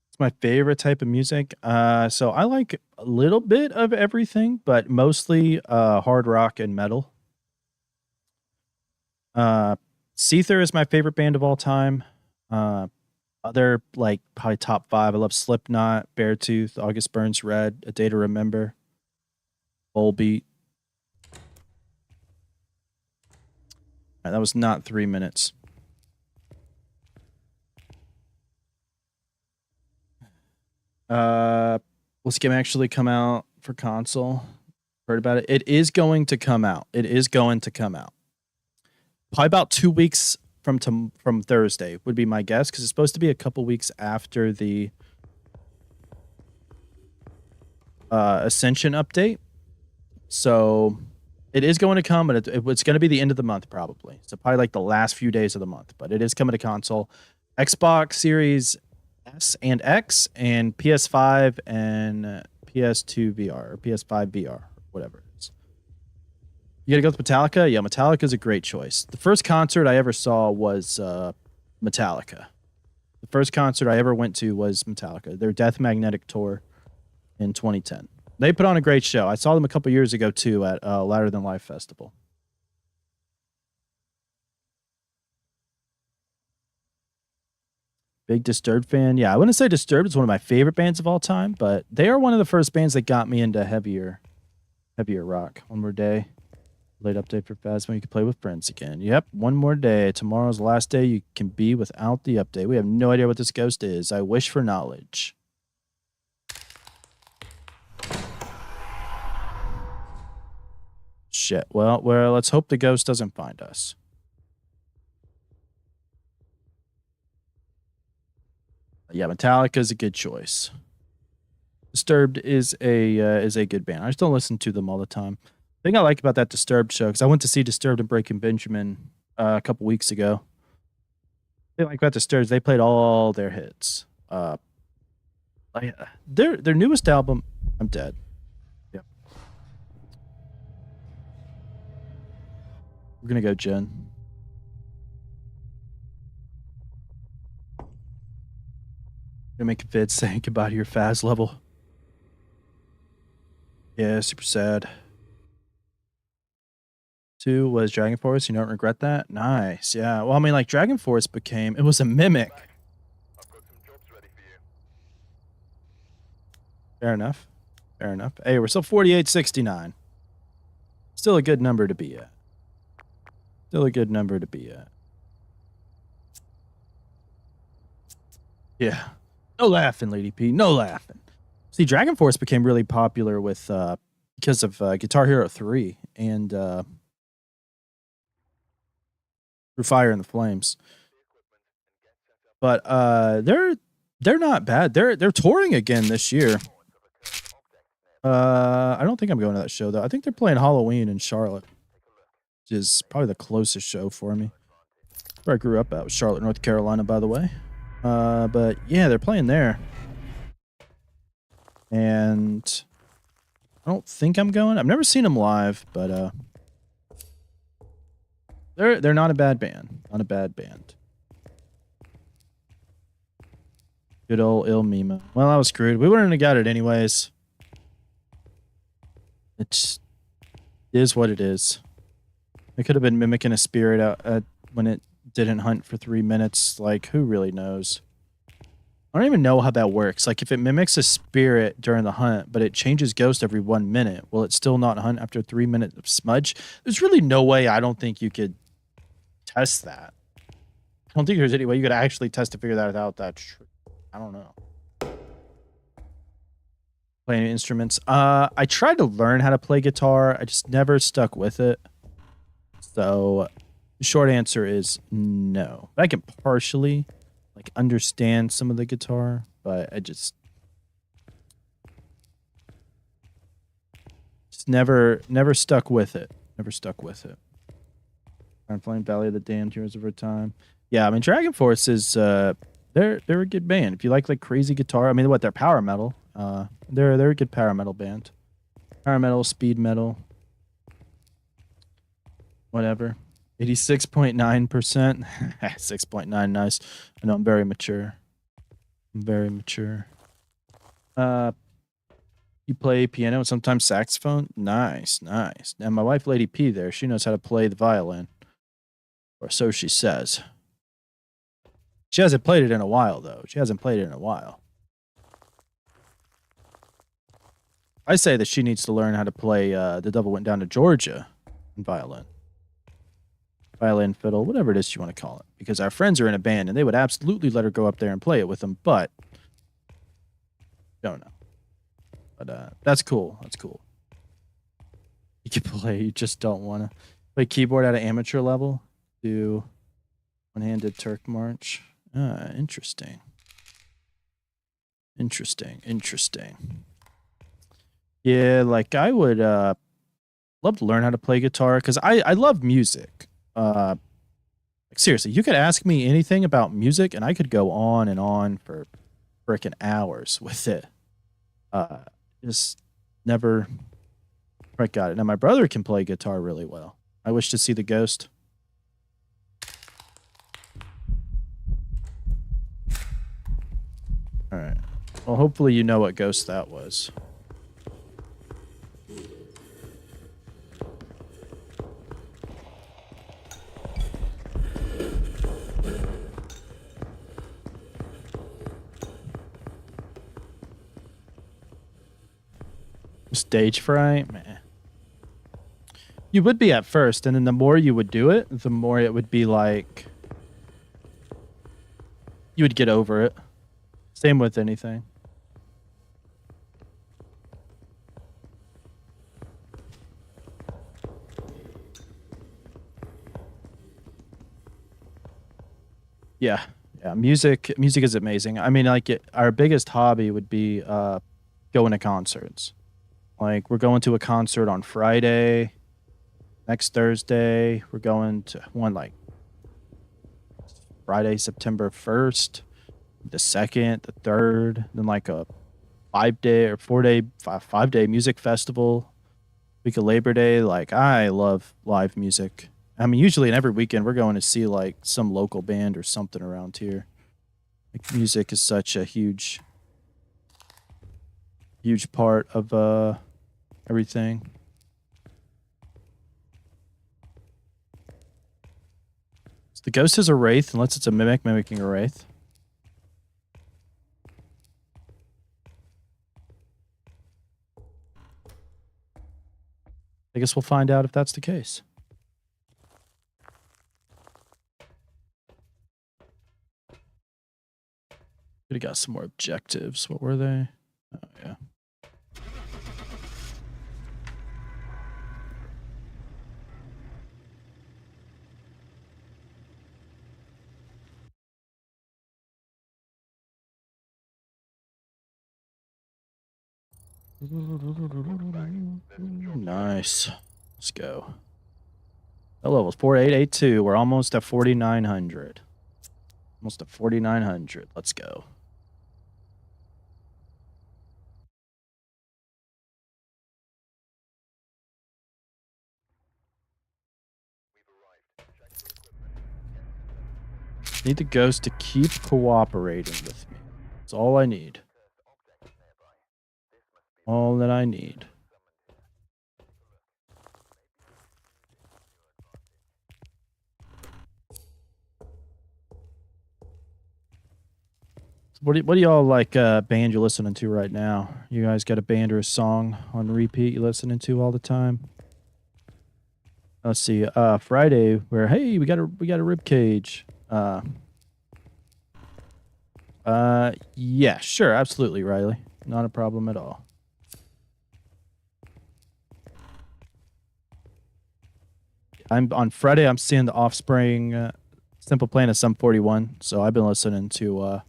It's my favorite type of music. So I like a little bit of everything, but mostly hard rock and metal. Seether is my favorite band of all time. Other like probably top 5. I love Slipknot, Beartooth, August Burns Red, A Day to Remember, Volbeat. That was not 3 minutes. Will this game actually come out for console? Heard about it. It is going to come out. It is going to come out. Probably about 2 weeks from Thursday would be my guess, because it's supposed to be a couple weeks after the Ascension update. So it is going to come, but it's going to be the end of the month probably. So probably like the last few days of the month. But it is coming to console, Xbox Series S and X, and PS5 and PS2 VR or PS5 VR, whatever it is. You gotta go with Metallica? Yeah, Metallica's a great choice. The first concert I ever saw was Metallica. The first concert I ever went to was Metallica, their Death Magnetic tour in 2010. They put on a great show. I saw them a couple years ago too at Louder Than Life Festival. Big Disturbed fan. Yeah, I wouldn't say Disturbed is one of my favorite bands of all time, but they are one of the first bands that got me into heavier rock. One More Day. Late update for Phasmo. You can play with friends again. Yep, one more day. Tomorrow's the last day you can be without the update. We have no idea what this ghost is. I wish for knowledge. Shit. Well, let's hope the ghost doesn't find us. Yeah, Metallica is a good choice. Disturbed is a good band. I just don't listen to them all the time. The thing I like about that Disturbed show, because I went to see Disturbed and Breaking Benjamin a couple weeks ago. The thing I like about Disturbed, they played all their hits. Their newest album, I'm Dead. Yep. We're gonna go Jen. Gonna make a vid saying goodbye to your Phas level. Yeah, super sad. 2 was Dragon Force. You don't regret that? Nice. Yeah. Well, I mean, like, Dragon Force it was a mimic. I've got some jobs ready for you. Fair enough. Fair enough. Hey, we're still 4869. Still a good number to be at. Still a good number to be at. Yeah. No laughing, Lady P. No laughing. See, Dragon Force became really popular with because of Guitar Hero 3 and Through Fire and the Flames. But they're not bad. They're touring again this year. I don't think I'm going to that show though. I think they're playing Halloween in Charlotte, which is probably the closest show for me. Where I grew up at was Charlotte, North Carolina, by the way. But yeah, they're playing there. And I don't think I'm going. I've never seen them live, but they're not a bad band. Not a bad band. Good old Il Mima. Well, I was screwed. We wouldn't have got it anyways. It is what it is. It could have been mimicking a spirit out when it didn't hunt for 3 minutes. Like, who really knows? I don't even know how that works. Like, if it mimics a spirit during the hunt, but it changes ghost every 1 minute, will it still not hunt after 3 minutes of smudge? There's really no way. I don't think you could test that. I don't think there's any way you could actually test to figure that out. That's true. I don't know. Playing instruments. I tried to learn how to play guitar. I just never stuck with it. So the short answer is no. But I can partially like understand some of the guitar, but I just never stuck with it. Never stuck with it. I'm playing Valley of the Damned, Heroes of Our Time. Yeah, I mean Dragon Force is they're a good band. If you like crazy guitar, I mean they're power metal. They're a good power metal band. Power metal, speed metal. Whatever. 86.9%. 6.9, nice. I know I'm very mature. I'm very mature. You play piano and sometimes saxophone? Nice, nice. And my wife, Lady P there, she knows how to play the violin. Or so she says. She hasn't played it in a while, though. She hasn't played it in a while. I say that she needs to learn how to play The Devil Went Down to Georgia in violin. Violin, fiddle, whatever it is you want to call it. Because our friends are in a band, and they would absolutely let her go up there and play it with them, but don't know. But that's cool. That's cool. You can play, you just don't want to play keyboard at an amateur level. Do one-handed Turk march. Interesting. Interesting. Yeah, like I would love to learn how to play guitar because I love music. Like seriously, you could ask me anything about music and I could go on and on for frickin' hours with it. Just never quite got it. Now my brother can play guitar really well. I wish to see the ghost. All right. Well, hopefully you know what ghost that was. Stage fright, man. You would be at first, and then the more you would do it, the more it would be like you would get over it. Same with anything. Yeah, music is amazing. I mean, like our biggest hobby would be going to concerts. Like we're going to a concert on Friday. Next Thursday, we're going to one like Friday, September 1st, the 2nd, the 3rd, then like a 5-day or 4-day, 5-day music festival. Week of Labor Day. Like I love live music. I mean, usually in every weekend we're going to see like some local band or something around here. Like music is such a huge part of everything. So the ghost is a wraith, unless it's a mimic mimicking a wraith. I guess we'll find out if that's the case. Could have got some more objectives. What were they? Oh, yeah. Nice. Let's go. That level's 4882. We're almost at 4900. Almost at 4900. Let's go. Need the ghost to keep cooperating with me. That's all I need. All that I need. What do y'all like band you're listening to right now? You guys got a band or a song on repeat you listening to all the time? Let's see. Friday, where hey, we got a rib cage. Yeah, sure, absolutely, Riley. Not a problem at all. I'm on Friday. I'm seeing the Offspring, Simple Plan of Sum 41. So I've been listening to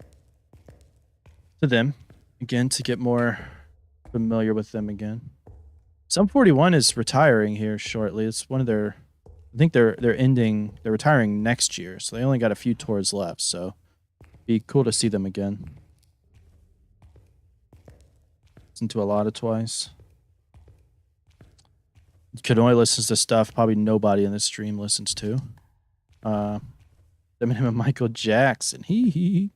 them again to get more familiar with them again. Sum 41 is retiring here shortly. It's one of their. I think they're retiring next year, so they only got a few tours left. So be cool to see them again. Listen to a lot of Twice. Could only listens to stuff probably nobody in this stream listens to. Eminem and Michael Jackson. Hee.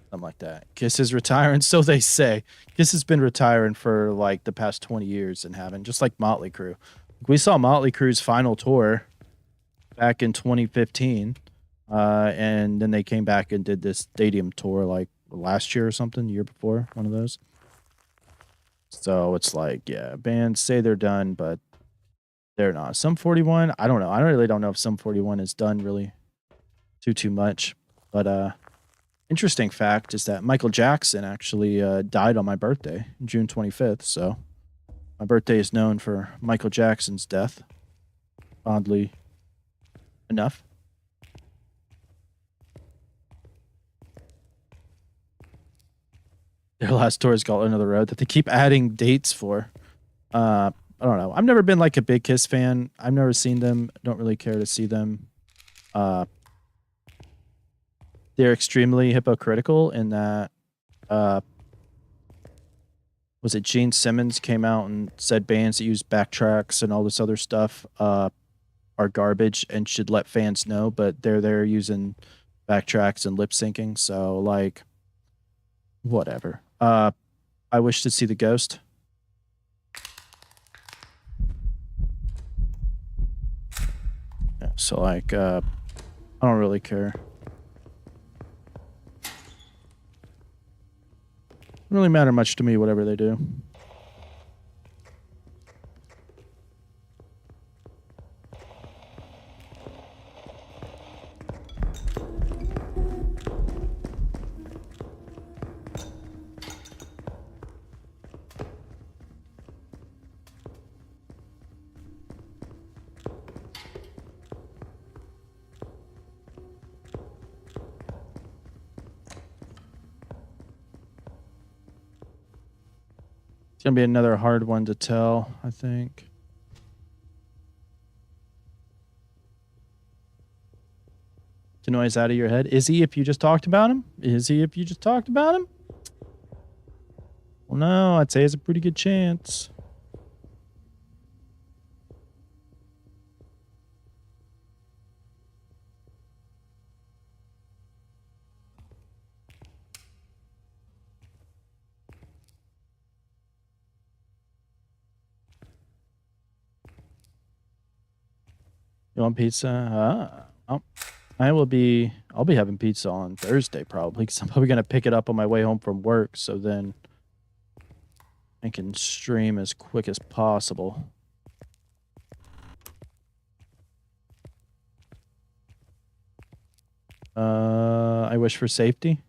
Something like that. Kiss is retiring, so they say. Kiss has been retiring for like the past 20 years and haven't, just like Motley Crue. We saw Motley Crue's final tour back in 2015. And then they came back and did this stadium tour like last year or something, the year before, one of those. So it's like, yeah, bands say they're done, but they're not. Sum 41, I don't know. I really don't know if Sum 41 is done really too much. But interesting fact is that Michael Jackson actually died on my birthday, June 25th. So my birthday is known for Michael Jackson's death, oddly enough. Their last tour is called Another Road that they keep adding dates for. I don't know. I've never been like a big Kiss fan. I've never seen them. Don't really care to see them. They're extremely hypocritical in that was it Gene Simmons came out and said bands that use backtracks and all this other stuff are garbage and should let fans know, but they're there using backtracks and lip syncing. So like, whatever. I wish to see the Ghost. Yeah, so like, I don't really care. Doesn't really matter much to me, whatever they do. It's gonna be another hard one to tell, I think. Denoise out of your head. Is he if you just talked about him? Is he if you just talked about him? Well, no, I'd say it's a pretty good chance. You want pizza? Oh, I'll be having pizza on Thursday probably because I'm probably gonna pick it up on my way home from work. So then I can stream as quick as possible. I wish for safety.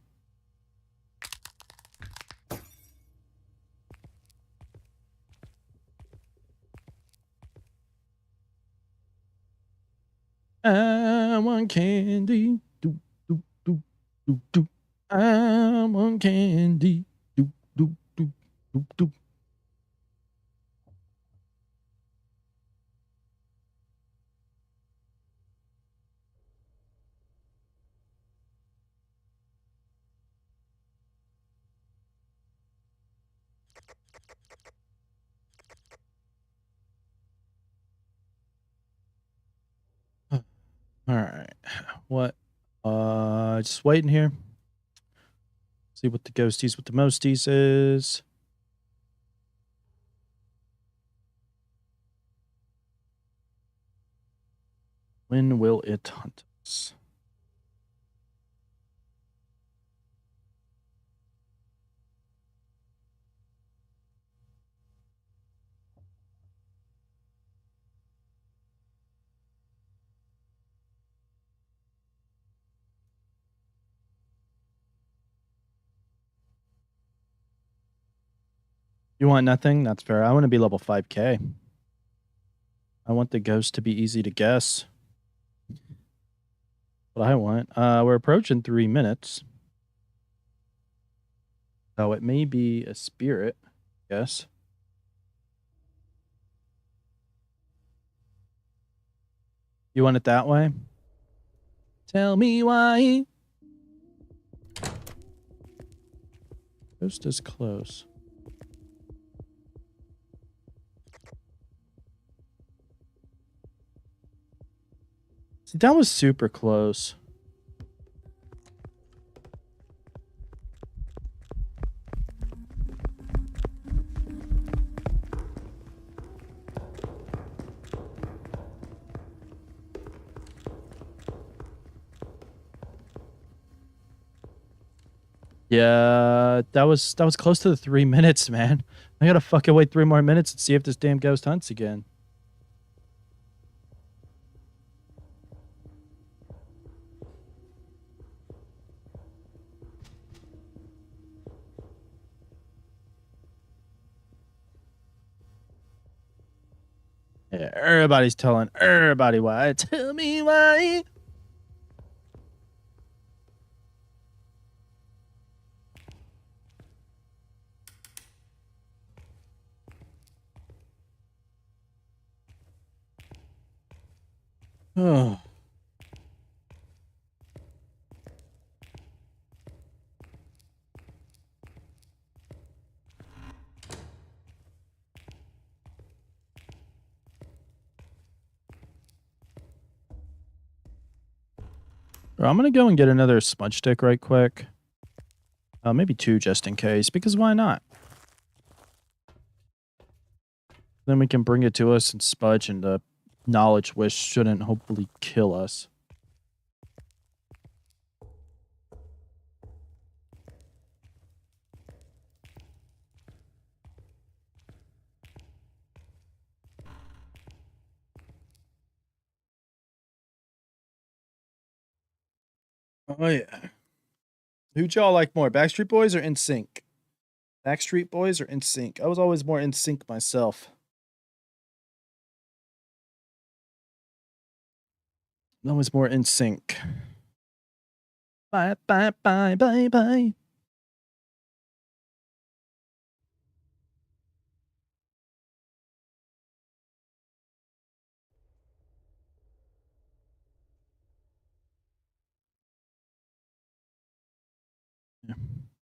I want candy. Do, do, do, do, do. I want candy. Do, do, do, do, do. All right. What? Just waiting here. See what the ghosties with the mosties is. When will it hunt us? You want nothing? That's fair. I want to be level 5K. I want the ghost to be easy to guess. What I want. We're approaching 3 minutes. So it may be a spirit, yes. You want it that way? Tell me why. Ghost is close. See, that was super close. Yeah, that was close to the 3 minutes, man. I gotta fucking wait 3 more minutes and see if this damn ghost hunts again. Yeah, everybody's telling everybody why. Tell me why. Oh. I'm gonna go and get another smudge stick right quick. Maybe 2 just in case, because why not? Then we can bring it to us and smudge, and the knowledge wish shouldn't hopefully kill us. Oh yeah. Who'd y'all like more, Backstreet Boys or NSYNC? Backstreet Boys or NSYNC? I was always more NSYNC myself. Always more NSYNC. Bye, bye, bye, bye, bye.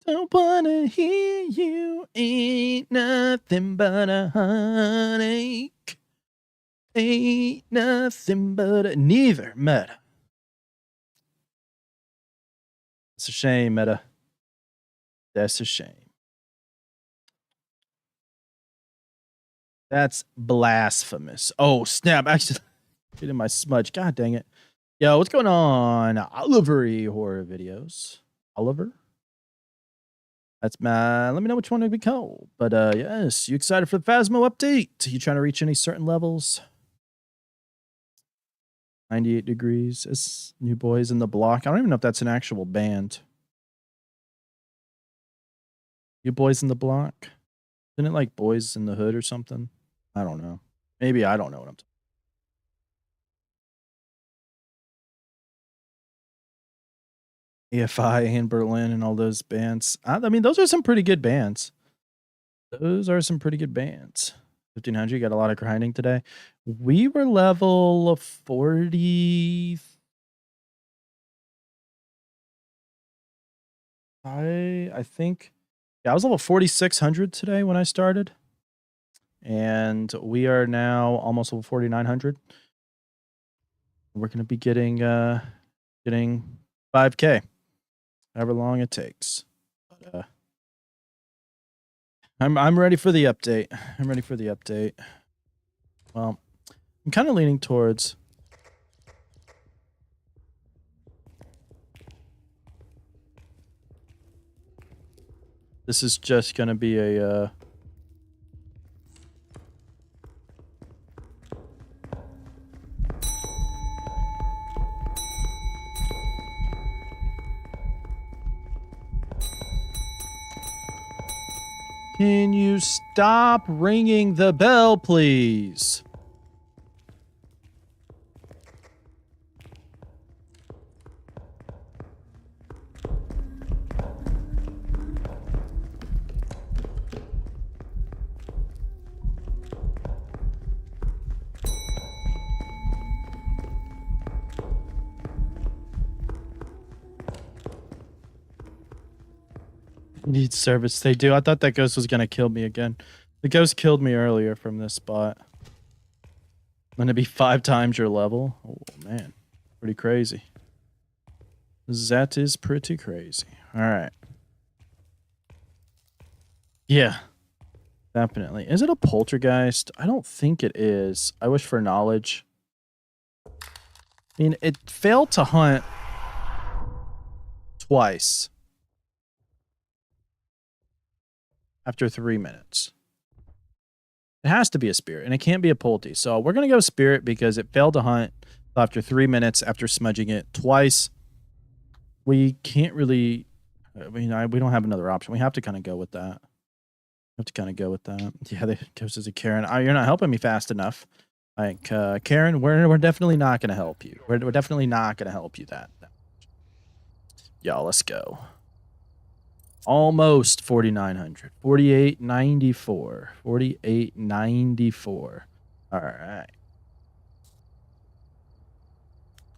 Don't wanna hear you, ain't nothing but a heartache. Ain't nothing but a neither, Meta. It's a shame, Meta. That's a shame. That's blasphemous. Oh, snap. Actually, getting my smudge. God dang it. Yo, what's going on? Oliver horror videos. Oliver? That's my. Let me know which one to be called. But yes, you excited for the Phasmo update? You trying to reach any certain levels? 98 degrees. It's New Boys in the Block. I don't even know if that's an actual band. New Boys in the Block? Isn't it like Boys in the Hood or something? I don't know. Maybe I don't know what I'm talking. AFI and Berlin and all those bands. I mean, those are some pretty good bands. Those are some pretty good bands. 1500 got a lot of grinding today. We were level 40. I think. Yeah, I was level 4600 today when I started. And we are now almost level 4900. We're going to be getting 5k, however long it takes. But I'm ready for the update. I'm ready for the update. Well, I'm kind of leaning towards. This is just going to be a Can you stop ringing the bell, please? Need service. They do. I thought that ghost was going to kill me again. The ghost killed me earlier from this spot. I'm going to be 5 times your level. Oh, man. Pretty crazy. That is pretty crazy. All right. Yeah. Definitely. Is it a poltergeist? I don't think it is. I wish for knowledge. I mean, it failed to hunt twice. after 3 minutes. It has to be a spirit, and it can't be a Pulte. So we're going to go spirit because it failed to hunt after 3 minutes after smudging it twice. We can't really... we don't have another option. We have to kind of go with that. Yeah, the ghost is a Karen. You're not helping me fast enough. Like, Karen, we're definitely not going to help you. We're definitely not going to help you that. Y'all, let's go. Almost 4,900. 4,894. 4,894. All right.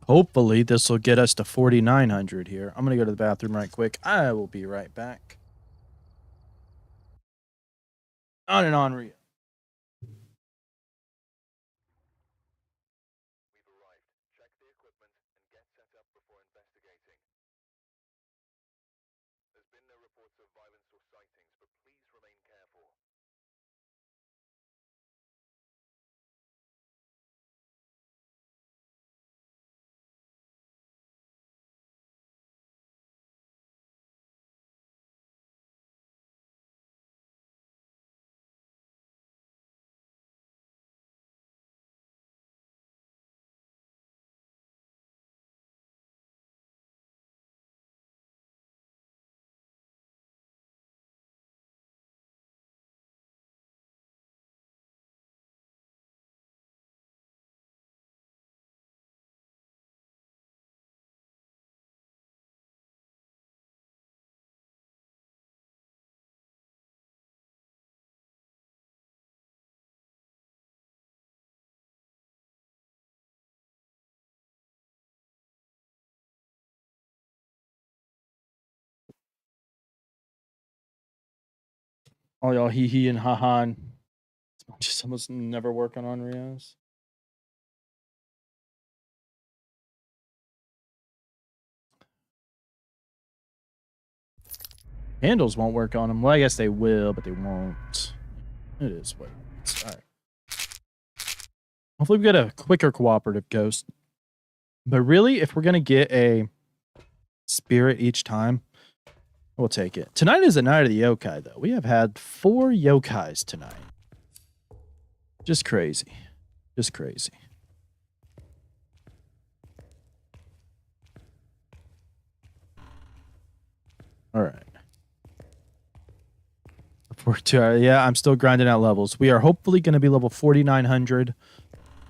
Hopefully, this will get us to 4,900 here. I'm going to go to the bathroom right quick. I will be right back. On and on, Rio. We've arrived. Check the equipment and get set up before investigating. There's been no reports of violence or sightings, but please remain careful. All y'all hee and ha and just almost never working on Rios. Handles won't work on them. Well, I guess they will, but they won't. It is what it is. All right. Hopefully we get a quicker cooperative ghost. But really, if we're going to get a spirit each time, we'll take it. Tonight is the night of the yokai, though. We have had 4 yokais tonight. Just crazy. Just crazy. All right. Yeah, I'm still grinding out levels. We are hopefully going to be level 4,900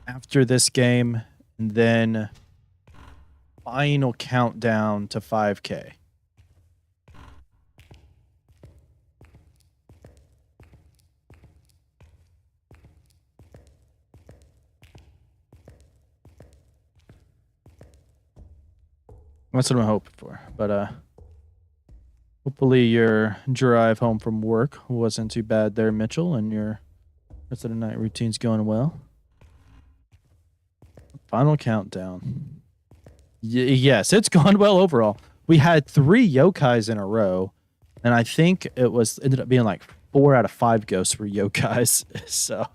after this game, and then final countdown to 5K. That's what I'm hoping for. But hopefully your drive home from work wasn't too bad there, Mitchell, and your rest of the night routine's going well. Final countdown. Yes, it's gone well overall. We had 3 yokais in a row, and I think it ended up being like 4 out of 5 ghosts were yokais. So,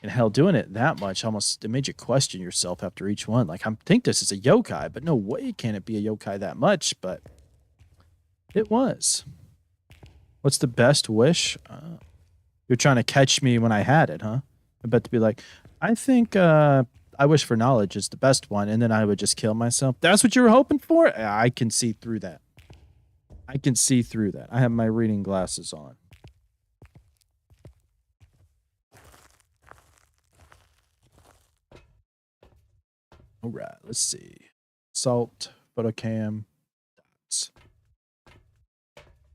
and hell, doing it that much it made you question yourself after each one. Like, I think this is a yokai, but no way can it be a yokai that much, but it was. What's the best wish? You're trying to catch me when I had it, huh? I bet to be like, I think I wish for knowledge is the best one, and then I would just kill myself. That's what you were hoping for? I can see through that. I can see through that. I have my reading glasses on. All right, let's see. Salt, photocam, dots.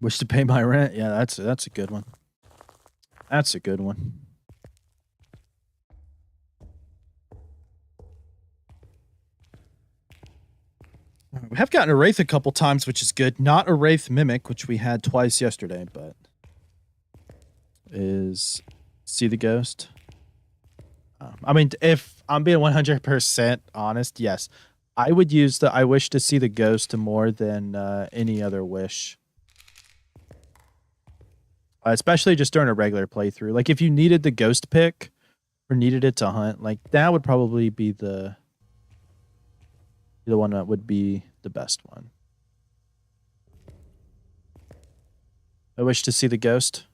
Wish to pay my rent. Yeah, that's a good one. That's a good one. We have gotten a Wraith a couple times, which is good. Not a Wraith Mimic, which we had twice yesterday, but is see the ghost. I mean, if I'm being 100% honest, yes, I would use the I wish to see the ghost more than any other wish. Especially just during a regular playthrough. Like, if you needed the ghost pick or needed it to hunt, like, that would probably be the one that would be the best one. I wish to see the ghost.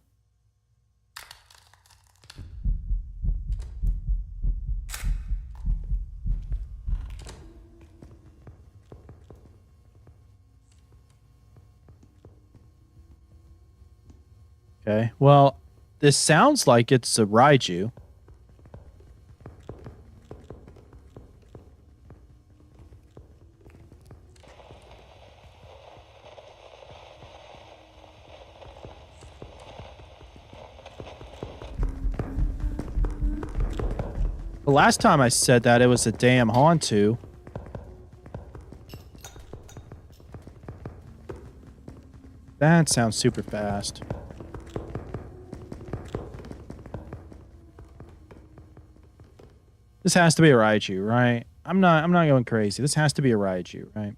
Okay. Well, this sounds like it's a Raiju. The last time I said that, it was a damn Hantu. That sounds super fast. This has to be a Raiju, right? I'm not going crazy. This has to be a Raiju, right?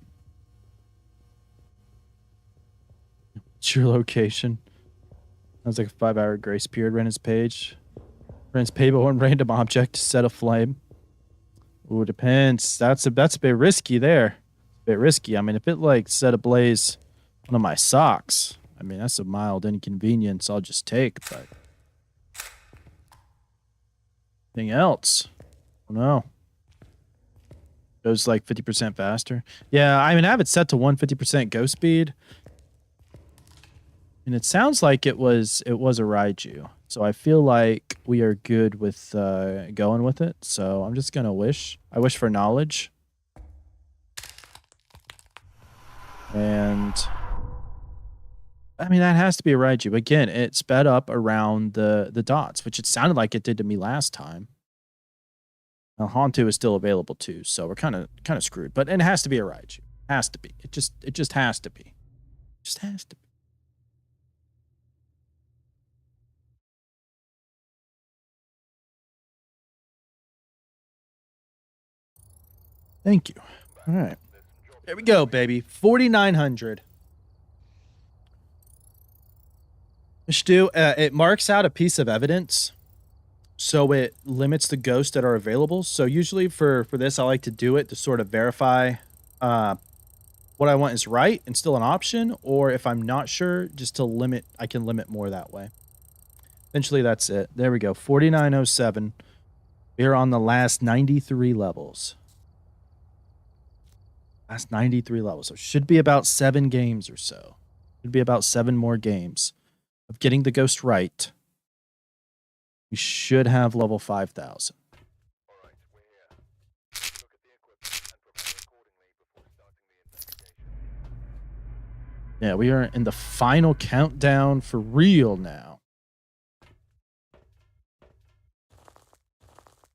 What's your location? Sounds like a 5-hour grace period. Ren's page. Ren's pay by one random object to set a flame. Ooh, depends. That's a bit risky there. A bit risky. I mean, if it like set ablaze one of my socks, I mean that's a mild inconvenience I'll just take, but anything else? Oh no. Goes like 50% faster. Yeah, I mean I have it set to 150% ghost speed. And it sounds like it was a Raiju. So I feel like we are good with going with it. So I'm just gonna wish. I wish for knowledge. And I mean that has to be a Raiju. Again, it sped up around the dots, which it sounded like it did to me last time. Now Hantu is still available too, so we're kind of screwed. But it has to be a Raiju. Has to be. It just has to be. Just has to be. Thank you. All right. There we go, baby. 4,900. Stu, it marks out a piece of evidence, so it limits the ghosts that are available. So usually for this, I like to do it to sort of verify what I want is right and still an option, or if I'm not sure, just to limit, I can limit more that way. Eventually, that's it. There we go. 4,907. We're on the last 93 levels. Last 93 levels. So it should be about 7 games or so. Should be about 7 more games of getting the ghost right. We should have level 5,000. Yeah, we are in the final countdown for real now.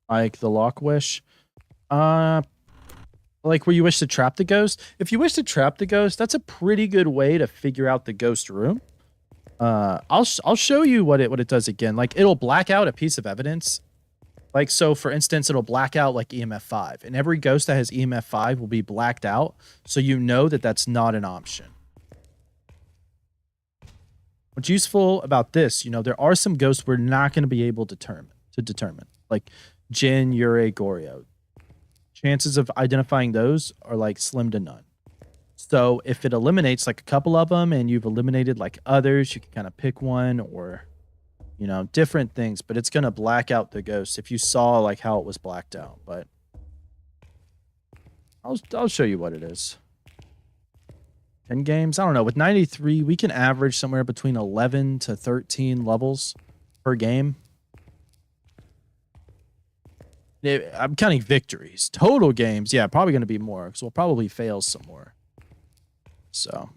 Like the lock wish. Like where you wish to trap the ghost. If you wish to trap the ghost, that's a pretty good way to figure out the ghost room. I'll show you what it does again. Like it'll black out a piece of evidence. Like so, for instance, it'll black out like EMF 5, and every ghost that has EMF 5 will be blacked out, so you know that that's not an option. What's useful about this, you know, there are some ghosts we're not going to be able to determine, like Jin, Yurei, Goryo. Chances of identifying those are like slim to none. So if it eliminates like a couple of them and you've eliminated like others, you can kind of pick one or, you know, different things, but it's going to black out the ghost if you saw like how it was blacked out. But I'll show you what it is. 10 games. I don't know. With 93, we can average somewhere between 11 to 13 levels per game. I'm counting victories. Total games, yeah, probably going to be more because we'll probably fail some more. So.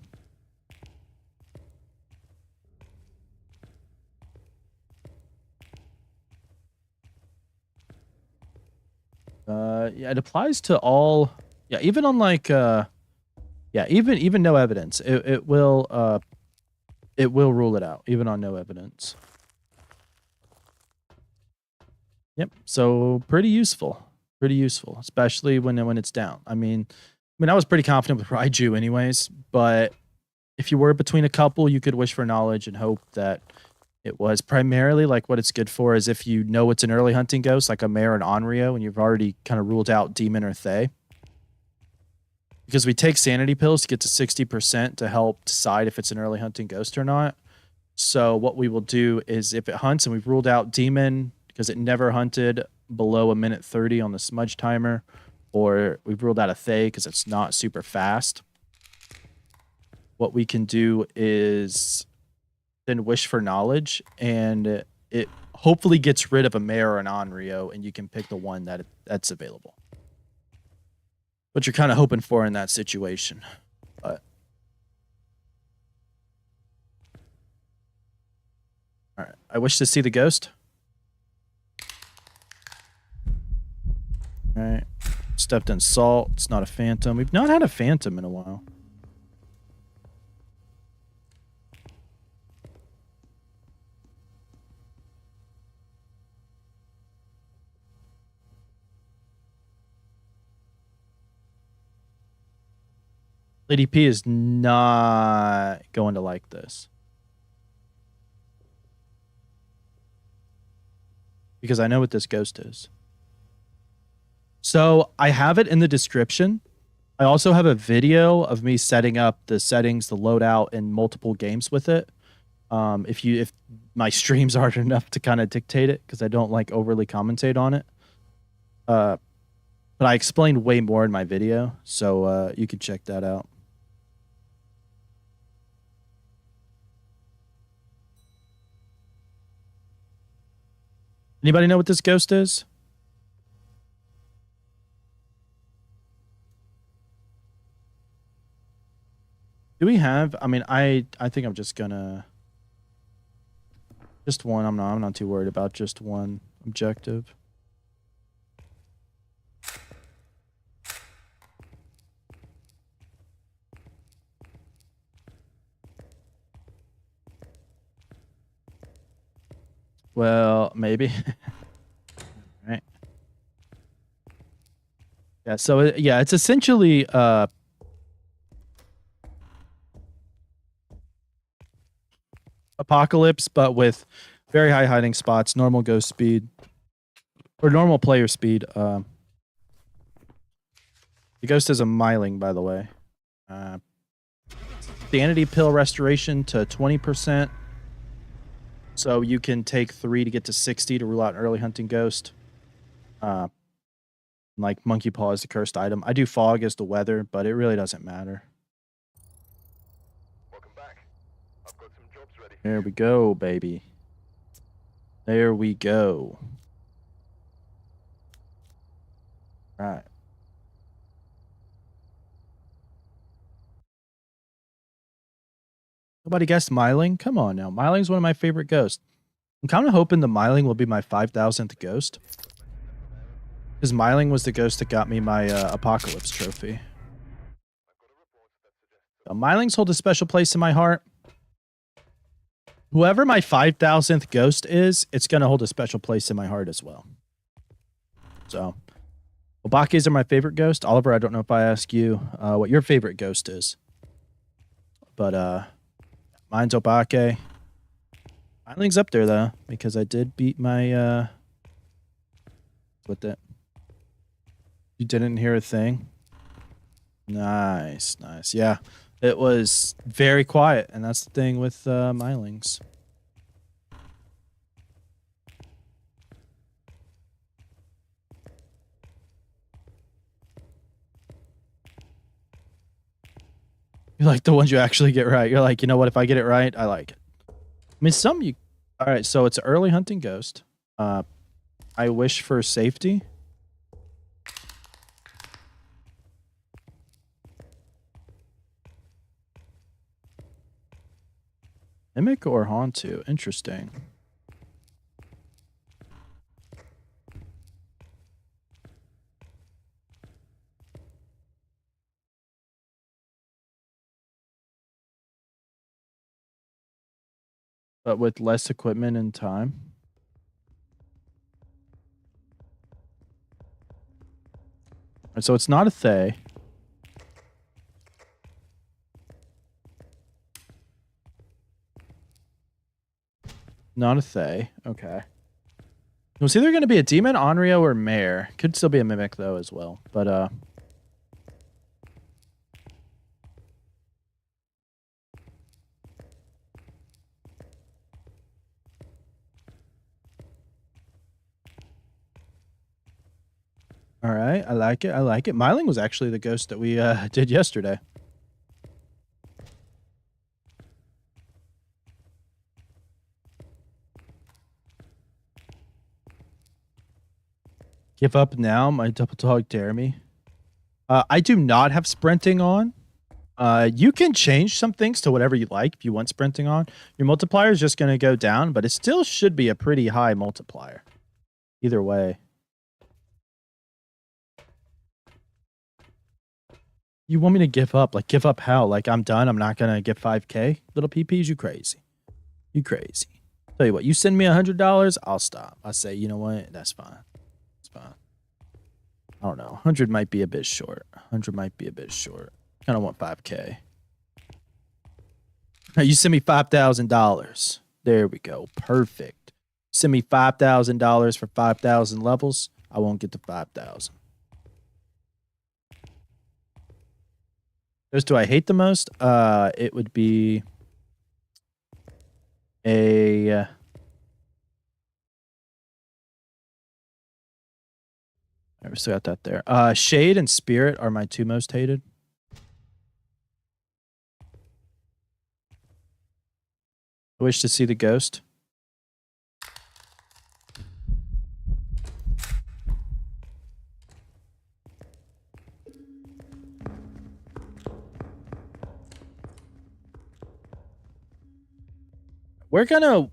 Yeah, it applies to all. Yeah, even on like, yeah, even no evidence, it will rule it out even on no evidence. Yep. So pretty useful, especially when it's down. I mean, I was pretty confident with Raiju anyways, but if you were between a couple, you could wish for knowledge and hope that it was primarily like what it's good for is if you know it's an early hunting ghost, like a Mare and Onryo, and you've already kind of ruled out Demon or Thay. Because we take sanity pills to get to 60% to help decide if it's an early hunting ghost or not. So what we will do is if it hunts and we've ruled out Demon because it never hunted below 1:30 on the smudge timer, or we've ruled out a Thay because it's not super fast, what we can do is then wish for knowledge, and it hopefully gets rid of a mare or an Onryo, and you can pick the one that's available. What you're kind of hoping for in that situation. But all right, I wish to see the ghost. All right, stepped in salt. It's not a phantom. We've not had a phantom in a while. Lady P is not going to like this. Because I know what this ghost is. So I have it in the description. I also have a video of me setting up the settings, the loadout, and multiple games with it. If my streams aren't enough to kind of dictate it, because I don't like overly commentate on it. But I explained way more in my video, so you can check that out. Anybody know what this ghost is? Do we have? I mean, I think I'm just gonna just one. I'm not too worried about just one objective. Well, maybe. All right. Yeah, so yeah, it's essentially Apocalypse, but with very high hiding spots, normal ghost speed, or normal player speed. The ghost is a Myling, by the way. Sanity Pill restoration to 20%. So you can take 3 to get to 60 to rule out an early hunting ghost. Like Monkey Paw is the cursed item. I do Fog as the weather, but it really doesn't matter. Welcome back. I've got some jobs ready. There we go, baby. There we go. All right. Nobody guessed Myling? Come on now. Myling's one of my favorite ghosts. I'm kind of hoping the Myling will be my 5,000th ghost. Because Myling was the ghost that got me my Apocalypse trophy. Mylings hold a special place in my heart. Whoever my 5,000th ghost is, it's going to hold a special place in my heart as well. So, Obakes are my favorite ghost. Oliver, I don't know if I ask you what your favorite ghost is. But, mine's Obake. Myling's up there, though, because I did beat my, with that. You didn't hear a thing? Nice, nice. Yeah, it was very quiet, and that's the thing with Mylings. You like the ones you actually get right. You're like, you know what? If I get it right, I like it. I mean, some you... All right, so it's early hunting ghost. I wish for safety. Mimic or Hauntu? Interesting. But with less equipment and time. Right, so it's not a Thay. Not a Thay. Okay. It was either going to be a Demon, Onryo, or Mare. Could still be a Mimic, though, as well. But, all right. I like it. I like it. Myling was actually the ghost that we did yesterday. Give up now. My double dog dare me. I do not have sprinting on. You can change some things to whatever you like if you want sprinting on. Your multiplier is just going to go down, but it still should be a pretty high multiplier. Either way. You want me to give up? Like, give up how? Like, I'm done. I'm not going to get 5K? Little PPs? You crazy. You crazy. Tell you what, you send me $100, I'll stop. I say, you know what? That's fine. It's fine. I don't know. 100 might be a bit short. 100 might be a bit short. I don't want 5K. You send me $5,000. There we go. Perfect. Send me $5,000 for 5,000 levels. I won't get to 5,000. Those do I hate the most? It would be a... I still got that there. Shade and Spirit are my two most hated. I wish to see the ghost. We're gonna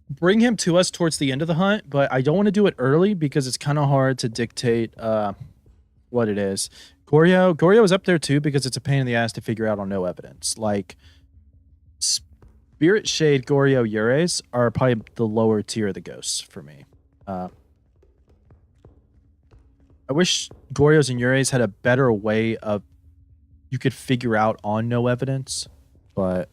bring him to us towards the end of the hunt, but I don't want to do it early because it's kind of hard to dictate what it is. Goryo is up there too because it's a pain in the ass to figure out on no evidence. Like Spirit, Shade, Goryo, Ures are probably the lower tier of the ghosts for me. I wish Goryo's and Ures had a better way of you could figure out on no evidence, but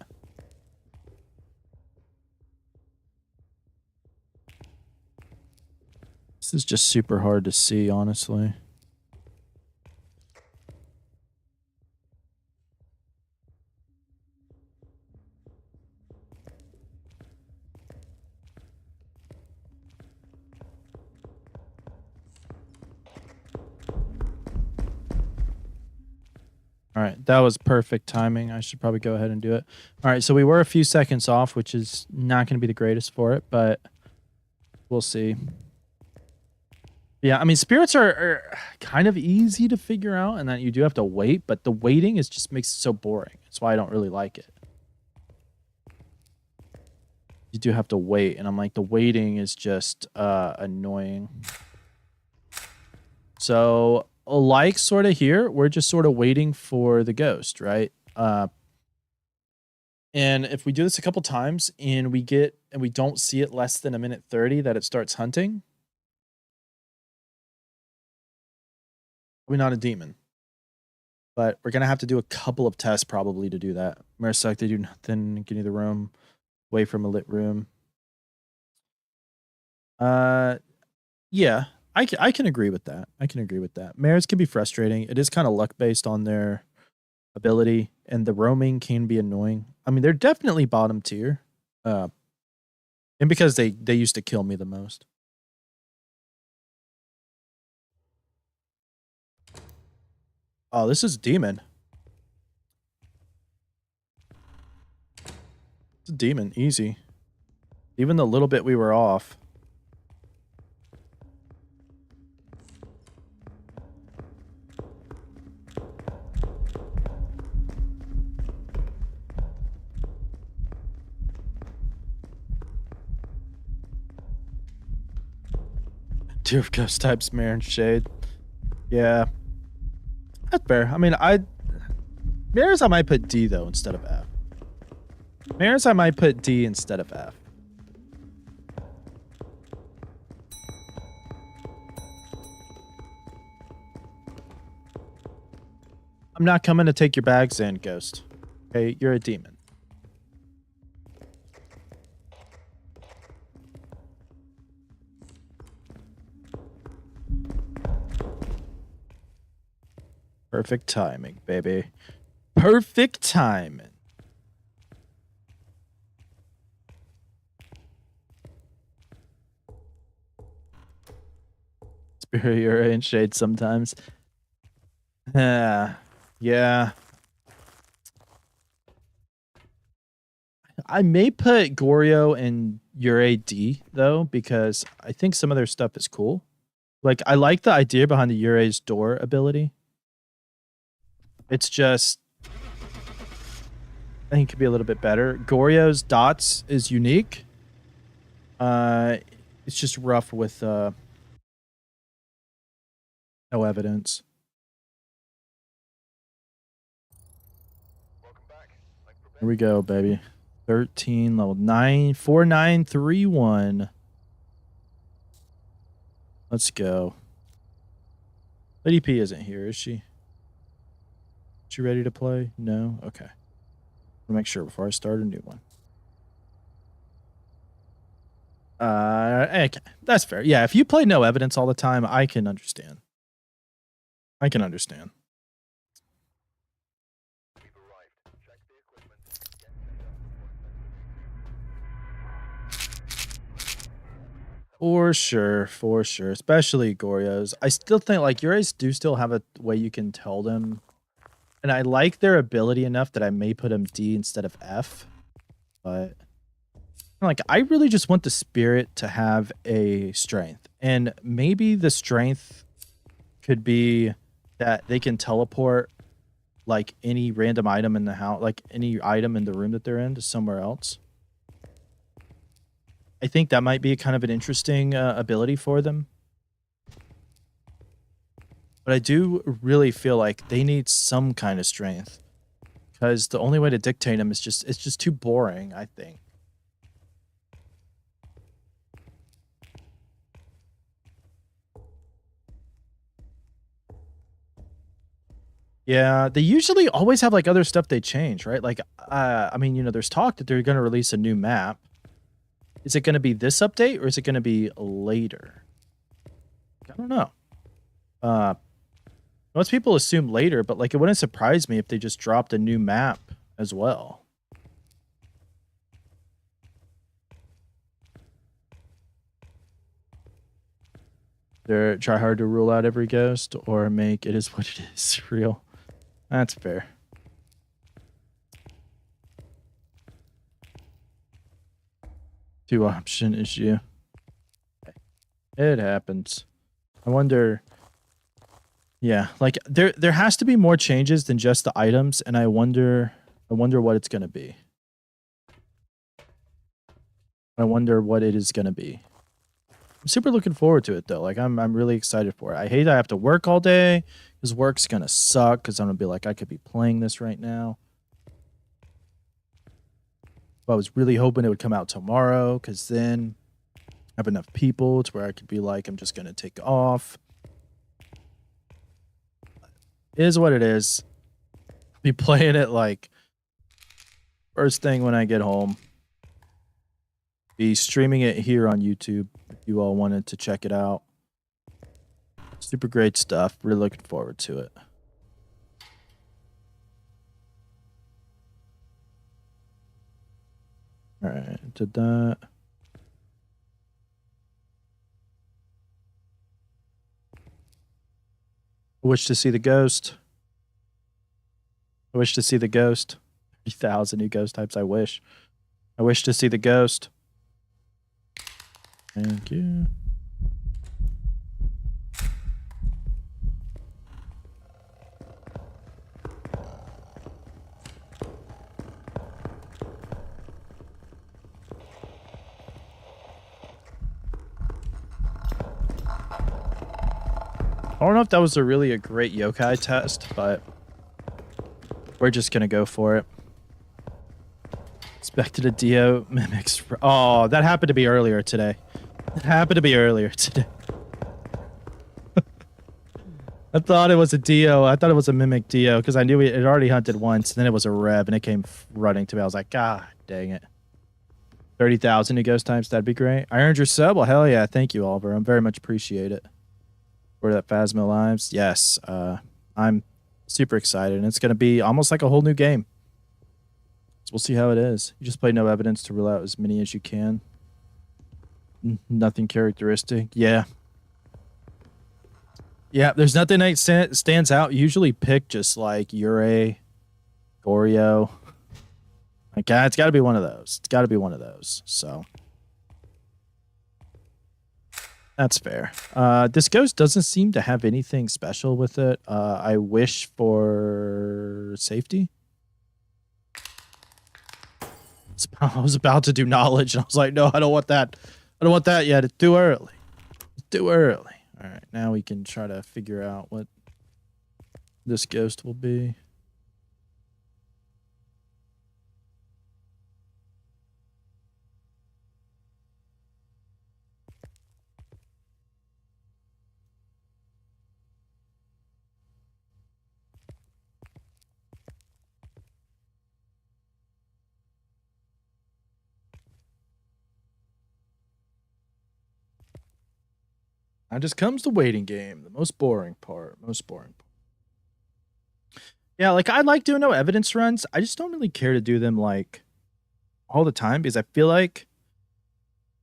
this is just super hard to see, honestly. All right, that was perfect timing. I should probably go ahead and do it. All right, so we were a few seconds off, which is not going to be the greatest for it, but we'll see. Yeah, I mean, spirits are kind of easy to figure out, and that you do have to wait, but the waiting is just makes it so boring. That's why I don't really like it. You do have to wait, and I'm like, the waiting is just annoying. So, like, sort of here, we're just sort of waiting for the ghost, right? And if we do this a couple times and we don't see it less than a minute 30 that it starts hunting, we're not a demon. But we're going to have to do a couple of tests probably to do that. Marisuck, they do nothing. Give me the room. Away from a lit room. Yeah, I can agree with that. I can agree with that. Mares can be frustrating. It is kind of luck based on their ability, and the roaming can be annoying. I mean, they're definitely bottom tier. And because they used to kill me the most. Oh, this is demon. It's a demon, easy. Even the little bit we were off. Tier of ghost types, Mare and Shade. Yeah. That's fair. I mean, Mares I might put D though instead of F. Mares I might put D instead of F. I'm not coming to take your bags in, Ghost. Okay, you're a demon. Perfect timing, baby. Perfect timing. Superior and Shade sometimes. Yeah. I may put Goryo and Ure D though, because I think some of their stuff is cool. Like, I like the idea behind the Yurei's door ability. It's just, I think it could be a little bit better. Goryo's dots is unique. It's just rough with no evidence. Welcome back. Like Here we go, baby. 13 level 9 4931. Let's go. Lady P isn't here, is she? She ready to play? No? Okay. I'll make sure before I start a new one. Okay. That's fair. Yeah, if you play no evidence all the time, I can understand. I can understand. We've arrived. Check the equipment. Get set up For sure, for sure. Especially Goryo's. I still think like Yurei's do still have a way you can tell them. And I like their ability enough that I may put him D instead of F. But like I really just want the spirit to have a strength. And maybe the strength could be that they can teleport like any random item in the house, like any item in the room that they're in to somewhere else. I think that might be kind of an interesting ability for them. But I do really feel like they need some kind of strength because the only way to dictate them is just, it's just too boring, I think. Yeah, they usually always have like other stuff they change, right? Like, I mean, you know, there's talk that they're going to release a new map. Is it going to be this update or is it going to be later? I don't know. Most people assume later, but like it wouldn't surprise me if they just dropped a new map as well. They're try hard to rule out every ghost or make it is what it is real. That's fair. Two option issue. It happens. I wonder. Yeah, like there has to be more changes than just the items, and I wonder what it's gonna be. I wonder what it is gonna be. I'm super looking forward to it though. Like I'm really excited for it. I hate I have to work all day because work's gonna suck because I'm gonna be like I could be playing this right now. But I was really hoping it would come out tomorrow because then I have enough people to where I could be like I'm just gonna take off. It is what it is. Be playing it like first thing when I get home. Be streaming it here on YouTube if you all wanted to check it out. Super great stuff. Really looking forward to it. All right, did that. I wish to see the ghost. I wish to see the ghost. 30,000 new ghost types. I wish. I wish to see the ghost. Thank you. I don't know if that was a great yokai test, but we're just gonna go for it. Expected a Dio mimics. Oh, that happened to be earlier today. It happened to be earlier today. I thought it was a Dio. I thought it was a mimic Dio because I knew it already hunted once. And then it was a Rev and it came running to me. I was like, God dang it. 30,000 new ghost types. That'd be great. I earned your sub. Well, hell yeah. Thank you, Oliver. I very much appreciate it. For that Phasmo Lives. Yes. I'm super excited. And it's going to be almost like a whole new game. So we'll see how it is. You just play no evidence to rule out as many as you can. Nothing characteristic. Yeah. Yeah, there's nothing that stands out. Usually pick just like Yurei, Goryo. Like, it's got to be one of those. It's got to be one of those. So That's fair. This ghost doesn't seem to have anything special with it. I wish for safety. I was about to do knowledge, and I was like, no, I don't want that. I don't want that yet. It's too early. It's too early. All right, now we can try to figure out what this ghost will be. Now just comes the waiting game, the most boring part. Yeah, like I like doing no evidence runs. I just don't really care to do them like all the time because I feel like,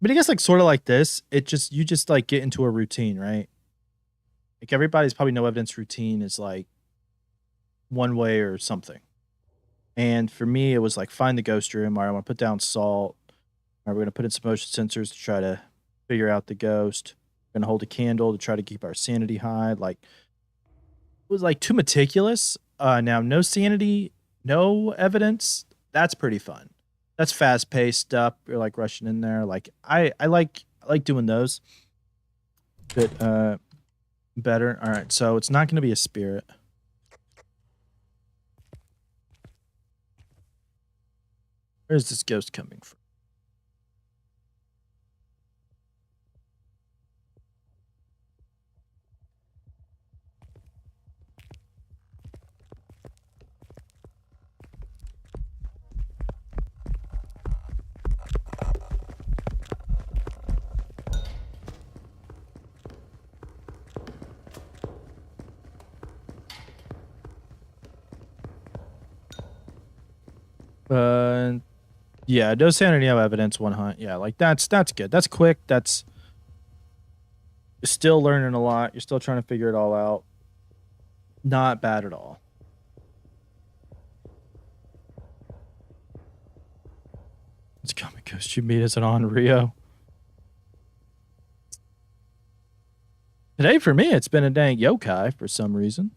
I guess like sort of like this, you just like get into a routine, right? Like everybody's probably no evidence routine is like one way or something. And for me, it was like find the ghost room. All right, I want to put down salt. All right, we're gonna put in some motion sensors to try to figure out the ghost. We're gonna hold a candle to try to keep our sanity high. Like it was like too meticulous. Now no sanity, no evidence. That's pretty fun. That's fast paced stuff. You're like rushing in there. Like I like doing those. Bit better. All right, so it's not gonna be a spirit. Where's this ghost coming from? Yeah, no sanity, no evidence, one hunt. Yeah, like that's good. That's quick. That's you're still learning a lot. You're still trying to figure it all out. Not bad at all. It's coming ghost you meet as an on Rio. Today for me, it's been a dang yokai for some reason.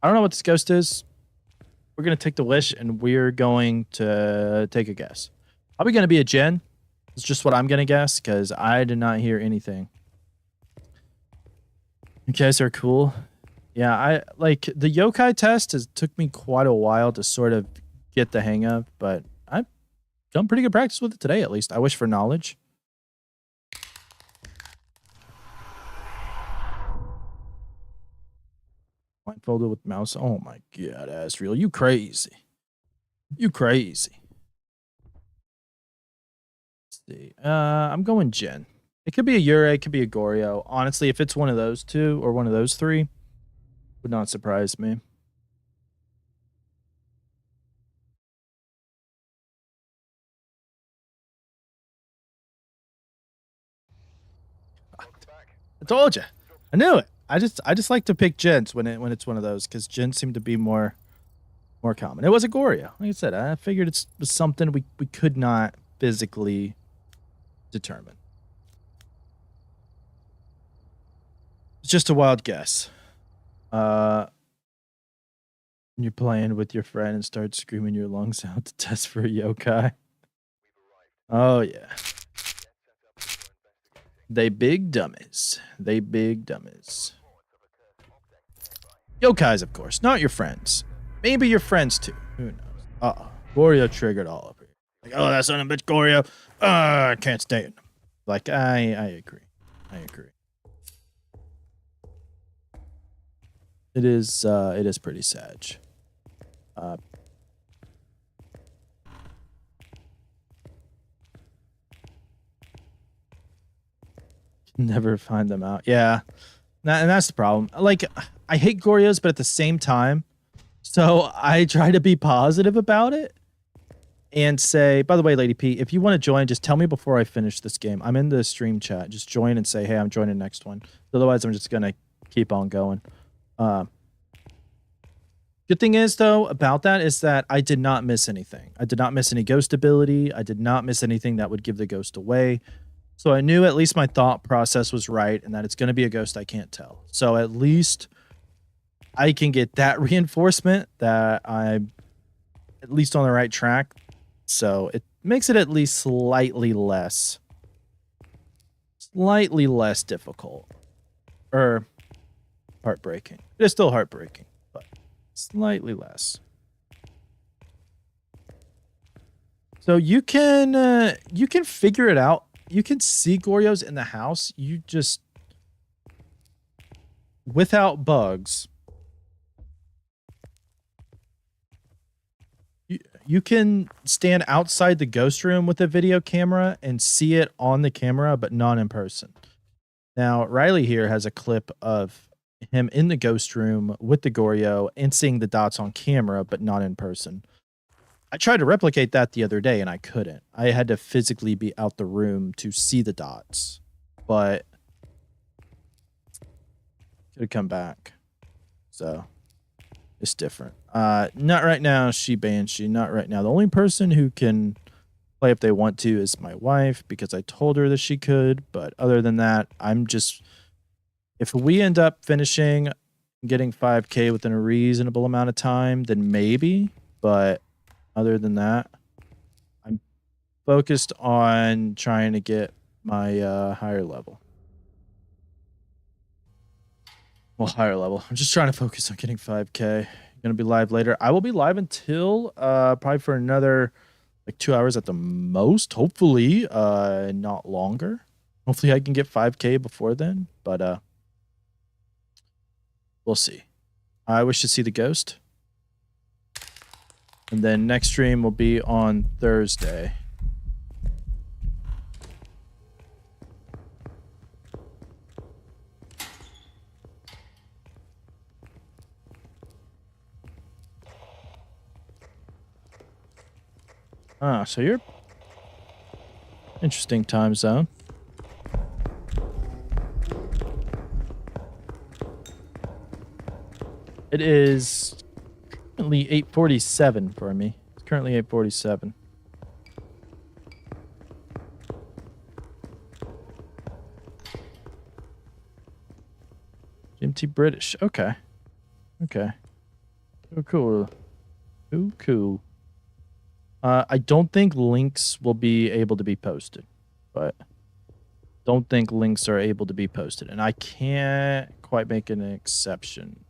I don't know what this ghost is. We're gonna take the wish and we're going to take a guess. Probably gonna be a Gen. It's just what I'm gonna guess because I did not hear anything. You guys are cool. Yeah, I like the yokai test took me quite a while to sort of get the hang of, but I've done pretty good practice with it today at least. I wish for knowledge. Blindfolded with mouse. Oh my god, Asriel, you crazy. You crazy. Let's see. I'm going Gen. It could be a Ure, it could be a Goryo. Honestly, if it's one of those two or one of those three, would not surprise me. I told you. I knew it. I just like to pick gens when it's one of those because gens seem to be more common. It was a Goryo. Like I said, I figured it was something we could not physically determine. It's just a wild guess. You're playing with your friend and start screaming your lungs out to test for a yokai. Oh yeah. They big dummies. They big dummies. Yokais, of course, not your friends. Maybe your friends too. Who knows? Uh-oh. Goryo triggered all of it. Like, oh, that son of a bitch Goryo. I can't stand him. Like, I agree. I agree. It is pretty sad. Never find them out. Yeah. And that's the problem. Like, I hate Goryos, but at the same time, so I try to be positive about it and say, by the way, Lady P, if you want to join, just tell me before I finish this game. I'm in the stream chat. Just join and say, hey, I'm joining the next one. Otherwise, I'm just going to keep on going. Good thing is, though, about that is that I did not miss anything. I did not miss any ghost ability. I did not miss anything that would give the ghost away. So I knew at least my thought process was right and that it's going to be a ghost I can't tell. So at least I can get that reinforcement that I'm at least on the right track. So it makes it at least slightly less difficult or heartbreaking. It is still heartbreaking, but slightly less. So you can figure it out. You can see Gorios in the house. You just, without bugs, you can stand outside the ghost room with a video camera and see it on the camera, but not in person. Now, Riley here has a clip of him in the ghost room with the Gorio and seeing the dots on camera, but not in person. I tried to replicate that the other day and I couldn't. I had to physically be out the room to see the dots, but could come back. So it's different. Not right now, Banshee. Not right now. The only person who can play if they want to is my wife because I told her that she could. But other than that, I'm just, if we end up finishing getting 5K within a reasonable amount of time, then maybe. But other than that, I'm focused on trying to get my higher level. Well, higher level. I'm just trying to focus on getting 5K. Gonna be live later. I will be live until probably for another like 2 hours at the most. Hopefully, not longer. Hopefully, I can get 5K before then. But we'll see. I wish to see the ghost. And then next stream will be on Thursday. Ah, so you're interesting time zone. It is currently 8:47 for me. It's currently 8:47. GMT British. Okay. Okay. Oh, cool. Oh, cool. I don't think links will be able to be posted, but don't think links are able to be posted. And I can't quite make an exception,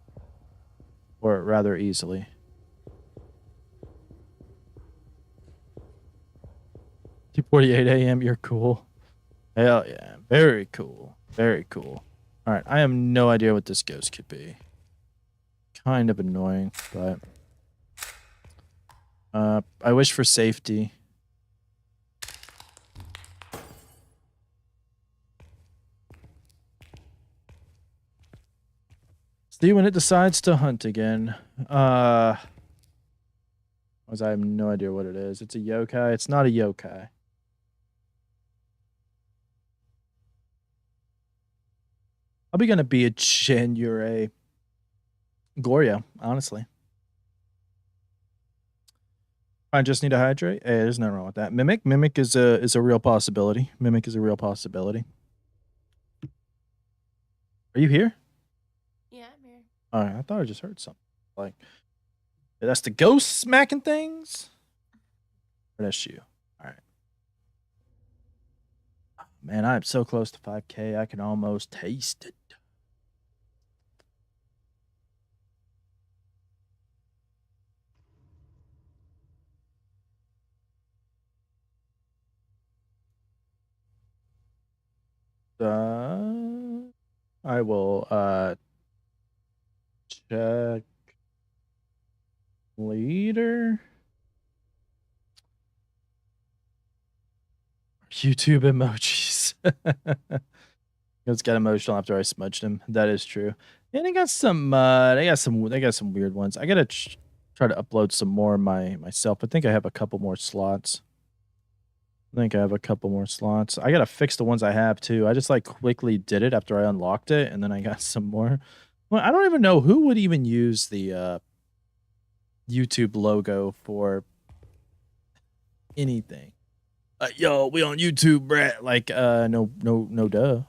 or rather easily. Two 48 a.m. You're cool. Hell yeah. Very cool. Very cool. All right. I have no idea what this ghost could be. Kind of annoying, but I wish for safety. See when it decides to hunt again. I have no idea what it is. It's a yokai. It's not a yokai. Probably gonna be a January Gorio, honestly. I just need to hydrate. Hey, there's nothing wrong with that. Mimic is a real possibility. Mimic is a real possibility. Are you here? Yeah, I'm here. All right, I thought I just heard something. Like, that's the ghost smacking things? Or that's you? All right. Man, I'm so close to 5K. I can almost taste it. I will check later. YouTube emojis. It's got emotional after I smudged him. That is true. And they got some they got some weird ones. I gotta try to upload some more myself. I think I have a couple more slots. I gotta fix the ones I have too. I just like quickly did it after I unlocked it, and then I got some more. Well, I don't even know who would even use the YouTube logo for anything. Yo, we on YouTube, Brett. Like, no, duh.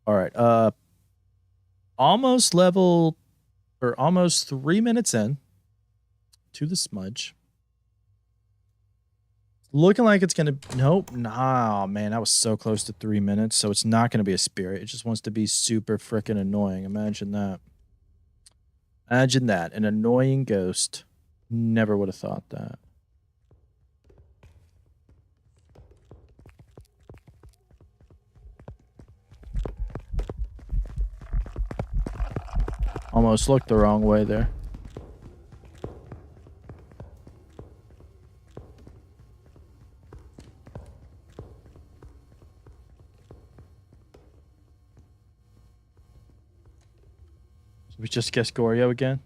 All right. Almost level, or almost 3 minutes in to the smudge. Looking like it's gonna. Nope. Nah, man, that was so close to 3 minutes. So it's not gonna be a spirit. It just wants to be super freaking annoying. Imagine that. Imagine that. An annoying ghost. Never would have thought that. Almost looked the wrong way there. We just guessed Goryo again.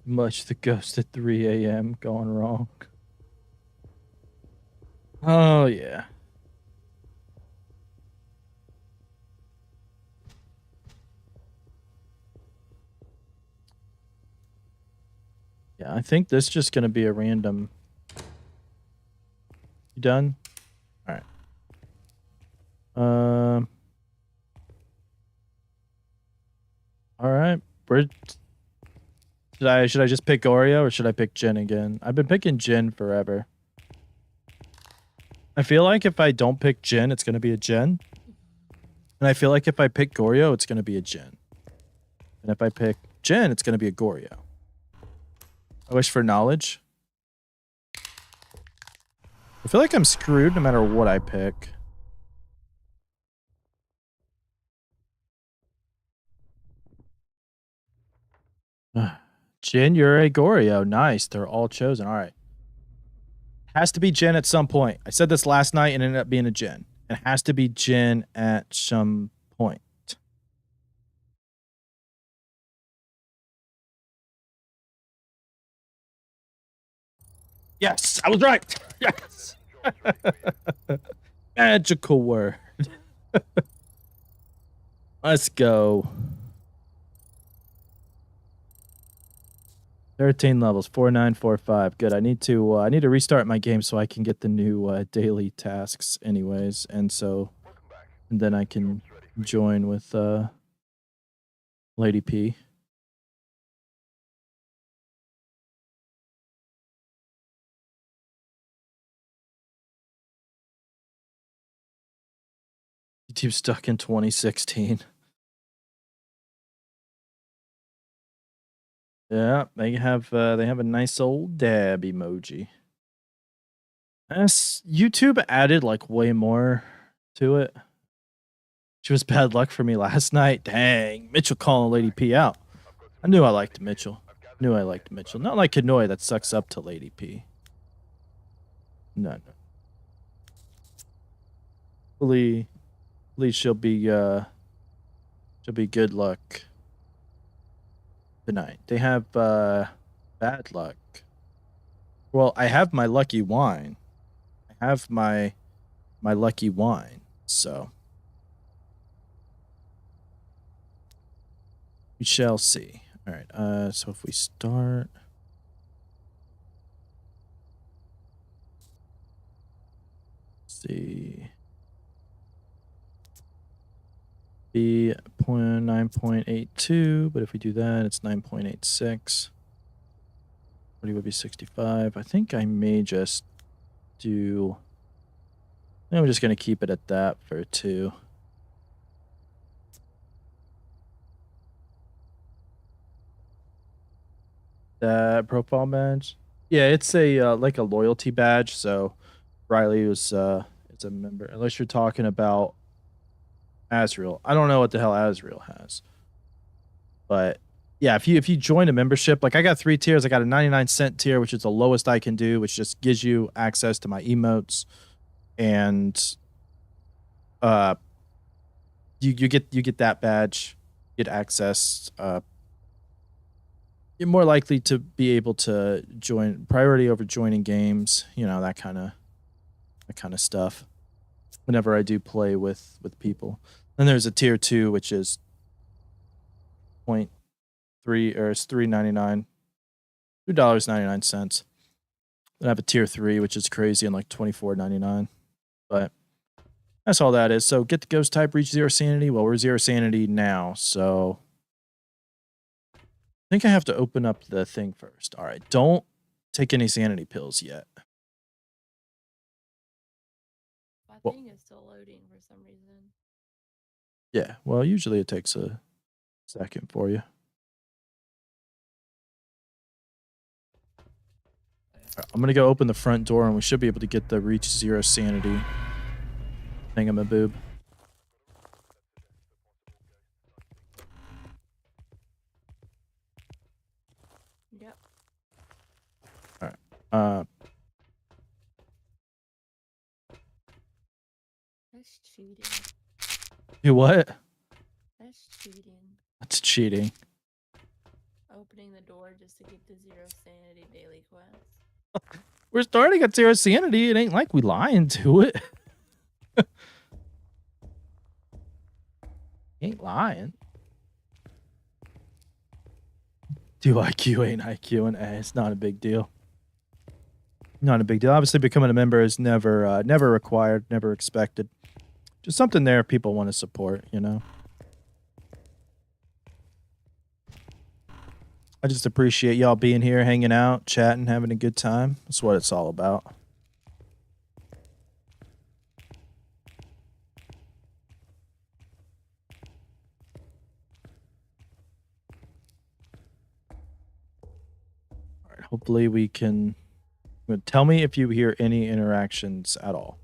Much the ghost at 3 a.m. going wrong. Oh, yeah. Yeah, I think this is just going to be a random. You done? All right. All right. Should I just pick Oreo or should I pick Jin again? I've been picking Jin forever. I feel like if I don't pick Jin, it's going to be a Jin. And I feel like if I pick Goryo, it's going to be a Jin. And if I pick Jin, it's going to be a Goryo. I wish for knowledge. I feel like I'm screwed no matter what I pick. Jin, you're a Goryo. Nice. They're all chosen. All right. Has to be Jin at some point. I said this last night and it ended up being a Jin. It has to be Jin at some point. Yes, I was right. Yes. Magical word. Let's go. 13 levels, 4945. Good. I need to restart my game so I can get the new daily tasks anyways. And then I can join with Lady P. YouTube stuck in 2016. Yeah, they have a nice old dab emoji. YouTube added like way more to it. Which was bad luck for me last night. Dang, Mitchell calling Lady P out. I knew I liked Mitchell. Not like Kanoi that sucks up to Lady P. No. Hopefully she'll be good luck tonight. They have bad luck. Well, I have my lucky wine. I have my lucky wine. So we shall see. All right. So if we start, let's see. Be 9.82, but if we do that, it's 9.86. 40 would be 65. I think I may just do. I'm just gonna keep it at that for 2. That profile badge. Yeah, it's a like a loyalty badge. So Riley was it's a member. Unless you're talking about Azrael. I don't know what the hell Azrael has. But yeah, if you join a membership, like I got 3 tiers. I got a 99-cent tier, which is the lowest I can do, which just gives you access to my emotes, and you get that badge, get access. You're more likely to be able to join priority over joining games. You know, that kind of stuff. Whenever I do play with people, then there's a tier 2, which is 0.3 or it's $3.99 $2.99. Then I have a tier 3, which is crazy, and like $24.99. But that's all that is. So get the ghost type, reach 0 sanity. Well, we're 0 sanity now, so I think I have to open up the thing first. All right, don't take any sanity pills yet. My Well- thing is still loading for some reason. Yeah, well, usually it takes a second for you. I'm going to go open the front door, and we should be able to get the reach 0 sanity thingamaboob. Yep. That's cheating. You what? That's cheating. That's cheating. Opening the door just to get the 0 sanity daily quest. We're starting at 0 sanity. It ain't like we lying to it. Ain't lying. Do IQ ain't IQ, and it's not a big deal. Not a big deal. Obviously, becoming a member is never required, never expected. Just something there people want to support, you know? I just appreciate y'all being here, hanging out, chatting, having a good time. That's what it's all about. All right, hopefully we can... Tell me if you hear any interactions at all.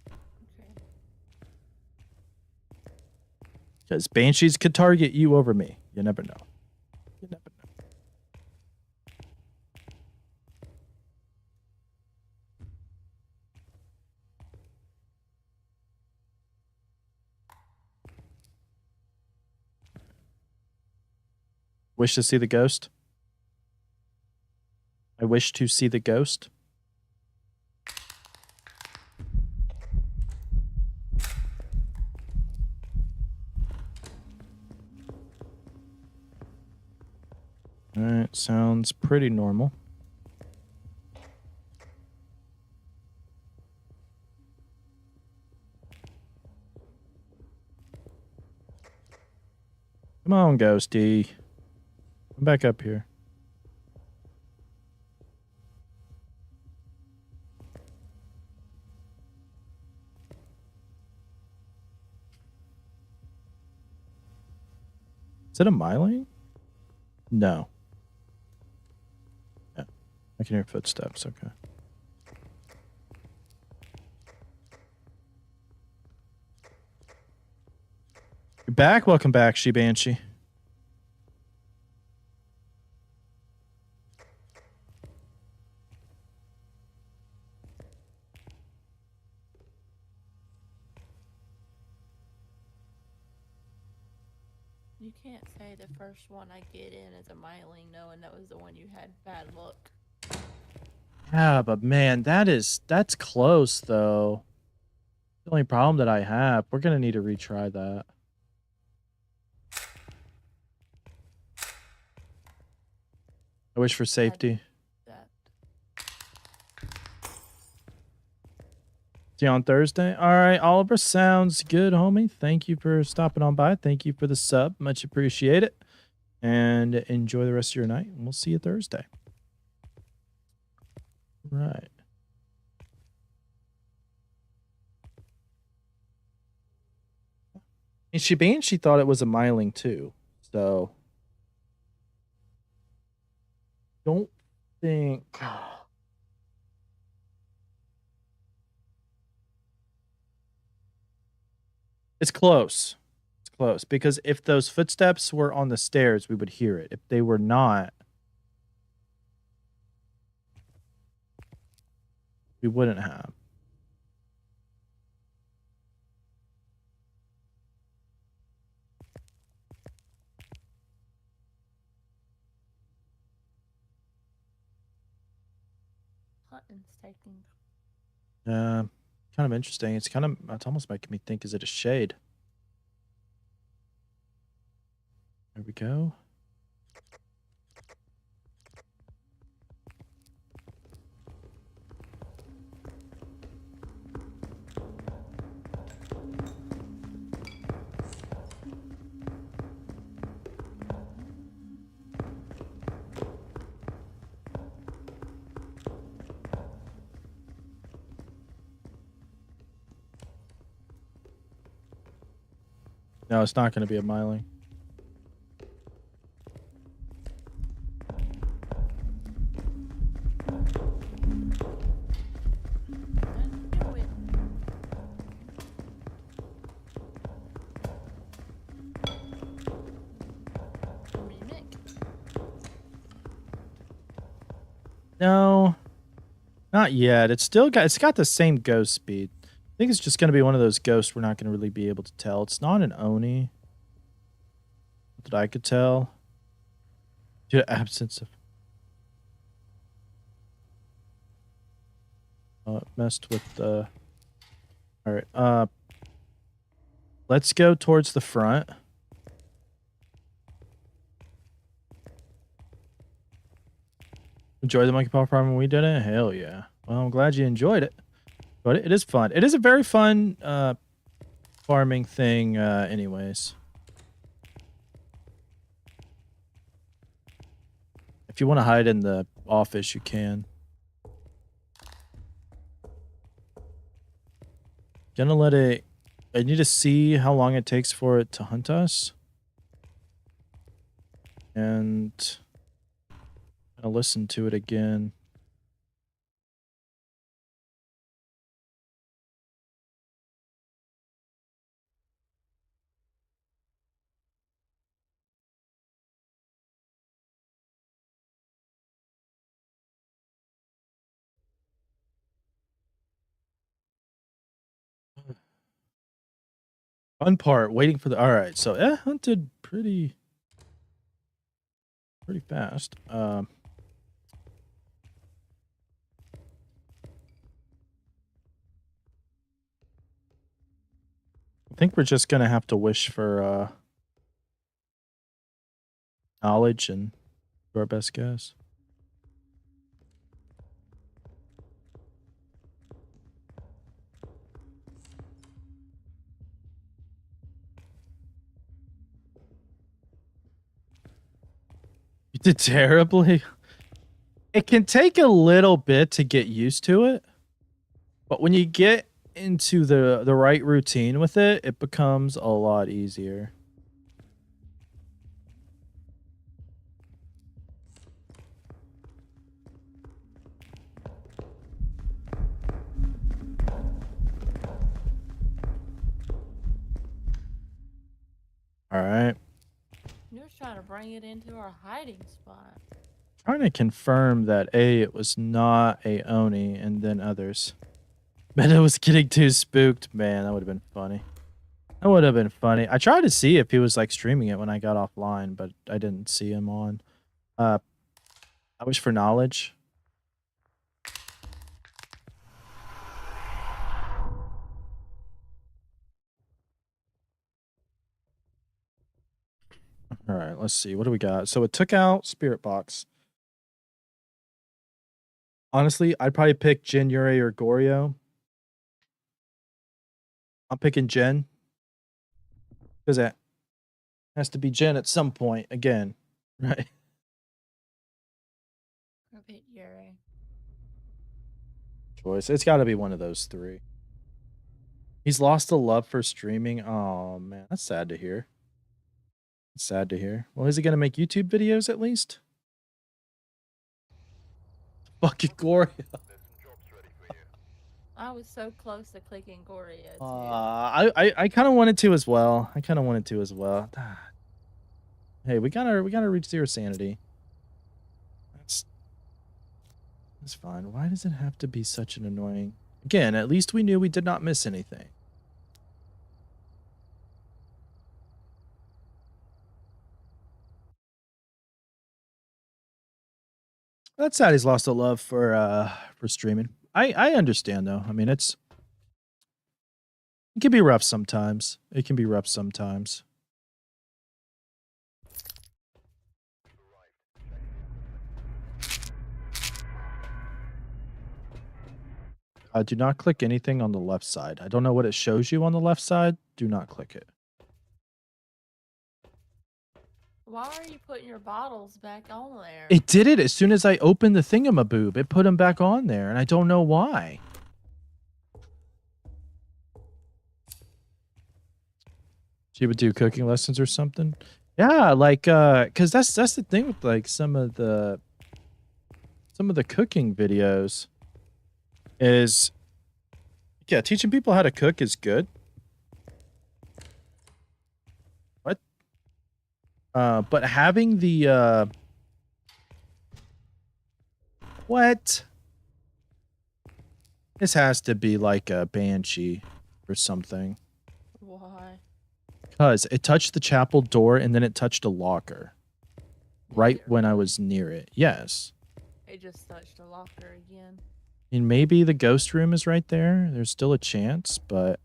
Okay. Because banshees could target you over me. You never know. You never know. Wish to see the ghost? I wish to see the ghost. Alright, sounds pretty normal. Come on, ghosty. Come back up here. Is it a myling? No. Yeah. I can hear footsteps. Okay. You're back? Welcome back, She-Banshee. You can't say the first one I get in is a myling knowing that was the one you had bad luck. Yeah, but man, that's close though. The only problem that I have, we're gonna need to retry that. I wish for safety. That See you on Thursday. All right, Oliver, sounds good, homie. Thank you for stopping on by. Thank you for the sub. Much appreciate it. And enjoy the rest of your night. And we'll see you Thursday. Right. And she thought it was a myling too. So don't think it's close. It's close because if those footsteps were on the stairs, we would hear it. If they were not, we wouldn't have. hunting's taking. Kind of interesting. It's almost making me think, is it a shade? There we go. No, it's not going to be a miling. I knew it. Mimic. No, not yet. It's got the same ghost speed. I think it's just going to be one of those ghosts we're not going to really be able to tell. It's not an Oni that I could tell. Due to absence of... it messed with the... Alright, let's go towards the front. Enjoy the monkey paw farm when we did it? Hell yeah. Well, I'm glad you enjoyed it. But it is fun. It is a very fun farming thing anyways. If you want to hide in the office, you can. Gonna let it... I need to see how long it takes for it to hunt us. And... I'll listen to it again. Fun part, waiting for the... Alright, so it hunted pretty fast. I think we're just gonna have to wish for knowledge and do our best guess. You did terribly. It can take a little bit to get used to it, but when you get into the right routine with it, it becomes a lot easier. All right. You're trying to bring it into our hiding spot. Trying to confirm that it was not a Oni and then others. But it was getting too spooked. Man, that would have been funny. That would have been funny. I tried to see if he was like streaming it when I got offline, but I didn't see him on. I wish for knowledge. All right, let's see. What do we got? So it took out Spirit Box. Honestly, I'd probably pick Jin, Yurei, or Goryo. I'm picking Jin. Because it has to be Jin at some point again. Right? Or pick Yuri. Choice. It's got to be one of those three. He's lost a love for streaming. Oh, man. That's sad to hear. It's sad to hear. Well, is he going to make YouTube videos at least? Fucking Goryo. There's some jobs ready for you. I was so close to clicking Goryo too. I kind of wanted to as well. Hey, we gotta reach 0 sanity. That's fine. Why does it have to be such an annoying... Again, at least we knew we did not miss anything. That's sad he's lost a love for streaming. I understand though. I mean, it can be rough sometimes. Do not click anything on the left side. I don't know what it shows you on the left side. Do not click it. Why are you putting your bottles back on there? It did it as soon as I opened the thingamaboob. It put them back on there, and I don't know why. She would do cooking lessons or something. Yeah, like cuz that's the thing with like some of the cooking videos is yeah, teaching people how to cook is good. What? But having the what? This has to be like a banshee or something. Why? Cuz it touched the chapel door and then it touched a locker right Did it when I really? was near it. Yes. It just touched a locker again. I mean, maybe the ghost room is right there. There's still a chance, but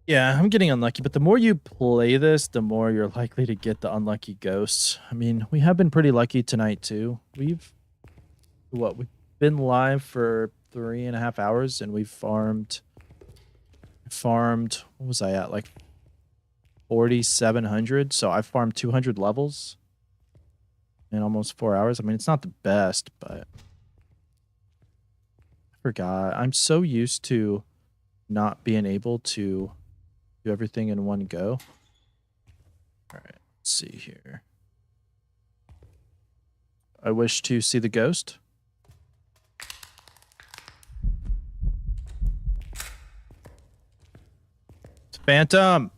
yeah, I'm getting unlucky. But the more you play this, the more you're likely to get the unlucky ghosts. I mean, we have been pretty lucky tonight too. We've been live for 3.5 hours and we've farmed. What was I at? Like 4,700. So I farmed 200 levels in almost 4 hours. I mean, it's not the best, but I forgot. I'm so used to not being able to do everything in one go. All right, let's see here. I wish to see the ghost. It's Phantom.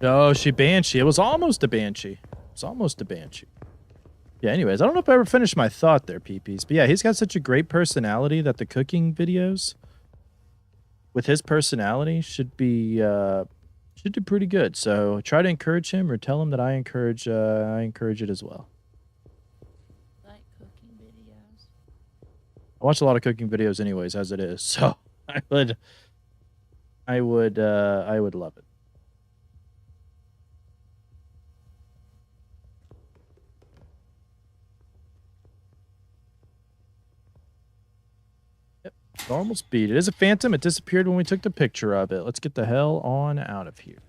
Oh, she banshee. It was almost a banshee. Yeah, anyways, I don't know if I ever finished my thought there, PPs. But yeah, he's got such a great personality that the cooking videos with his personality should do pretty good. So try to encourage him or tell him that I encourage it as well. Like cooking videos. I watch a lot of cooking videos anyways, as it is. So I would love it. Normal speed. It is a phantom. It disappeared when we took the picture of it. Let's get the hell on out of here.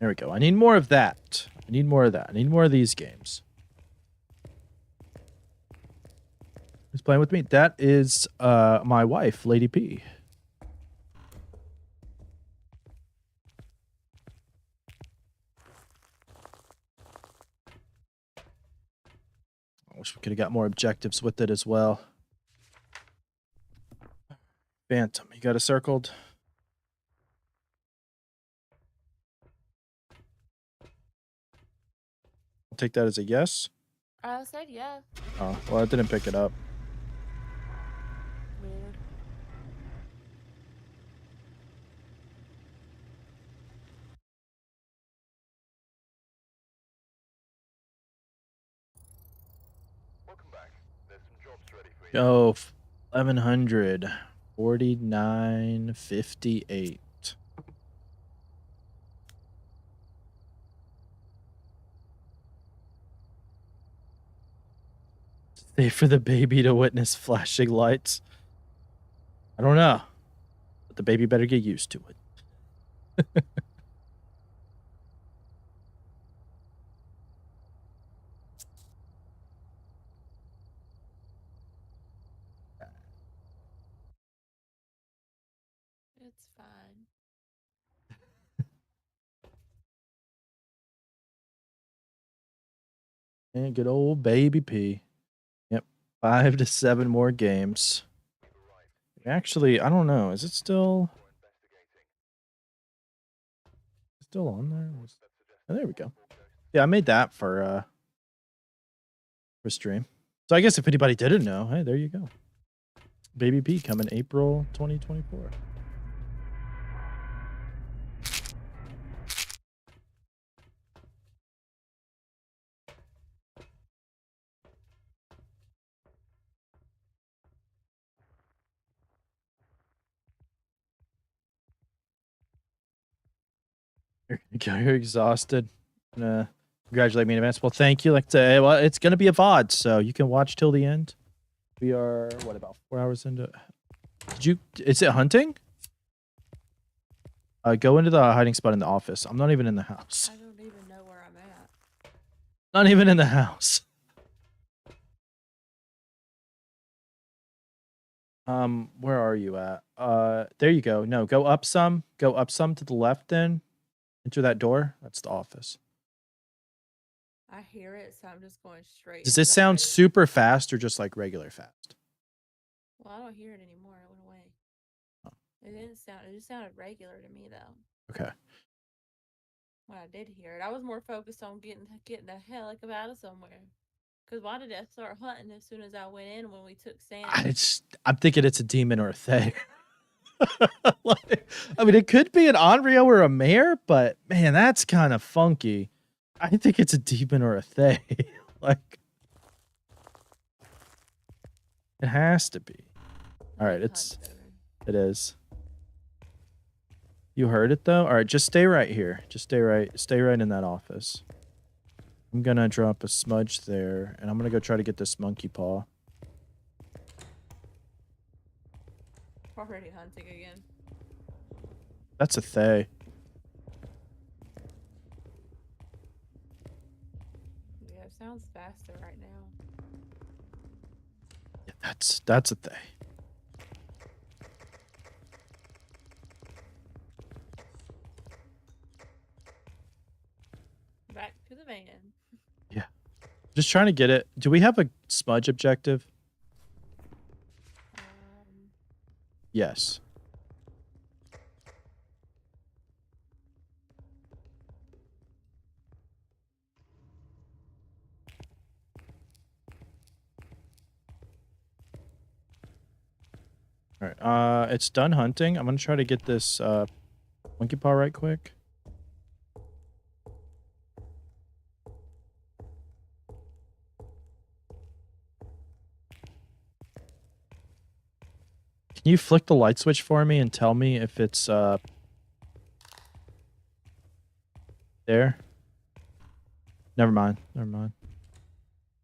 There we go. I need more of that. I need more of these games. Who's playing with me? That is my wife, Lady P. I wish we could have got more objectives with it as well. Phantom, you got it circled? I'll take that as a yes. I said yeah. Oh, well, I didn't pick it up. Weird. Welcome back. There's some jobs ready for you. Oh, 1,100. 49.58. Stay for the baby to witness flashing lights. I don't know. But the baby better get used to it. It's fine. And good old baby P. Yep. 5 to 7 more games. Actually, I don't know. Is it still on there? Oh, there we go. Yeah, I made that for stream. So I guess if anybody didn't know, hey, there you go. Baby P coming April 2024. You're exhausted. Congratulate me in advance. Well, thank you. Like, well, it's gonna be a VOD, so you can watch till the end. We are what, about 4 hours into it? Is it hunting? Go into the hiding spot in the office. I'm not even in the house. I don't even know where I'm at. Not even in the house. Where are you at? There you go. No, go up some. Go up some to the left then. Enter that door. That's the office. I hear it, so I'm just going straight. Does into this the sound hiding- super fast or just like regular fast? Well, I don't hear it anymore. It went away. Oh. It didn't sound. It just sounded regular to me though. Okay. When I did hear it, I was more focused on getting the hell out of somewhere. Cause why did I start hunting as soon as I went in when we took Sanity? I'm thinking it's a demon or a thing. Like, I mean, it could be an Onryo or a mare, but man, that's kind of funky. I think it's a demon or a thing. Like, it has to be. All right, it is. You heard it though. All right, just stay right here. Just stay right in that office. I'm gonna drop a smudge there, and I'm gonna go try to get this monkey paw. Already hunting again. That's a Thay. Yeah, it sounds faster right now. Yeah, that's a Thay. Back to the van. Yeah. Just trying to get it. Do we have a smudge objective? Yes. All right. It's done hunting. I'm gonna try to get this monkey paw right quick. Can you flick the light switch for me and tell me if it's there? Never mind. Never mind.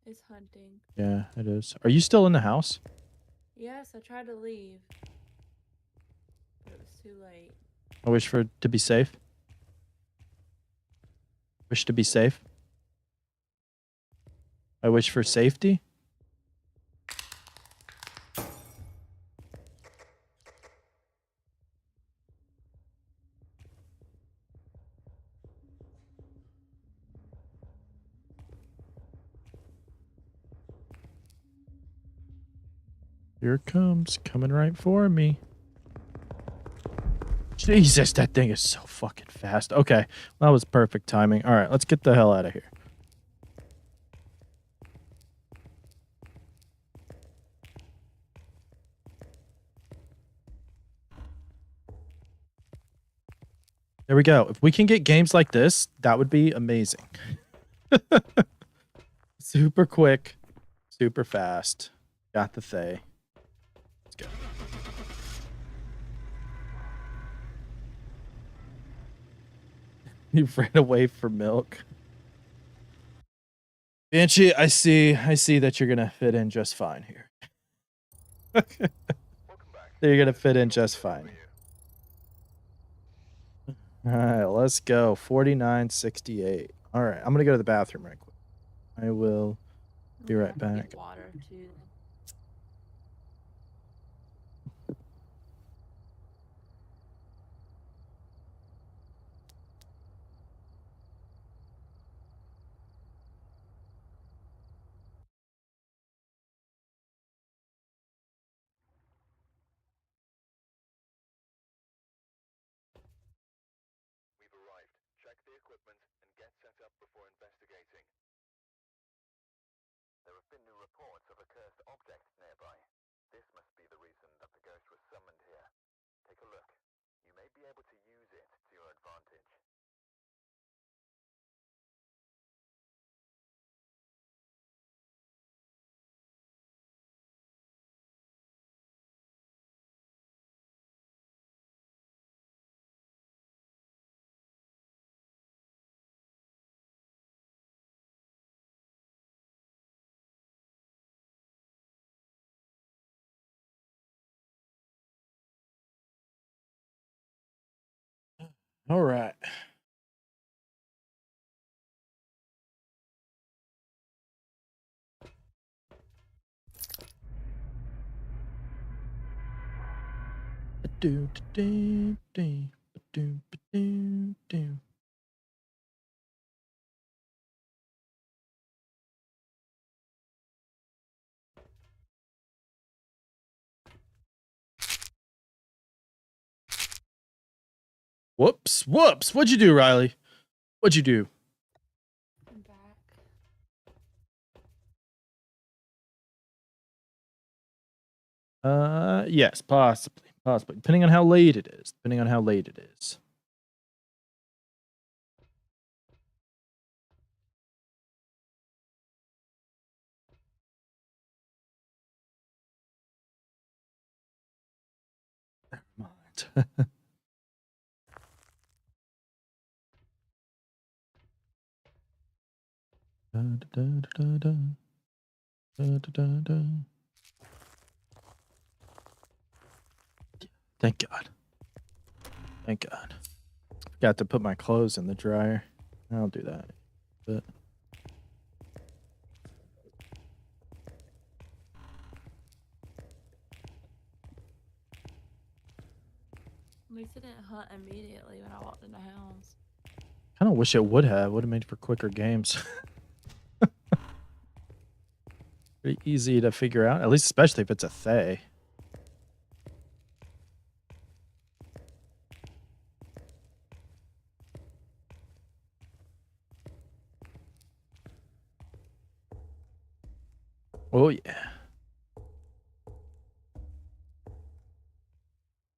It's hunting. Yeah, it is. Are you still in the house? Yes, I tried to leave. But it was too late. I wish for it to be safe. Wish to be safe. I wish for safety. Here it comes, coming right for me. Jesus, that thing is so fucking fast. Okay, that was perfect timing. All right, let's get the hell out of here. There we go. If we can get games like this, that would be amazing. Super quick, super fast. Got the Thay. Let's go. You ran away for milk. Banshee, I see that you're gonna fit in just fine here. You're gonna fit in just fine. All right, let's go. 49.68. All right, I'm gonna go to the bathroom right quick. I will be right back. Get water too. We've arrived. Check the equipment and get set up before investigating. There have been new reports of a cursed object nearby. This must be the reason that the ghost was summoned here. Take a look. You may be able to use it to your advantage. All right. Whoops. Whoops. What'd you do, Riley? What'd you do? I'm back. Yes, possibly. Possibly. Depending on how late it is. Depending on how late it is. Never mind. Thank God. Thank God. Got to put my clothes in the dryer. I'll do that. But At least it didn't hunt immediately when I walked in the house. kind of wish it would have. Would have made for quicker games. Pretty easy to figure out, at least especially if it's a Thay. Oh yeah.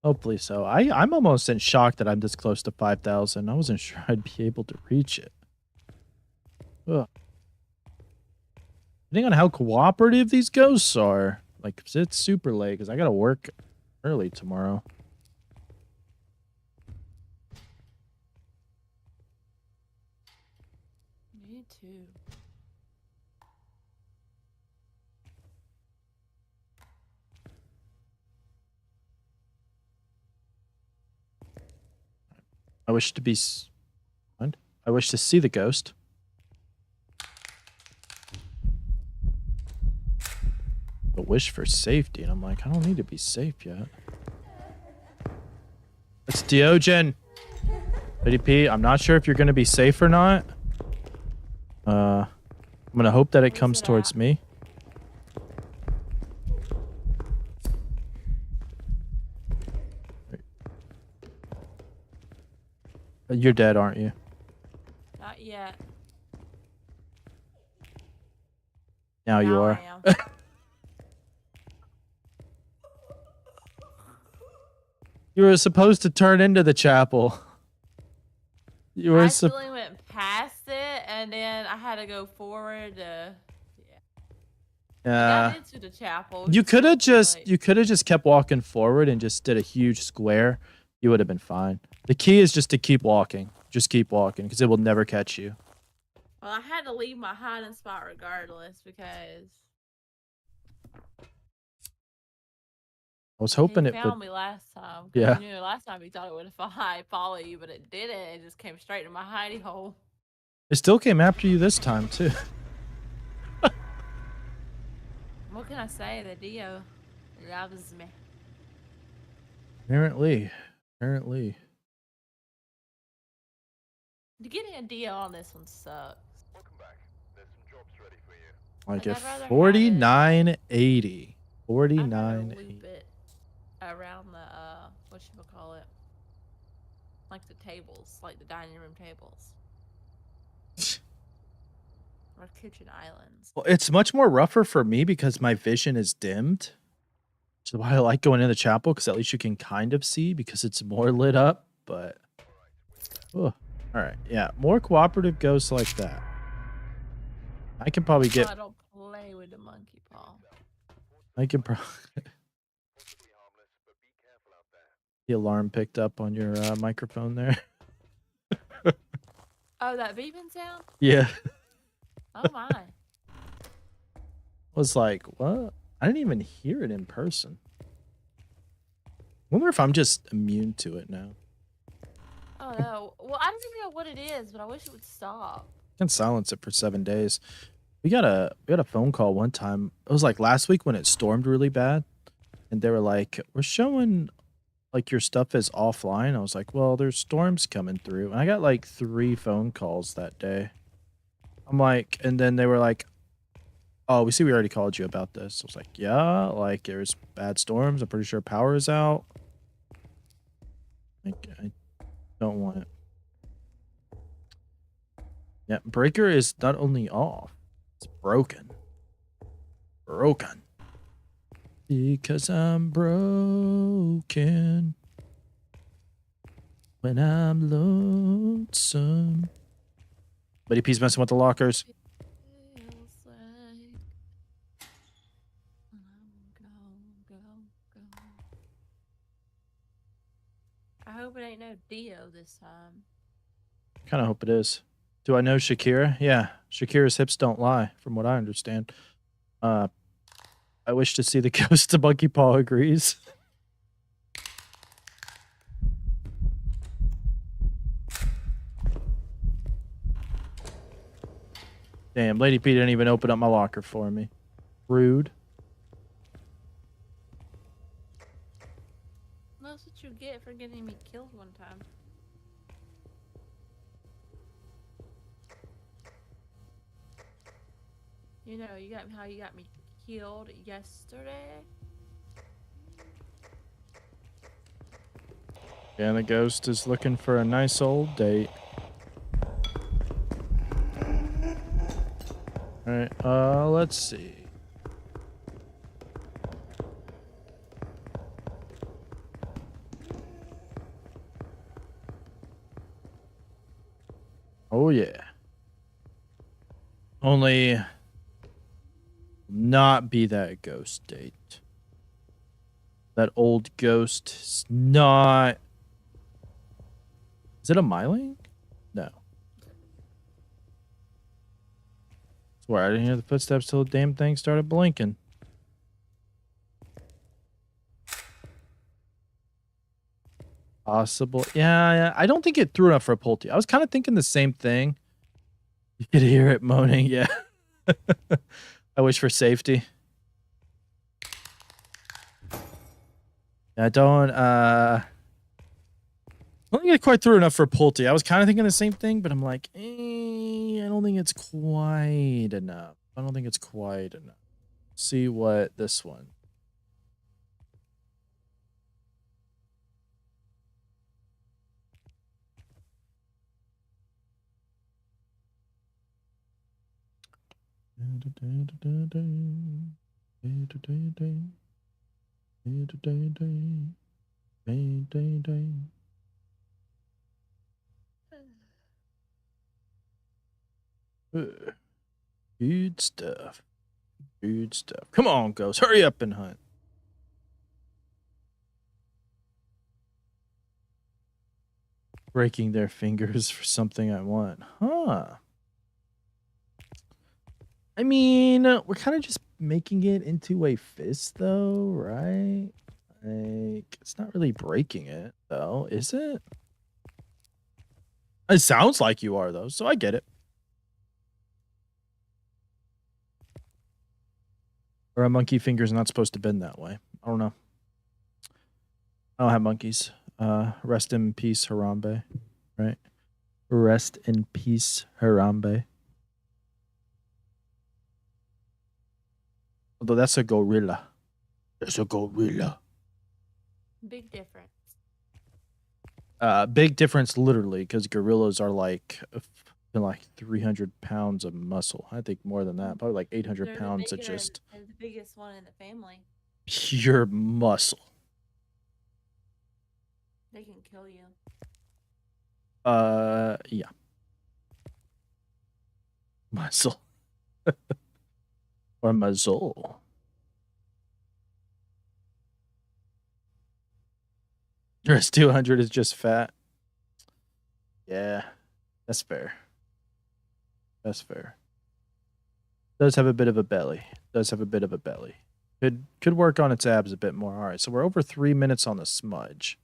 Hopefully so. I'm almost in shock that I'm this close to 5,000. I wasn't sure I'd be able to reach it. Ugh. Depending on how cooperative these ghosts are, like it's super late because I gotta work early tomorrow. Me too. I wish to be. What? I wish to see the ghost. A wish for safety, and I'm like, I don't need to be safe yet. It's Diogen. Lady P, I'm not sure if you're gonna be safe or not. I'm gonna hope that it comes towards me. You're dead, aren't you? Not yet. Now you are. I am. You were supposed to turn into the chapel. You were I actually went past it, and then I had to go forward. I got into the chapel. You could have just kept walking forward and just did a huge square. You would have been fine. The key is just to keep walking. Just keep walking because it will never catch you. Well, I had to leave my hiding spot regardless because I was hoping he it found would. me last time. Yeah. You know, last time he thought it would follow you, but it didn't. It just came straight to my hidey hole. It still came after you this time too. What can I say? The Dio loves me. Apparently. To get a Dio on this one sucks. Welcome back. There's some jobs ready for you. Like I'd if rather have it- 4980. I'd rather 4980. loop it around the whatchamacallit, like the tables, like the dining room tables. Or kitchen islands. Well, it's much more rougher for me because my vision is dimmed. Which is why I like going in the chapel, because at least you can kind of see because it's more lit up. But all right, yeah, more cooperative ghosts like that. I can probably get. I don't play with the monkey paw. I can probably. The alarm picked up on your microphone there. Oh, that beeping sound? Yeah. Oh my. Was like, what? I didn't even hear it in person. Wonder if I'm just immune to it now. Oh no. Well, I don't even know what it is, but I wish it would stop. Can silence it for 7 days. We got a phone call one time. It was like last week when it stormed really bad, and they were like, "We're showing like your stuff is offline." I was like, "Well, there's storms coming through." And I got like 3 phone calls that day. I'm like, and then they were like, "Oh, we see we already called you about this." I was like, "Yeah, like there's bad storms. I'm pretty sure power is out." Like, I don't want it. Yeah, breaker is not only off, it's broken. Broken. Because I'm broken when I'm lonesome. Lady P's messing with the lockers. Feels like go. I hope it ain't no Dio this time. Kind of hope it is. Do I know Shakira? Yeah, Shakira's hips don't lie, from what I understand. I wish to see the ghost of Monkey Paw agrees. Damn, Lady P didn't even open up my locker for me. Rude. That's what you get for getting me killed one time. You know, you got how you got me killed yesterday. Yeah, the ghost is looking for a nice old date. Alright, let's see. Oh, yeah. Only not be that ghost date. That old ghost is not... Is it a myling? No. Swear I didn't hear the footsteps till the damn thing started blinking. Possible. Yeah, I don't think it threw enough for a Pulte. I was kind of thinking the same thing. You could hear it moaning, yeah. I wish for safety. I don't think it quite threw enough for Pulte. I was kind of thinking the same thing, but I'm like, I don't think it's quite enough. I don't think it's quite enough. See what this one. Good stuff. Good stuff. Come on, ghost. Hurry up and hunt. Breaking their fingers for something I want. Huh. I mean, we're kind of just making it into a fist, though, right? Like, it's not really breaking it, though, is it? It sounds like you are, though, so I get it. Or a monkey finger's not supposed to bend that way. I don't know. I don't have monkeys. Rest in peace, Harambe. Right? Rest in peace, Harambe. Although that's a gorilla. That's a gorilla. Big difference. Big difference, literally, because gorillas are like 300 pounds of muscle. I think more than that, probably like 800 They're pounds of bigger just and the biggest one in the family. pure muscle. They can kill you. Yeah, muscle or muzzle. Dress 200 is just fat. Yeah, that's fair. That's fair. Does have a bit of a belly. Does have a bit of a belly. Could work on its abs a bit more. All right, so we're over 3 minutes on the smudge.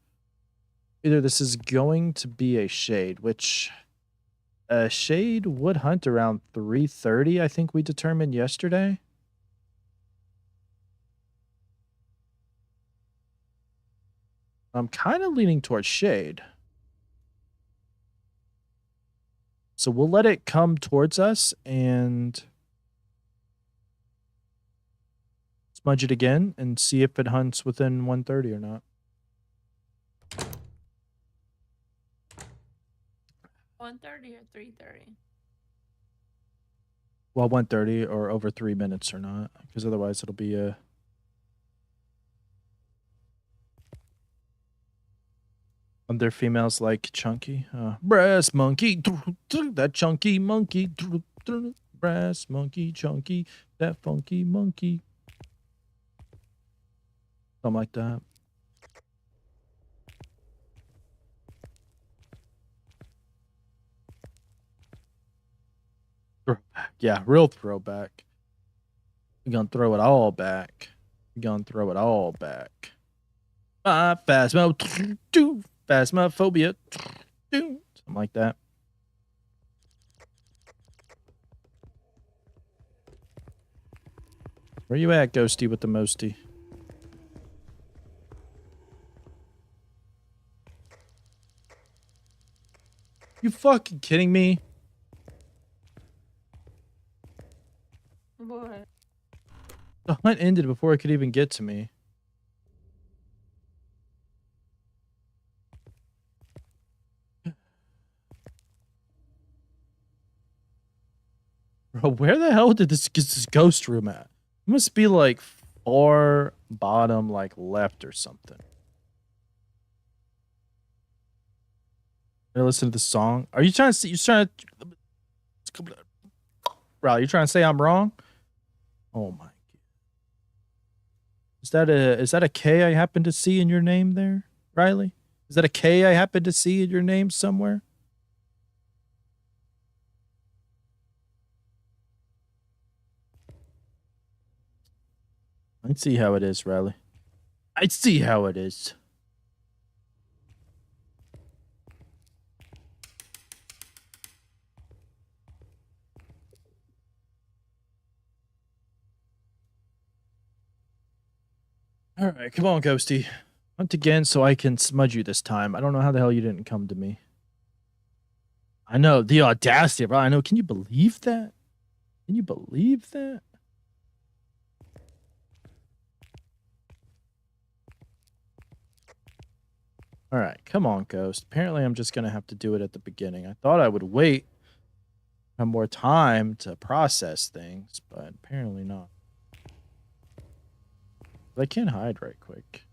Either this is going to be a shade, which a shade would hunt around 3:30, I think we determined yesterday. I'm kind of leaning towards shade. So we'll let it come towards us and smudge it again and see if it hunts within 1:30 or not. 1:30 or 3:30? Well, 1:30 or over 3 minutes or not, because otherwise it'll be a... Other females like chunky. Brass monkey. That chunky monkey. Brass monkey, chunky. That funky monkey. Something like that. Throwback. Yeah, real throwback. We're gonna throw it all back. We're gonna throw it all back. Phasmophobia. Something like that. Where you at, Ghosty with the mosty? You fucking kidding me? What? The hunt ended before it could even get to me. Bro, where the hell did this get this ghost room at? It must be like far bottom, like left or something. I listen to the song. Are you trying to see? You trying to? Riley, you trying to say I'm wrong? Oh my! Is that a K I happen to see in your name there, Riley? Is that a K I happen to see in your name somewhere? I see how it is, Riley. I see how it is. All right, come on, Ghosty. Hunt again so I can smudge you this time. I don't know how the hell you didn't come to me. I know, the audacity, bro. I know. Can you believe that? Can you believe that? All right, come on, Ghost. Apparently, I'm just going to have to do it at the beginning. I thought I would wait, have more time to process things, but apparently not. But I can hide right quick.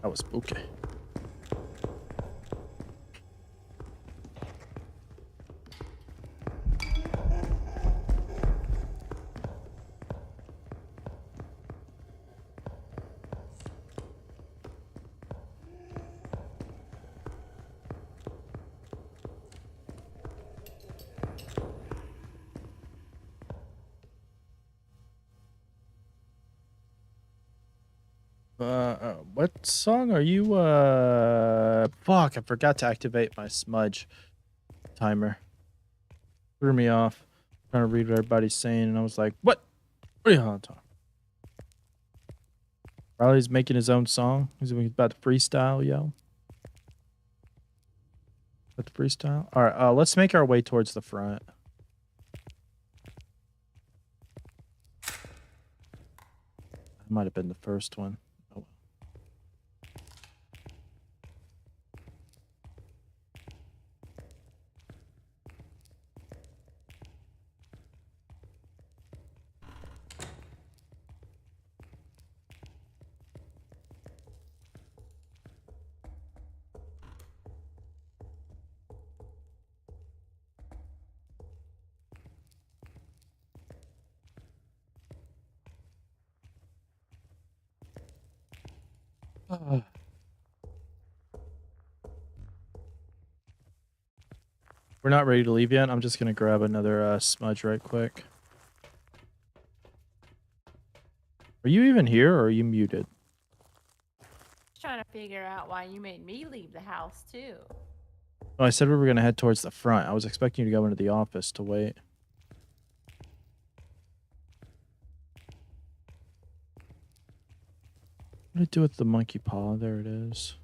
That was spooky. What song are you, fuck, I forgot to activate my smudge timer. Threw me off. Trying to read what everybody's saying, and I was like, what? What are you on talking? Riley's making his own song. He's about to freestyle, yo. About to freestyle? Alright, let's make our way towards the front. That might have been the first one. Oh. We're not ready to leave yet. I'm just gonna grab another smudge right quick. Are you even here or are you muted? Trying to figure out why you made me leave the house too. Oh, I said we were gonna head towards the front. I was expecting you to go into the office to wait. What did it do with the monkey paw? There it is.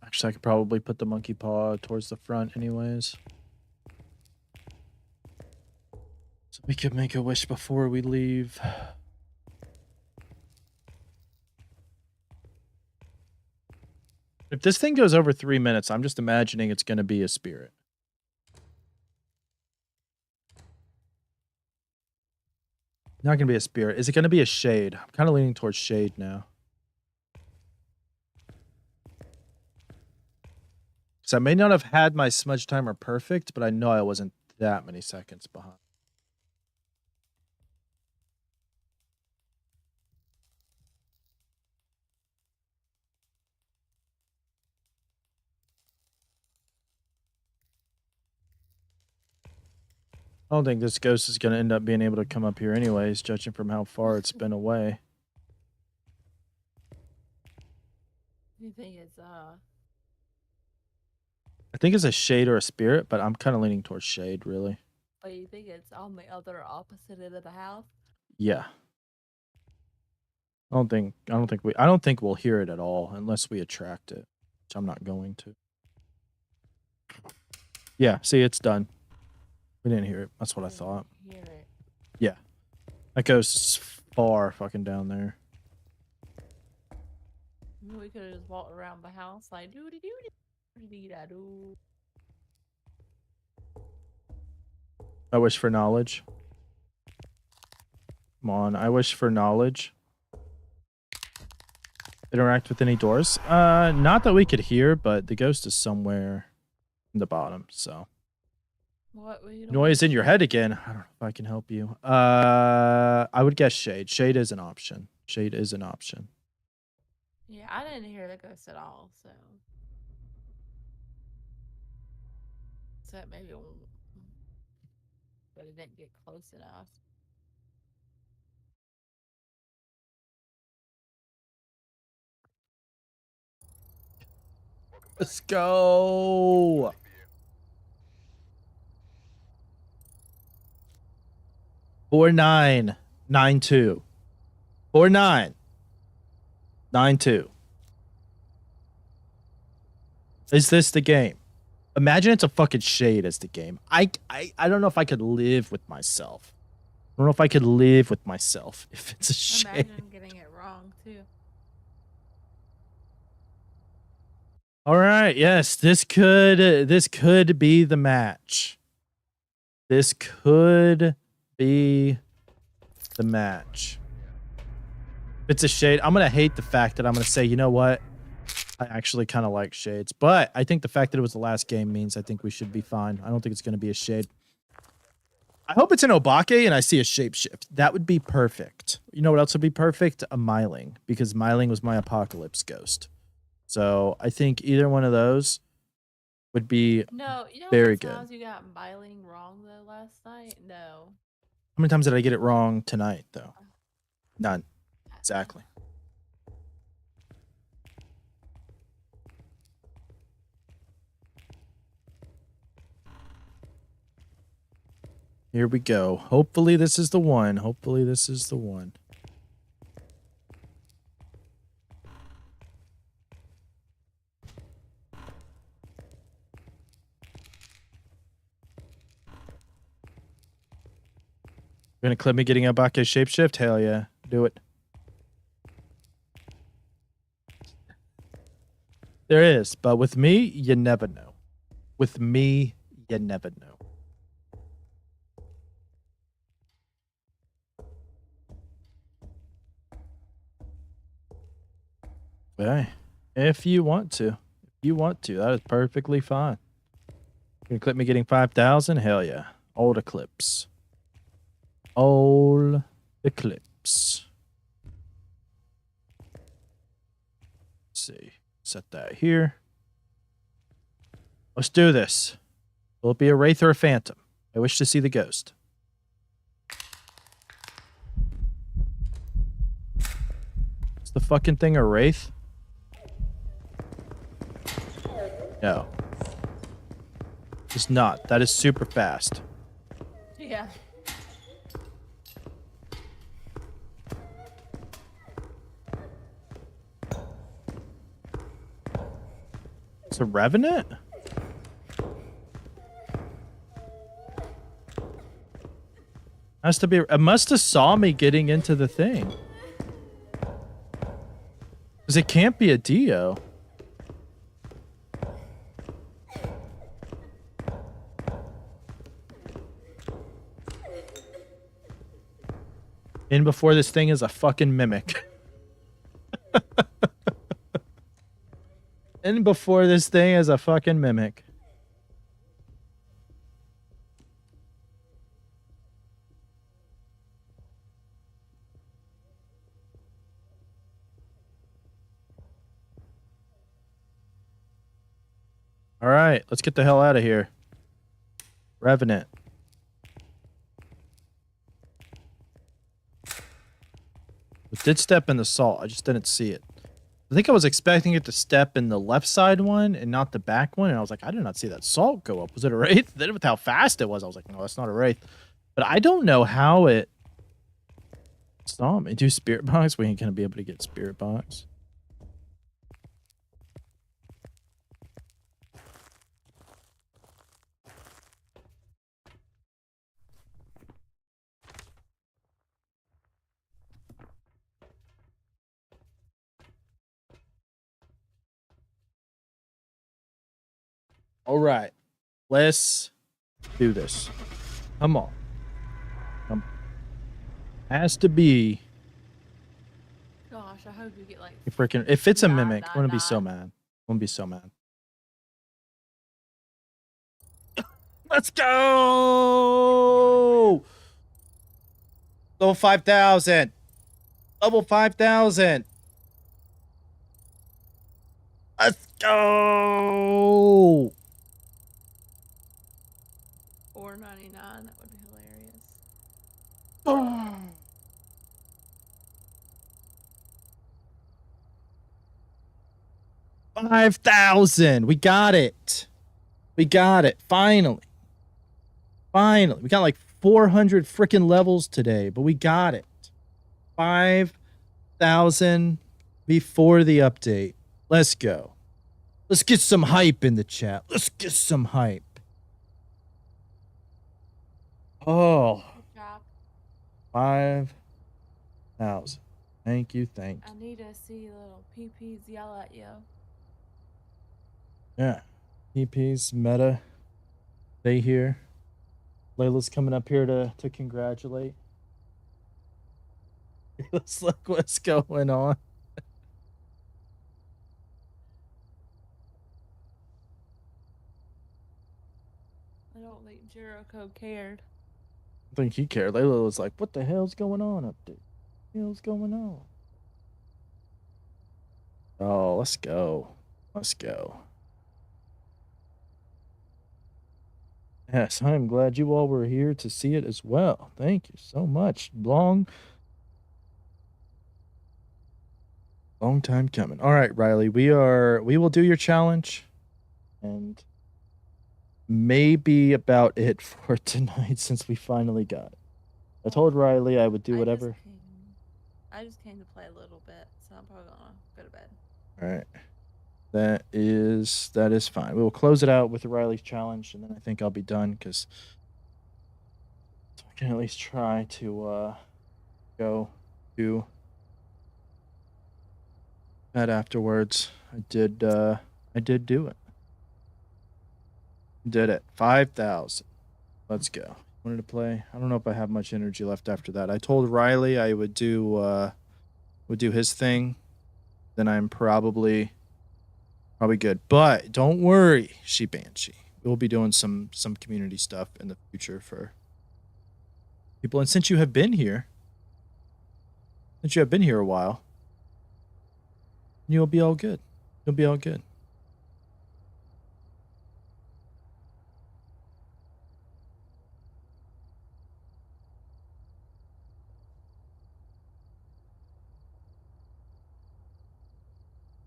Actually, I could probably put the monkey paw towards the front anyways. So we could make a wish before we leave. If this thing goes over 3 minutes, I'm just imagining it's going to be a spirit. Not going to be a spirit. Is it going to be a shade? I'm kind of leaning towards shade now. So I may not have had my smudge timer perfect, but I know I wasn't that many seconds behind. I don't think this ghost is going to end up being able to come up here anyways, judging from how far it's been away. You think it's I think it's a shade or a spirit, but I'm kind of leaning towards shade, really. But you think it's on the other opposite end of the house? Yeah. I don't think we'll hear it at all unless we attract it, which I'm not going to. Yeah, see, it's done. We didn't hear it. That's what I thought. Hear it. Yeah. That goes far fucking down there. We could have just walked around the house like doo doo doo doo doo. I wish for knowledge. Come on, I wish for knowledge. Interact with any doors? Not that we could hear, but the ghost is somewhere in the bottom, so. What were you Noise in your head again. I don't know if I can help you. I would guess shade. Shade is an option. Shade is an option. Yeah, I didn't hear the ghost at all, so. So maybe, but it didn't get close enough. Let's go. Four 992. 4992. Is this the game? Imagine it's a fucking shade as the game. I don't know if I could live with myself. I don't know if I could live with myself if it's a shade. Imagine getting it wrong too. All right, yes, this could be the match. This could be the match. If it's a shade, I'm gonna hate the fact that I'm gonna say, you know what? I actually kind of like shades, but I think the fact that it was the last game means I think we should be fine. I don't think it's gonna be a shade. I hope it's an Obake and I see a shapeshift. That would be perfect. You know what else would be perfect? A Myling, because Myling was my apocalypse ghost. So I think either one of those would be No, you know very how many good. times you got Myling wrong though last night? No. How many times did I get it wrong tonight, though? None. Exactly. Here we go. Hopefully this is the one. Hopefully this is the one. You're gonna clip me getting Obake shapeshift? Hell yeah. Do it. There is, but with me, you never know. With me, you never know. Okay. If you want to. If you want to, that is perfectly fine. You're gonna clip me getting 5,000? Hell yeah. Old Eclipse. Old Eclipse. Let's see. Set that here. Let's do this. Will it be a wraith or a phantom? I wish to see the ghost. Is the fucking thing a wraith? No. It's not. That is super fast. Yeah. It's a revenant? Has to be. It must have saw me getting into the thing. Because it can't be a Dio. In before this thing is a fucking mimic. In before this thing is a fucking mimic. All right, let's get the hell out of here. Revenant. It did step in the salt. I just didn't see it. I think I was expecting it to step in the left side one and not the back one. And I was like, I did not see that salt go up. Was it a wraith? Then with how fast it was, I was like, no, that's not a wraith. But I don't know how it saw me. Do spirit box? We ain't going to be able to get spirit box. All right, let's do this. Come on. Has to be. Gosh, I hope you get like. Freaking. If it's a Nah, mimic, nah, I'm gonna be nah. so mad. I'm gonna be so mad. Let's go. Level 5,000. Level 5,000. Let's go. $4.99. That would be hilarious. Boom. $5,000. We got it. We got it. Finally. Finally. We got like 400 freaking levels today, but we got it. 5,000 before the update. Let's go. Let's get some hype in the chat. Let's get some hype. Oh, Good job. 5,000. Thank you. Thank you. I need to see little PPs yell at you. Yeah. EP's meta. They here. Layla's coming up here to congratulate. Let's look what's going on. I don't think Jericho cared. I think he cared. Layla was like, what the hell's going on up there? What the hell's going on? Oh, let's go. Let's go. Yes, I'm glad you all were here to see it as well. Thank you so much. Long time coming. All right, Riley, we will do your challenge and maybe about it for tonight since we finally got it. I told Riley I would do whatever. I just came to play a little bit, so I'm probably gonna go to bed. All right. That is fine. We will close it out with the Riley's challenge, and then I think I'll be done because I can at least try to go to bed afterwards. I did do it. Did it. 5,000. Let's go. Wanted to play. I don't know if I have much energy left after that. I told Riley I would do his thing. Then I'm probably good. But don't worry, She Banshee. We'll be doing some community stuff in the future for people. And since you have been here, Since you have been here a while, you'll be all good. You'll be all good.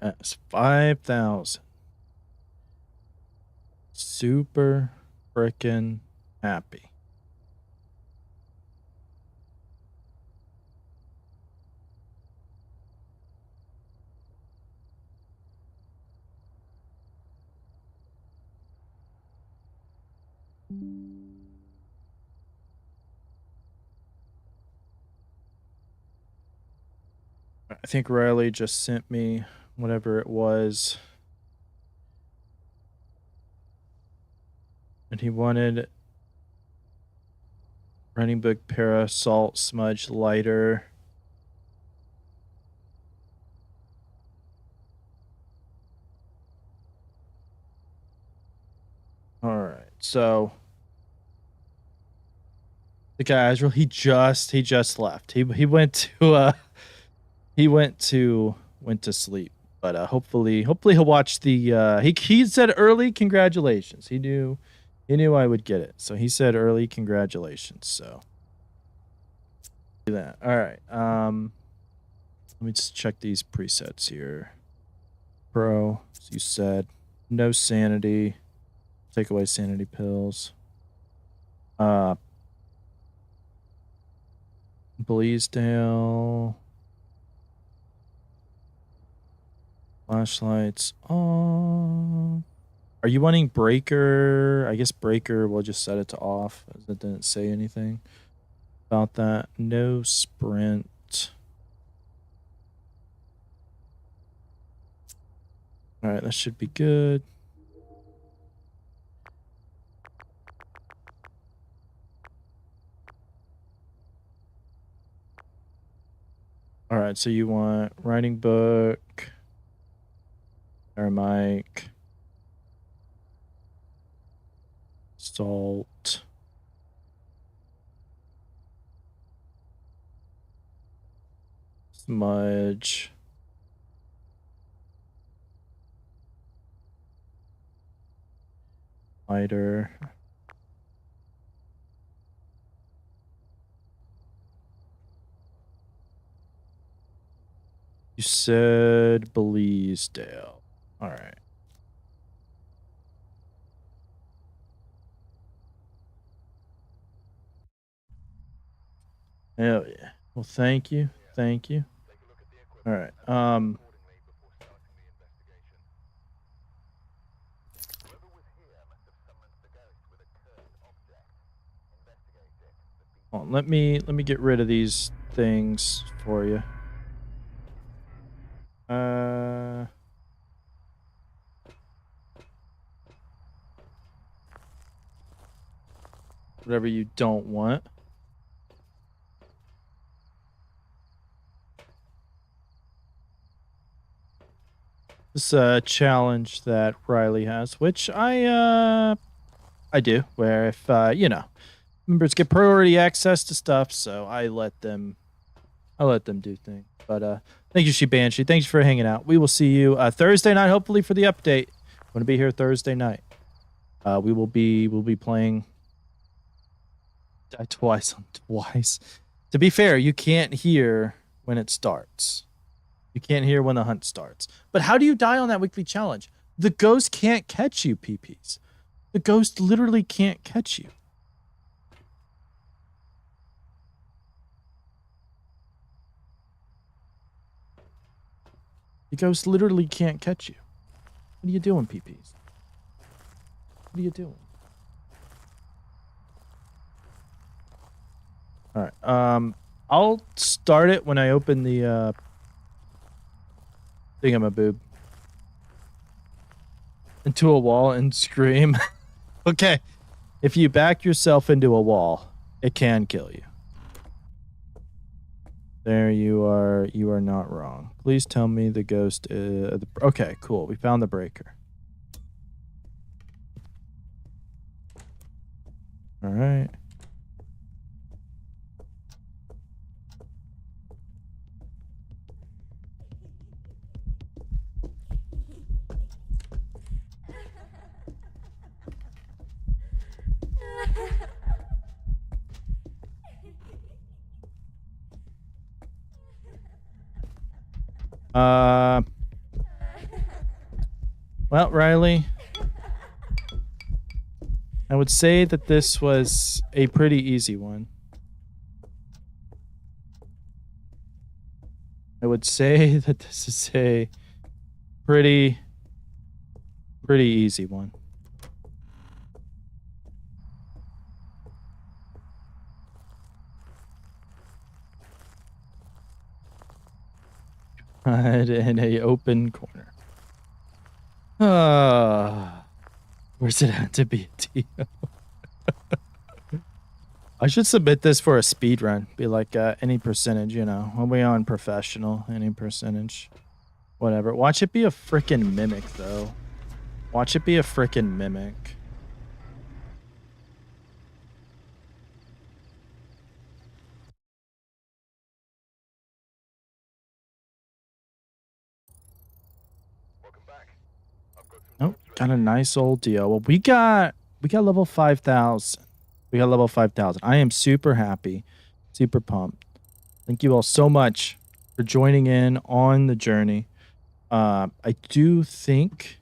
That's 5,000. Super frickin' happy. I think Riley just sent me whatever it was. And he wanted running book para salt smudge lighter. All right. So the guy Azrael, he just left. He went to went to sleep. But hopefully he'll watch the he said early congratulations. He knew I would get it. So he said early congratulations. So do that. All right. Let me just check these presets here. Pro, as you said, no sanity. Take away sanity pills. Bleasdale. Flashlights on. Are you wanting breaker? I guess breaker, we'll just set it to off, as it didn't say anything about that. No sprint. All right, that should be good. All right, so you want writing book, mic, salt, smudge, lighter. You said Bleasdale. All right. Hell yeah. Well, thank you. Thank you. All right. Hold on, let me get rid of these things for you. Whatever you don't want. This is a challenge that Riley has, which I do, where if members get priority access to stuff, so I let them do things. But thank you, Banshee. Thanks for hanging out. We will see you Thursday night, hopefully, for the update. I'm gonna be here Thursday night. We'll be playing twice. To be fair, you can't hear when it starts. You can't hear when the hunt starts. But how do you die on that weekly challenge? The ghost can't catch you, PPs. The ghost literally can't catch you. The ghost literally can't catch you. What are you doing, PPs? What are you doing? All right. I'll start it when I open the thingamaboob into a wall and scream. Okay. If you back yourself into a wall, it can kill you. There you are. You are not wrong. Please tell me the ghost is... Okay, cool. We found the breaker. All right. Well, Riley, I would say that this was a pretty easy one. I would say that this is a pretty easy one. In a open corner. Where's it had to be a Tio? I should submit this for a speed run. Be like any percentage, you know. When we on professional, any percentage. Whatever. Watch it be a freaking mimic, though. Watch it be a freaking mimic. Welcome back. I've got some Oh, notes ready. got a nice old deal. Well, we got level 5,000. We got level 5,000. I am super happy, super pumped. Thank you all so much for joining in on the journey. I do think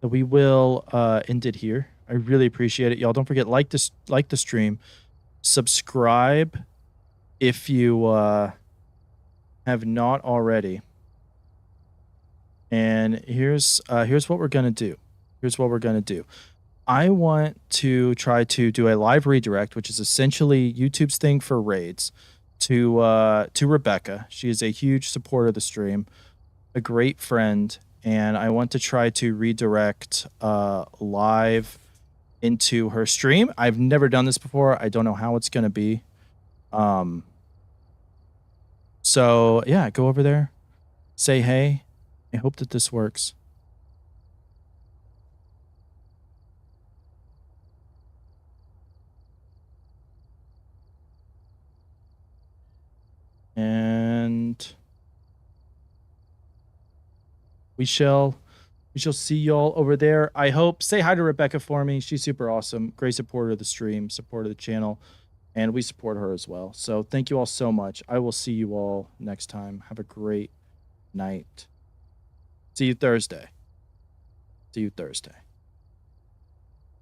that we will end it here. I really appreciate it, y'all. Don't forget like the stream, subscribe if you have not already. And here's what we're gonna do. Here's what we're gonna do. I want to try to do a live redirect, which is essentially YouTube's thing for raids, to Rebecca. She is a huge supporter of the stream, a great friend, and I want to try to redirect live into her stream. I've never done this before. I don't know how it's gonna be. So yeah, go over there, say hey. I hope that this works. And we shall see y'all over there. I hope. Say hi to Rebecca for me. She's super awesome. Great supporter of the stream, supporter of the channel, and we support her as well. So thank you all so much. I will see you all next time. Have a great night. See you Thursday.